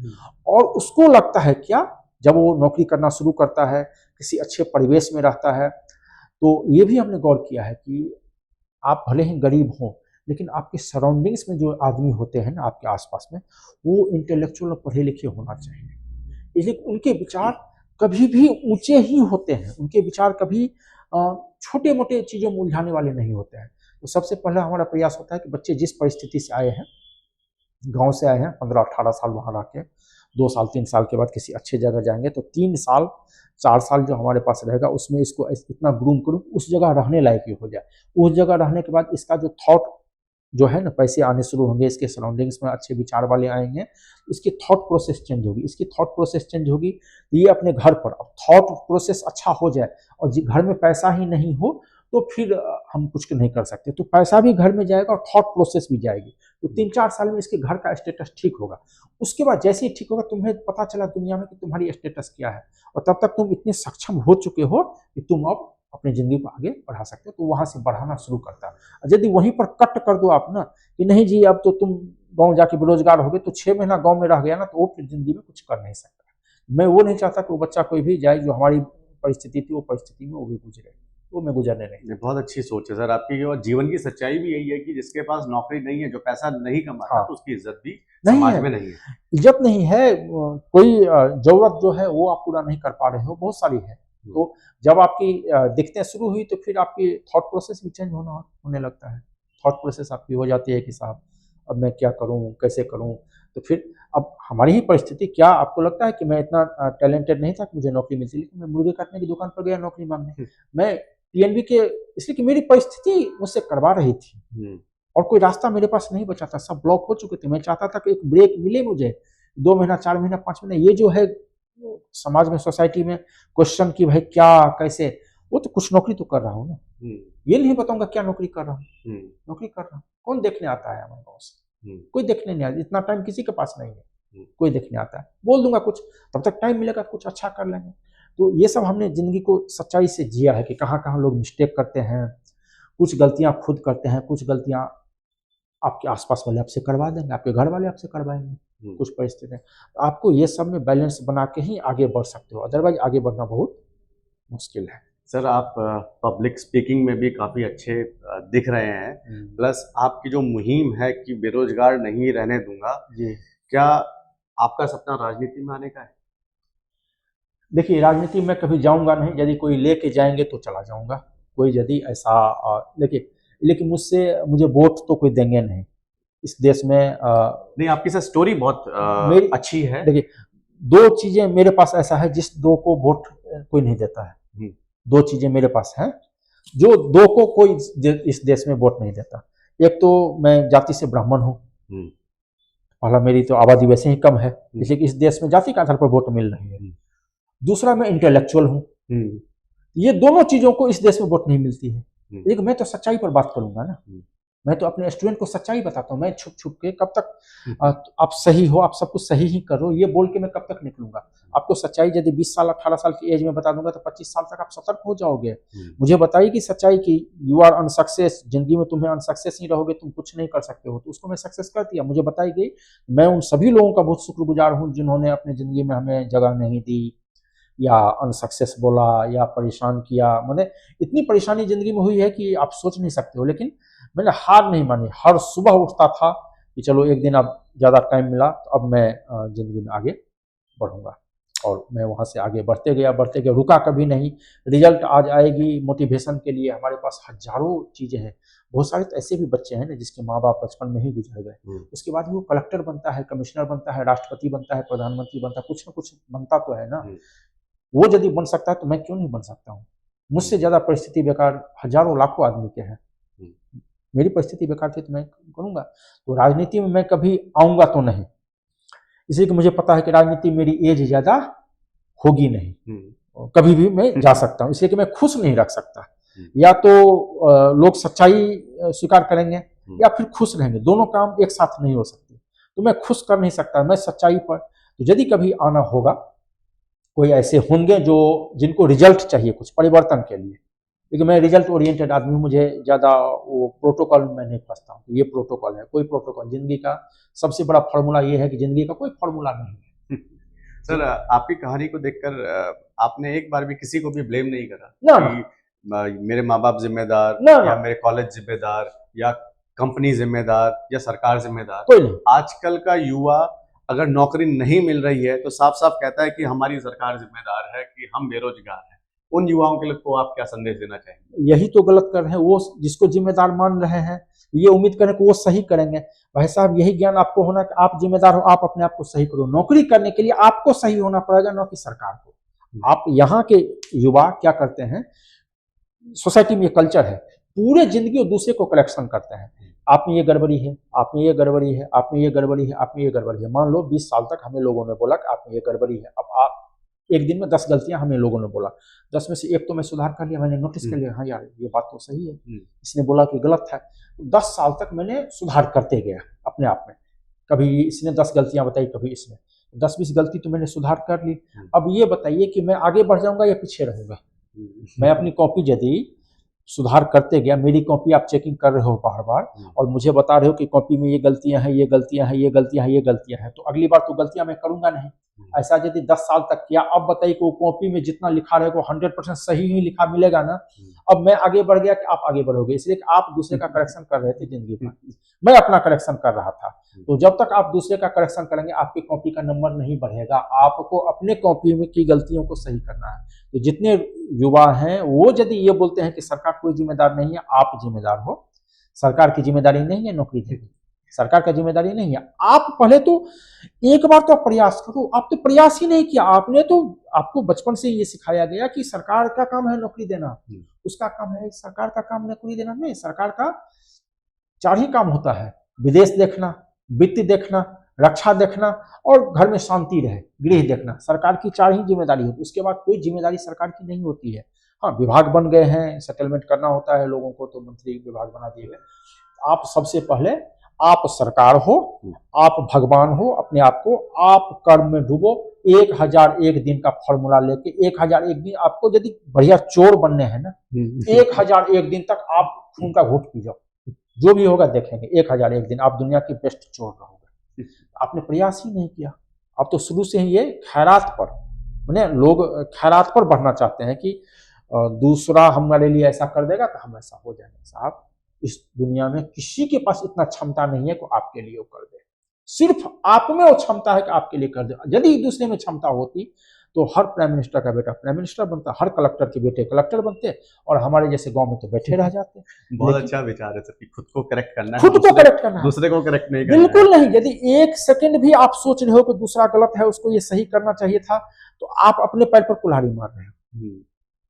और उसको लगता है क्या, जब वो नौकरी करना शुरू करता है, किसी अच्छे परिवेश में रहता है, तो ये भी हमने गौर किया है कि आप भले ही गरीब हों, लेकिन आपके सराउंडिंग्स में जो आदमी होते हैं ना आपके आसपास में, वो इंटेलेक्चुअल और पढ़े लिखे होना चाहिए। इसलिए उनके विचार कभी भी ऊंचे ही होते हैं, उनके विचार कभी छोटे मोटे चीज़ों में उलझाने वाले नहीं होते हैं। तो सबसे पहले हमारा प्रयास होता है कि बच्चे जिस परिस्थिति से आए हैं, गांव से आए हैं, 15-18 साल वहाँ रह के 2 साल 3 साल के बाद किसी अच्छे जगह जाएंगे, तो 3 साल 4 साल जो हमारे पास रहेगा उसमें इसको इतना ग्रूम करूँ उस जगह रहने लायक ही हो जाए। उस जगह रहने के बाद इसका जो थॉट जो है ना, पैसे आने शुरू होंगे, इसके सराउंडिंग्स में अच्छे विचार वाले आएंगे, इसकी थॉट प्रोसेस चेंज होगी। इसकी थॉट प्रोसेस चेंज होगी तो ये अपने घर पर, अब थॉट प्रोसेस अच्छा हो जाए और घर में पैसा ही नहीं हो तो फिर हम कुछ नहीं कर सकते। तो पैसा भी घर में जाएगा और थॉट प्रोसेस भी जाएगी। तो 3-4 साल में इसके घर का स्टेटस ठीक होगा। उसके बाद जैसे ही ठीक होगा, तुम्हें पता चला दुनिया में कि तुम्हारी स्टेटस क्या है, और तब तक तुम इतने सक्षम हो चुके हो कि तुम अब अपनी ज़िंदगी को आगे बढ़ा सकते हो, तो वहाँ से बढ़ाना शुरू करता है। यदि वहीं पर कट कर दो आप ना कि नहीं जी अब तो तुम गाँव जाके बेरोजगार हो गए, तो 6 महीना गाँव में रह गया ना, तो वो फिर ज़िंदगी में कुछ कर नहीं सकता। मैं वो नहीं चाहता कि वो बच्चा कोई भी जाए जो हमारी परिस्थिति थी वो परिस्थिति में वो भी गुजरे, वो मैं गुजरने नहीं। बहुत अच्छी सोच है सर आपकी, और जीवन की सच्चाई भी यही है कि जिसके पास नौकरी नहीं है, जो पैसा नहीं कमाता, तो उसकी इज्जत भी समाज में नहीं है। इज्जत नहीं है, कोई जरूरत जो है वो आप पूरा नहीं कर पा रहे हो, बहुत सारी है। तो जब आपकी दिक्कतें शुरू हुई तो फिर आपकी थॉट प्रोसेस भी चेंज होने लगता है। थॉट प्रोसेस आपकी हो जाती है कि साहब अब मैं क्या करूं, कैसे करूं। तो फिर अब हमारी ही परिस्थिति, क्या आपको लगता है कि मैं इतना टैलेंटेड नहीं था कि मुझे नौकरी मिलती, लेकिन मैं मुर्गे काटने की दुकान पर गया नौकरी मांगने। मैं टीएनबी के, इसलिए कि मेरी परिस्थिति मुझसे करवा रही थी और कोई रास्ता मेरे पास नहीं बचा था, सब ब्लॉक हो चुके थे। मैं चाहता था कि एक ब्रेक मिले मुझे, 2 महीना 4 महीना 5 महीना, ये जो है समाज में सोसाइटी में क्वेश्चन की भाई क्या कैसे, वो तो कुछ नौकरी तो कर रहा हूँ ना, ये नहीं बताऊंगा क्या नौकरी कर रहा हूँ। नौकरी कर रहा हूँ, कौन देखने आता है हमारे पास, कोई देखने नहीं आता, इतना टाइम किसी के पास नहीं है, कोई देखने आता है। बोल दूंगा कुछ, तब तक टाइम मिलेगा कुछ अच्छा कर लेंगे। तो ये सब हमने जिंदगी को सच्चाई से जिया है कि कहाँ कहाँ लोग मिस्टेक करते हैं, कुछ गलतियां खुद करते हैं, कुछ गलतियां आपके आसपास वाले आपसे करवा देंगे, आपके घर वाले आपसे करवाएंगे कुछ परिस्थितियां। आपको ये सब में बैलेंस बना के ही आगे बढ़ सकते हो, अदरवाइज आगे बढ़ना बहुत मुश्किल है। सर आप पब्लिक स्पीकिंग में भी काफ़ी अच्छे दिख रहे हैं, प्लस आपकी जो मुहिम है कि बेरोजगार नहीं रहने दूंगा जी, क्या आपका सपना राजनीति में आने का है? देखिए राजनीति में कभी जाऊंगा नहीं, यदि कोई लेके जाएंगे तो चला जाऊंगा, कोई यदि ऐसा लेकिन मुझे वोट तो कोई देंगे नहीं इस देश में। नहीं, आपकी सर स्टोरी बहुत अच्छी है। देखिए 2 चीजें मेरे पास ऐसा है जिस 2 को वोट कोई नहीं देता है। 2 चीजें मेरे पास हैं जो 2 को कोई इस देश में वोट नहीं देता। एक तो मैं जाति से ब्राह्मण हूँ, पहला मेरी तो आबादी वैसे ही कम है, इसलिए इस देश में जाति के आधार पर वोट मिल रही है। दूसरा मैं इंटेलेक्चुअल हूँ, ये दोनों चीजों को इस देश में वोट नहीं मिलती है। लेकिन मैं तो सच्चाई पर बात करूंगा ना, मैं तो अपने स्टूडेंट को सच्चाई बताता हूँ। मैं छुप छुप के कब तक आप सही हो, आप सब कुछ सही ही करो, ये बोल के मैं कब तक निकलूंगा। आपको सच्चाई यदि 20 साल 18 साल की एज में बता दूंगा तो 25 साल तक आप सतर्क हो जाओगे। मुझे बताइए कि सच्चाई की यू आर अनसक्सेस, जिंदगी में तुम्हें अनसक्सेस ही रहोगे, तुम कुछ नहीं कर सकते हो, तो उसको मैं सक्सेस कर दिया। मुझे बताई गई, मैं उन सभी लोगों का बहुत शुक्रगुजार हूँ जिन्होंने अपनी जिंदगी में हमें जगह नहीं दी या अनसक्सेस बोला या परेशान किया। मैंने इतनी परेशानी जिंदगी में हुई है कि आप सोच नहीं सकते हो, लेकिन मैंने हार नहीं मानी। हर सुबह उठता था कि चलो एक दिन अब ज़्यादा टाइम मिला तो अब मैं ज़िंदगी में आगे बढ़ूंगा, और मैं वहाँ से आगे बढ़ते गया, रुका कभी नहीं। रिजल्ट आज आएगी मोटिवेशन के लिए, हमारे पास हजारों चीज़ें हैं। बहुत सारे तो ऐसे भी बच्चे हैं ना जिसके माँ बाप बचपन में ही गुजर गए, उसके बाद भी वो कलेक्टर बनता है, कमिश्नर बनता है, राष्ट्रपति बनता है, प्रधानमंत्री बनता है, कुछ ना कुछ बनता तो है ना। वो यदि बन सकता है तो मैं क्यों नहीं बन सकता हूँ। मुझसे ज़्यादा परिस्थिति बेकार हजारों लाखों आदमी के हैं, मेरी परिस्थिति बेकार थी तो मैं करूँगा। तो राजनीति में मैं कभी आऊँगा तो नहीं, इसलिए कि मुझे पता है कि राजनीति मेरी एज ज़्यादा होगी नहीं, कभी भी मैं जा सकता हूँ, इसलिए कि मैं खुश नहीं रख सकता। या तो लोग सच्चाई स्वीकार करेंगे या फिर खुश रहेंगे, दोनों काम एक साथ नहीं हो सकते। तो मैं खुश कर नहीं सकता, मैं सच्चाई पर। तो यदि कभी आना होगा, कोई ऐसे होंगे जो जिनको रिजल्ट चाहिए कुछ परिवर्तन के लिए, लेकिन मैं रिजल्ट ओरिएंटेड आदमी हूँ, मुझे ज़्यादा वो प्रोटोकॉल में नहीं फंसता हूँ। ये प्रोटोकॉल है, कोई प्रोटोकॉल, जिंदगी का सबसे बड़ा फॉर्मूला ये है कि जिंदगी का कोई फॉर्मूला नहीं है। सर आपकी कहानी को देखकर आपने एक बार भी किसी को भी ब्लेम नहीं करा कि मेरे माँ बाप जिम्मेदार या मेरे कॉलेज जिम्मेदार या कंपनी जिम्मेदार या सरकार जिम्मेदार? कोई नहीं। आजकल का युवा अगर नौकरी नहीं मिल रही है तो साफ साफ कहता है कि हमारी सरकार जिम्मेदार है कि हम बेरोजगार हैं। उन युवाओं के लिए को आप क्या संदेश देना चाहेंगे? यही तो गलत कर रहे हैं, वो जिसको जिम्मेदार मान रहे हैं ये उम्मीद करें कि वो सही करेंगे। भाई साहब यही ज्ञान आपको होना कि आप जिम्मेदार हो, आप अपने आप को सही करो। नौकरी करने के लिए आपको सही होना पड़ेगा, न कि सरकार को। आप यहाँ के युवा क्या करते हैं, सोसाइटी में ये कल्चर है, पूरे जिंदगी वो दूसरे को करेक्शन करते हैं। आप में ये गड़बड़ी है, आप में ये गड़बड़ी है, आप में ये गड़बड़ी है, आप में ये गड़बड़ी है। मान लो 20 साल तक हमें लोगों ने बोला कि आप में ये गड़बड़ी है। अब आप एक दिन में 10 गलतियां हमें लोगों ने बोला, 10 में से एक तो मैं सुधार कर लिया, मैंने नोटिस कर लिया, हाँ यार ये बात तो सही है, इसने बोला कि गलत है। 10 साल तक मैंने सुधार करते गया अपने आप में। कभी इसने 10 गलतियां बताई, कभी इसने 10-20 गलती तो मैंने सुधार कर ली। अब ये बताइए कि मैं आगे बढ़ जाऊंगा या पीछे रहूंगा? मैं अपनी कॉपी यदि सुधार करते गया, मेरी कॉपी आप चेकिंग कर रहे हो बार बार और मुझे बता रहे हो कि कॉपी में ये गलतियां हैं, ये गलतियां हैं, ये गलतियां हैं, ये गलतियां हैं, तो अगली बार तो गलतियां मैं करूंगा नहीं। ऐसा यदि 10 साल तक किया, अब बताइए कि वो कॉपी में जितना लिखा रहेगा 100% सही ही लिखा मिलेगा ना? अब मैं आगे बढ़ गया कि आप आगे बढ़ोगे, इसलिए कि आप दूसरे का करेक्शन कर रहे थे जिंदगी में, मैं अपना करेक्शन कर रहा था। तो जब तक आप दूसरे का करेक्शन करेंगे आपकी कॉपी का नंबर नहीं बढ़ेगा। आपको अपने कॉपी में की गलतियों को सही करना है। तो जितने युवा हैं वो यदि ये बोलते हैं कि सरकार कोई जिम्मेदार नहीं है, आप जिम्मेदार हो। सरकार की जिम्मेदारी नहीं है नौकरी देगी, सरकार का जिम्मेदारी नहीं है। आप पहले तो एक बार तो प्रयास करो। आप तो प्रयास ही नहीं किया, आपने तो, आपको बचपन से ये सिखाया गया कि सरकार का काम है नौकरी देना, उसका काम है, सरकार का काम नौकरी देना नहीं। सरकार का 4 ही काम होता है, विदेश देखना, वित्त देखना, रक्षा देखना और घर में शांति रहे, गृह देखना। सरकार की 4 ही जिम्मेदारी होती है, उसके बाद कोई जिम्मेदारी सरकार की नहीं होती है। हाँ, विभाग बन गए हैं, सेटलमेंट करना होता है लोगों को, तो मंत्री विभाग बना दिए गए। आप सबसे पहले आप सरकार हो, आप भगवान हो, अपने आप को आप कर्म में डूबो। 1001 दिन का फॉर्मूला लेके 1001 दिन आपको यदि बढ़िया चोर बनने हैं ना, 1001 दिन तक आप खून का घूंट पी जाओ, जो भी होगा देखेंगे। 1001 दिन आप दुनिया की बेस्ट चोर रहोगे। आपने प्रयास ही नहीं किया। आप तो शुरू से ही ये खैरात पर, मैंने लोग खैरात पर बढ़ना चाहते हैं कि दूसरा हमारे लिए ऐसा कर देगा तो हम ऐसा हो जाएंगे। साहब इस दुनिया में किसी के पास इतना क्षमता नहीं है कि आपके लिए वो कर दे। सिर्फ आप में वो क्षमता है कि आपके लिए कर दे। यदि दूसरे में क्षमता होती तो हर प्राइम मिनिस्टर का बेटा प्राइम मिनिस्टर बनता, हर कलेक्टर के बेटे कलेक्टर बनते और हमारे जैसे गांव में तो बैठे रह जाते। बहुत अच्छा विचार है सर कि खुद को करेक्ट करना है, खुद को करेक्ट करना है, दूसरे को करेक्ट नहीं करना। बिल्कुल नहीं। यदि 1 सेकंड भी आप सोच रहे हो कि दूसरा गलत है, उसको ये सही करना चाहिए था, तो आप अपने पैर पर कुल्हाड़ी मार रहे हो।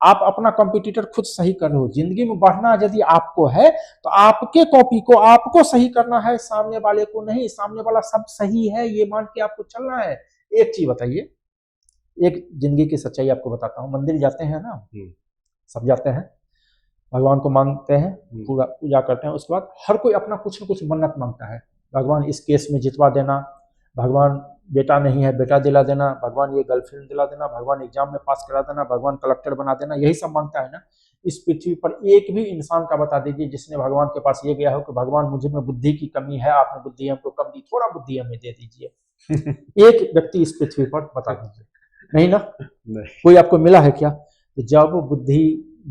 आप अपना कंपटीटर खुद सही कर रहे हो। जिंदगी में बढ़ना यदि आपको है तो आपके कॉपी को आपको सही करना है, सामने वाले को नहीं। सामने वाला सब सही है ये मान के आपको चलना है। एक चीज बताइए, एक जिंदगी की सच्चाई आपको बताता हूँ। मंदिर जाते हैं ना, सब जाते हैं, भगवान को मांगते हैं, पूरा पूजा करते हैं। उसके बाद हर कोई अपना कुछ न कुछ मन्नत मांगता है। भगवान इस केस में जितवा देना, भगवान बेटा नहीं है बेटा दिला देना, भगवान ये गर्लफ्रेंड दिला देना, भगवान एग्जाम में पास करा देना, भगवान कलेक्टर बना देना, यही सब मांगता है ना। इस पृथ्वी पर एक भी इंसान का बता दीजिए जिसने भगवान के पास ये गया हो कि भगवान मुझे में बुद्धि की कमी है, आपने बुद्धि हमको कम दी, थोड़ा बुद्धि हमें दे दीजिए। एक व्यक्ति इस पृथ्वी पर बता दीजिए, नहीं ना? नहीं। कोई आपको मिला है क्या? तो जब बुद्धि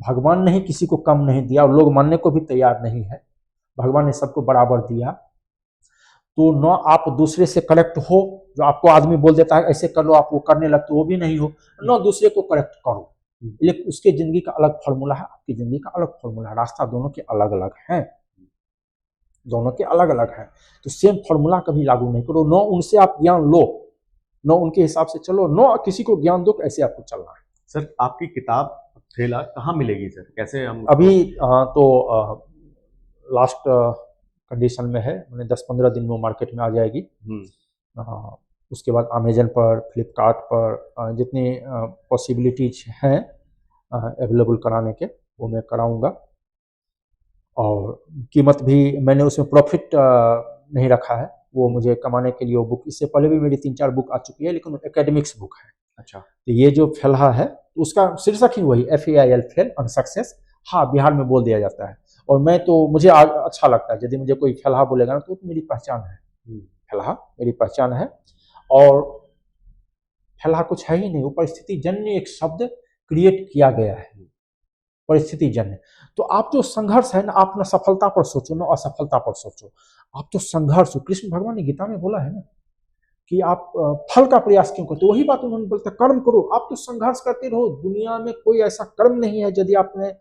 भगवान ने किसी को कम नहीं दिया और लोग मानने को भी तैयार नहीं है, भगवान ने सबको बराबर दिया, तो न आप दूसरे से करेक्ट हो, जो आपको आदमी बोल देता है ऐसे कर लो, आप वो करने लगते हो, वो भी नहीं हो, न दूसरे को करेक्ट करो। लेकिन उसके जिंदगी का अलग फॉर्मूला है, आपकी जिंदगी का अलग फॉर्मूला है। रास्ता दोनों के अलग अलग हैं, दोनों के अलग अलग हैं। तो सेम फॉर्मूला कभी लागू नहीं करो। न उनसे आप ज्ञान लो, न उनके हिसाब से चलो, न किसी को ज्ञान दो, ऐसे आपको चलना है। सर आपकी किताब थैला कहाँ मिलेगी सर, कैसे हम? अभी तो लास्ट कंडीशन में है, मैंने 10-15 दिन में मार्केट में आ जाएगी। उसके बाद अमेजन पर, फ्लिपकार्ट पर जितनी पॉसिबिलिटीज हैं अवेलेबल कराने के, वो मैं कराऊंगा। और कीमत भी मैंने उसमें प्रॉफिट नहीं रखा है, वो मुझे कमाने के लिए वो बुक, इससे पहले भी मेरी 3-4 बुक आ चुकी है, लेकिन एकेडमिक्स बुक है। अच्छा, तो ये जो फैलहा है उसका शीर्षक ही वही FAIL, फेल अनसक्सेस। हाँ, बिहार में बोल दिया जाता है और मैं तो, मुझे अच्छा लगता है यदि मुझे कोई फैलहा बोलेगा ना, तो मेरी पहचान है। फैलहा मेरी पहचान है और फैलहा कुछ है ही नहीं, वो परिस्थिति जन्य एक शब्द क्रिएट किया गया है, परिस्थिति जन्य। तो आप जो संघर्ष है ना, आप ना सफलता पर सोचो ना असफलता पर सोचो, आप तो संघर्ष हो। कृष्ण भगवान ने गीता में बोला है ना, कि आप फल का प्रयास क्यों करते हो? वही बात उन्होंने बोलते कर्म करो, आप तो संघर्ष करते रहो। दुनिया में कोई ऐसा कर्म नहीं है यदि आपने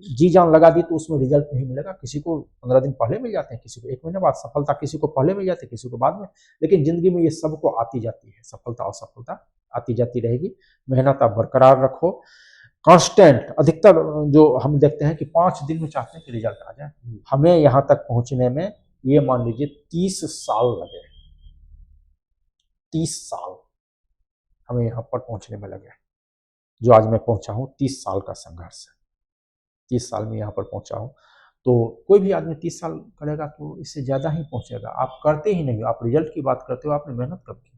जी जान लगा दी तो उसमें रिजल्ट नहीं मिलेगा। किसी को 15 दिन पहले मिल जाते हैं, किसी को 1 महीने बाद सफलता, किसी को पहले मिल जाती है, किसी को बाद में। लेकिन जिंदगी में ये सबको आती जाती है, सफलता असफलता आती जाती रहेगी। मेहनत आप बरकरार रखो, कांस्टेंट। अधिकतर जो हम देखते हैं कि 5 दिन में चाहते हैं कि रिजल्ट आ जाए, हमें यहाँ तक पहुंचने में ये मान लीजिए 30 साल लगे। 30 साल हमें यहाँ पर पहुंचने में लगे। जो आज मैं पहुंचा हूँ 30 साल का संघर्ष है। 30 साल में यहाँ पर पहुंचा हूँ। तो कोई भी आदमी 30 साल करेगा तो इससे ज़्यादा ही पहुंचेगा। आप करते ही नहीं हो, आप रिजल्ट की बात करते हो, आपने मेहनत कब की?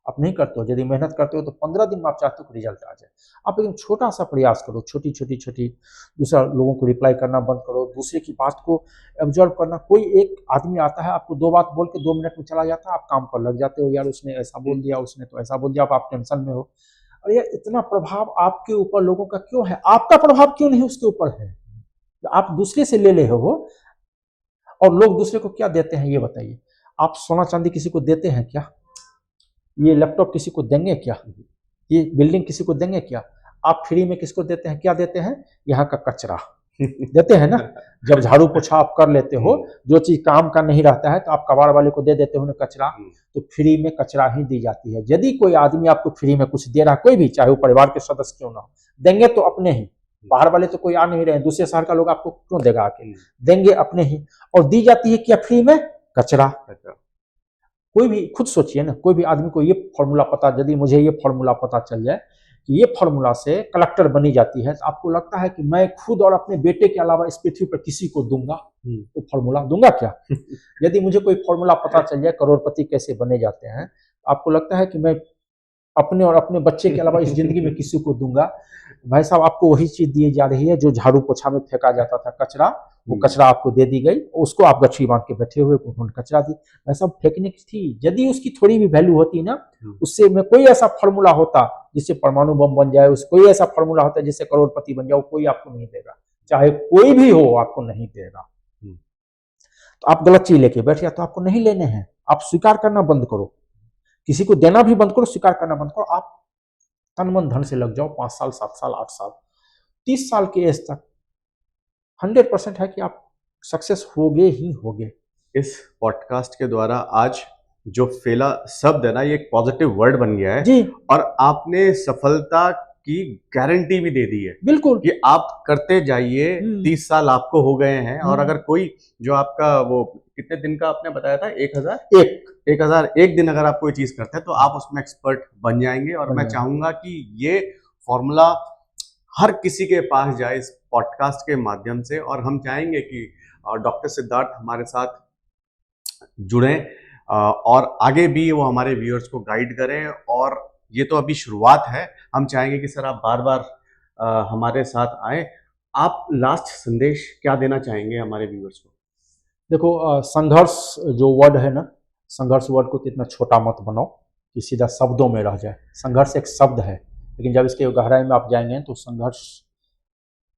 आप नहीं करते हो। यदि मेहनत करते हो तो 15 दिन में आप चाहते हो कि रिजल्ट आ जाए। आप एकदम छोटा सा प्रयास करो, छोटी छोटी दूसरा लोगों को रिप्लाई करना बंद करो, दूसरे की बात को ऑब्जर्व करना। कोई एक आदमी आता है, आपको 2 बात बोल के 2 मिनट में चला जाता है, आप काम पर लग जाते हो, यार उसने ऐसा बोल दिया, उसने तो ऐसा बोल दिया, अब आप टेंशन में हो। और ये इतना प्रभाव आपके ऊपर लोगों का क्यों है? आपका प्रभाव क्यों नहीं उसके ऊपर है? आप दूसरे से ले ले हो, और लोग दूसरे को क्या देते हैं ये बताइए? आप सोना चांदी किसी को देते हैं क्या? ये लैपटॉप किसी को देंगे क्या? ये बिल्डिंग किसी को देंगे क्या? आप फ्री में किसको देते हैं? क्या देते हैं? यहाँ का कचरा देते हैं ना। जब झाड़ू पोछा आप कर लेते हो, जो चीज काम का नहीं रहता है तो आप कबाड़ वाले को दे देते हो ना कचरा। तो फ्री में कचरा ही दी जाती है। यदि कोई आदमी आपको फ्री में कुछ दे रहा है, कोई भी, चाहे वो परिवार के सदस्य क्यों ना हो, देंगे तो अपने ही। बाहर वाले तो कोई आ नहीं रहे, दूसरे शहर का लोग आपको क्यों देगा आके? देंगे अपने ही। और दी जाती है क्या फ्री में? कचरा। कोई भी खुद सोचिए ना, कोई भी आदमी को ये फॉर्मूला पता, यदि मुझे ये फॉर्मूला पता चल जाए कि ये फॉर्मूला से कलेक्टर बनी जाती है, तो आपको लगता है कि मैं खुद और अपने बेटे के अलावा इस पृथ्वी पर किसी को दूंगा? तो फॉर्मूला दूंगा क्या? यदि मुझे कोई फॉर्मूला पता चल जाए करोड़पति कैसे बने जाते हैं, आपको लगता है कि मैं अपने और अपने बच्चे के अलावा इस जिंदगी में किसी को दूंगा? भाई साहब, आपको वही चीज दी जा रही है जो झाड़ू पोछा में फेंका जाता था, कचरा। वो कचरा आपको दे दी गई, उसको आप गठरी बांध के बैठे हुए, उन्होंने कचरा दी। भाई साहब, फेंकने की थी। यदि उसकी थोड़ी भी वैल्यू होती ना, उससे में कोई ऐसा फॉर्मूला होता जिससे परमाणु बम बन जाए, उस कोई ऐसा फॉर्मूला होता जिससे करोड़पति बन जाओ, कोई आपको नहीं देगा। चाहे कोई भी हो, आपको नहीं देगा। तो आप गलत चीज लेके बैठ गया तो आपको नहीं लेने हैं। आप स्वीकार करना बंद करो, किसी को देना भी बंद करो, स्वीकार करना बंद करो। आप तन मन धन से लग जाओ। 5 साल, 7 साल, 8 साल, 30 साल की एज तक 100% है कि आप सक्सेस होगे ही होगे। इस पॉडकास्ट के द्वारा आज जो फेला शब्द है ना, ये एक पॉजिटिव वर्ड बन गया है जी। और आपने सफलता की गारंटी भी दे दी है। बिल्कुल कि आप करते जाइए। 30 साल आपको हो गए हैं और अगर कोई जो आपका वो कितने दिन का आपने बताया था, 1001 दिन अगर आप कोई चीज करते हैं तो आप उसमें एक्सपर्ट बन जाएंगे। और मैं चाहूंगा कि ये फॉर्मूला हर किसी के पास जाए इस पॉडकास्ट के माध्यम से। और हम चाहेंगे कि डॉक्टर सिद्धार्थ हमारे साथ जुड़ें और आगे भी वो हमारे व्यूअर्स को गाइड करें। और ये तो अभी शुरुआत है, हम चाहेंगे कि सर आप बार बार हमारे साथ आए। आप लास्ट संदेश क्या देना चाहेंगे हमारे व्यूअर्स को? देखो, संघर्ष जो वर्ड है ना, संघर्ष वर्ड को इतना छोटा मत बनाओ कि सीधा शब्दों में रह जाए। संघर्ष एक शब्द है, लेकिन जब इसके गहराई में आप जाएंगे तो संघर्ष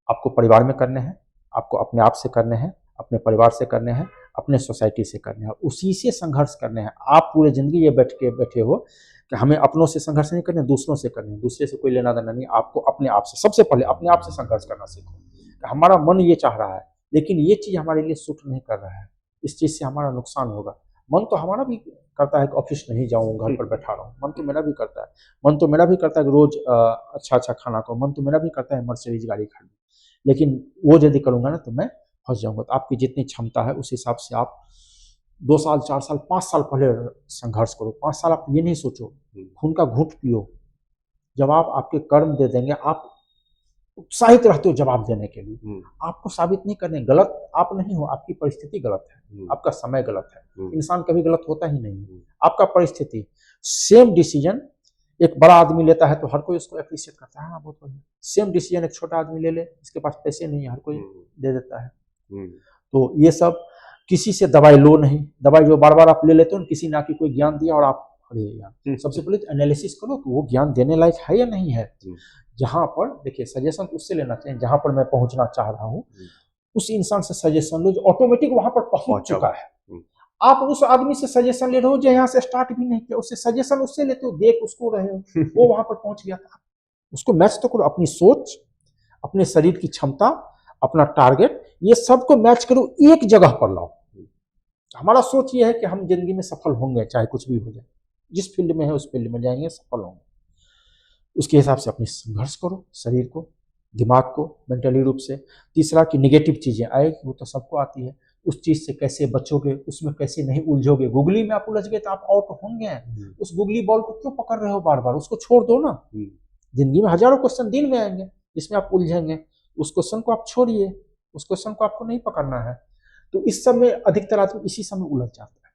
आपको परिवार में करने हैं, आपको अपने आप से करने हैं, अपने परिवार से करने हैं, अपने सोसाइटी से करने हैं, उसी से संघर्ष करने हैं। आप पूरे जिंदगी ये बैठे हो कि हमें अपनों से संघर्ष नहीं करने, दूसरों से करने, दूसरे से कोई लेना देना नहीं। आपको अपने आप से, सबसे पहले अपने आप से संघर्ष करना सीखो कि हमारा मन ये चाह रहा है, लेकिन ये चीज़ हमारे लिए सूट नहीं कर रहा है, इस चीज़ से हमारा नुकसान होगा। मन तो हमारा भी करता है कि ऑफिस नहीं जाऊँ, घर पर बैठा रहूँ। मन तो मेरा भी करता है। मन तो मेरा भी करता है कि रोज अच्छा अच्छा खाना खाऊं। मन तो मेरा भी करता है मर्सिडीज गाड़ी खरीदूं। लेकिन वो यदि करूँगा ना तो मैं फंस जाऊँगा। तो आपकी जितनी क्षमता है उस हिसाब से आप 2 साल, 4 साल, 5 साल पहले संघर्ष करो। 5 साल आप ये नहीं सोचो, खून का घूंट पियो। जब आप आपके कर्म दे देंगे, आप उत्साहित रहते हो जवाब देने के लिए। आपको साबित नहीं करने, गलत आप नहीं हो, आपकी परिस्थिति गलत है, आपका समय गलत है। इंसान कभी गलत होता ही नहीं, आपका परिस्थिति। सेम डिसीजन एक बड़ा आदमी लेता है तो हर कोई उसको एप्रिशिएट करता है, हाँ बहुत बढ़िया। सेम डिसीजन एक छोटा आदमी ले ले, इसके पास पैसे नहीं है, हर कोई दे देता है। तो ये सब किसी से दवाई लो नहीं। दवाई जो बार बार आप ले लेते हो, किसी ने आके कोई ज्ञान दिया और आप सबसे पहले तो एनालिसिस करो कि वो ज्ञान देने लायक है या नहीं है। जहां पर देखिए सजेशन उससे लेना चाहिए जहां पर मैं पहुंचना चाह रहा हूँ, उस इंसान से सजेशन लो जो ऑटोमेटिक वहां पर पहुंच चुका है। आप उस आदमी से सजेशन ले रहे हो जो यहाँ से स्टार्ट भी नहीं किया, उससे सजेशन उससे लेते हो, देख उसको रहे हो, वो वहां पर पहुंच गया था। उसको मैच तो करो, अपनी सोच, अपने शरीर की क्षमता, अपना टारगेट, ये सबको मैच करो, एक जगह पर लाओ। हमारा सोच ये है कि हम जिंदगी में सफल होंगे, चाहे कुछ भी हो जाए, जिस फील्ड में है उस फील्ड में जाएंगे, सफल होंगे। उसके हिसाब से अपनी संघर्ष करो, शरीर को, दिमाग को, मेंटली रूप से। तीसरा कि निगेटिव चीजें आएगी, वो तो सबको आती है, उस चीज से कैसे बचोगे, उसमें कैसे नहीं उलझोगे। गुगली में आप उलझ गए तो आप आउट होंगे। उस गुगली बॉल को क्यों पकड़ रहे हो बार बार, उसको छोड़ दो ना। जिंदगी में हजारों क्वेश्चन दिन में आएंगे जिसमें आप उलझेंगे, उस क्वेश्चन को आप छोड़िए, उस क्वेश्चन को आपको नहीं पकड़ना है। तो इस समय अधिकतर आदमी इसी समय उलझ जाता है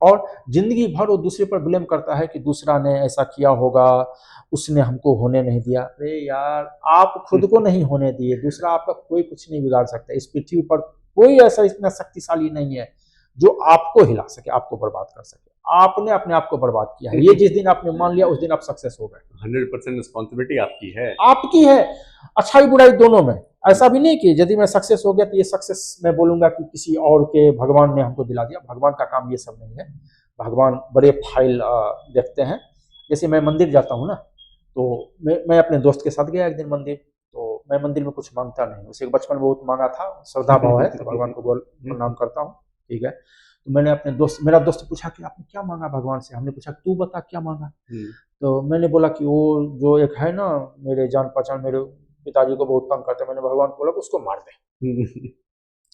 और जिंदगी भर वो दूसरे पर ब्लेम करता है कि दूसरा ने ऐसा किया होगा, उसने हमको होने नहीं दिया। अरे यार, आप खुद को नहीं होने दिए, दूसरा आपका कोई कुछ नहीं बिगाड़ सकता। इस पृथ्वी पर कोई ऐसा इतना शक्तिशाली नहीं है जो आपको हिला सके, आपको बर्बाद कर सके। आपने अपने आप को बर्बाद किया है। ये जिस दिन आपने मान लिया उस दिन आप सक्सेस हो गए। 100% रिस्पॉन्सिबिलिटी आपकी है, आपकी है, अच्छाई बुराई दोनों में। ऐसा भी नहीं कि यदि मैं सक्सेस हो गया तो ये सक्सेस मैं बोलूंगा कि किसी और के, भगवान ने हमको दिला दिया। भगवान का काम ये सब नहीं है। भगवान बड़े फाइल देखते हैं। जैसे मैं मंदिर जाता हूँ ना, तो मैं अपने दोस्त के साथ गया एक दिन मंदिर, तो मैं मंदिर में कुछ मांगता नहीं। उसे बचपन में बहुत मांगा था, श्रद्धा भाव है तो भगवान को प्रणाम करता हूँ, ठीक है। तो मैंने अपने दोस्त, मेरा दोस्त पूछा कि आपने क्या मांगा भगवान से। हमने पूछा तू बता क्या मांगा। तो मैंने बोला कि वो जो एक है ना मेरे जान पहचान, मेरे पिताजी को बहुत तंग करते, मैंने भगवान को बोला कि उसको मार दे,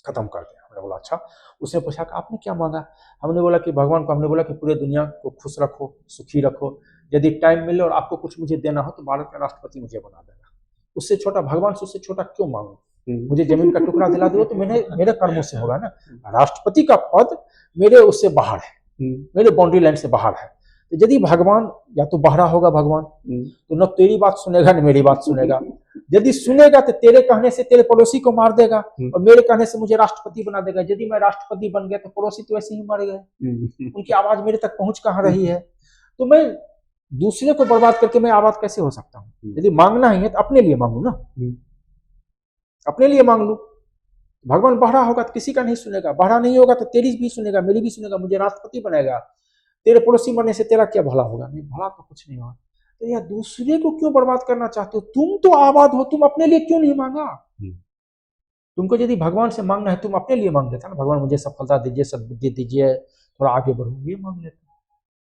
खत्म कर दे। हमने बोला अच्छा। उसने पूछा कि आपने क्या मांगा। हमने बोला कि भगवान को, हमने बोला कि पूरे दुनिया को खुश रखो, सुखी रखो, यदि टाइम मिले और आपको कुछ मुझे देना हो तो भारत का राष्ट्रपति मुझे बना देना। उससे छोटा, भगवान से उससे छोटा क्यों मांगू। मुझे जमीन का टुकड़ा दिला दो तो मेरे कर्मों से होगा ना। राष्ट्रपति का पद मेरे उससे बाहर है, मेरे बाउंड्री लाइन से बाहर है। तो यदि भगवान, या तो बहरा होगा भगवान, तो न तेरी बात सुनेगा न मेरी बात सुनेगा। यदि सुनेगा तो तेरे कहने से तेरे पड़ोसी को मार देगा और मेरे कहने से मुझे राष्ट्रपति बना देगा। यदि मैं राष्ट्रपति बन गया तो पड़ोसी तो ऐसे ही मर गए, उनकी आवाज मेरे तक पहुंच कहाँ रही है। तो मैं दूसरे को बर्बाद करके मैं आबाद कैसे हो सकता हूँ। यदि मांगना ही है तो अपने लिए मांगू ना, अपने लिए मांग लू। भगवान बहरा होगा तो किसी का नहीं सुनेगा, बहरा नहीं होगा तो तेरी भी सुनेगा, मेरी भी सुनेगा, मुझे राष्ट्रपति बनाएगा। तेरे पड़ोसी बनने से तेरा क्या भला होगा। नहीं, भला तो कुछ नहीं होगा। तो यार दूसरे को क्यों बर्बाद करना चाहते हो। तुम तो आबाद हो, तुम अपने लिए क्यों नहीं मांगा। तुमको यदि भगवान से मांगना है तुम अपने लिए मांग देता ना, भगवान मुझे सफलता दीजिए, सद्बुद्धि दीजिए, थोड़ा आगे बढ़ो, ये मांग लेता।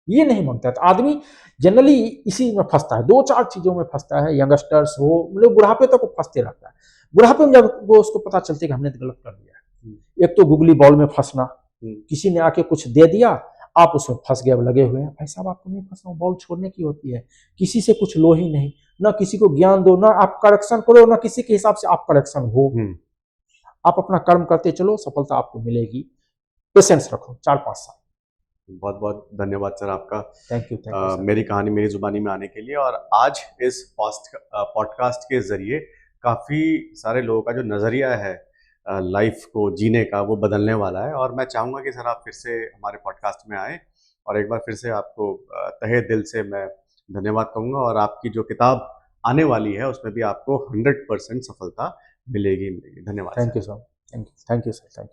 ये नहीं मांगता है। तो आदमी जनरली इसी में फंसता है, दो चार चीजों में फंसता है। यंगस्टर्स हो, मतलब बुढ़ापे तक वो फंसते रहता है। बुढ़ापे में जब वो उसको पता चलता है कि हमने तो गलत कर दिया है। एक तो गुगली बॉल में फंसना, किसी ने आके कुछ दे दिया, आप उसमें फंस गए, अब लगे हुए हैं। भाई साहब आपको नहीं फंसना, बॉल छोड़ने की होती है। किसी से कुछ लो ही नहीं, ना किसी को ज्ञान दो, ना आप करेक्शन करो, ना किसी के हिसाब से आप करेक्शन हो। आप अपना कर्म करते चलो, सफलता आपको मिलेगी। पेशेंस रखो, 4-5 साल। बहुत बहुत धन्यवाद सर आपका। Thank you. मेरी कहानी मेरी जुबानी में आने के लिए। और आज इस पॉडकास्ट के जरिए काफ़ी सारे लोगों का जो नज़रिया है लाइफ को जीने का, वो बदलने वाला है। और मैं चाहूँगा कि सर आप फिर से हमारे पॉडकास्ट में आएँ और एक बार फिर से आपको तहे दिल से मैं धन्यवाद कहूँगा। और आपकी जो किताब आने वाली है उसमें भी आपको 100% सफलता मिलेगी। धन्यवाद। Thank you sir, thank you sir, thank you.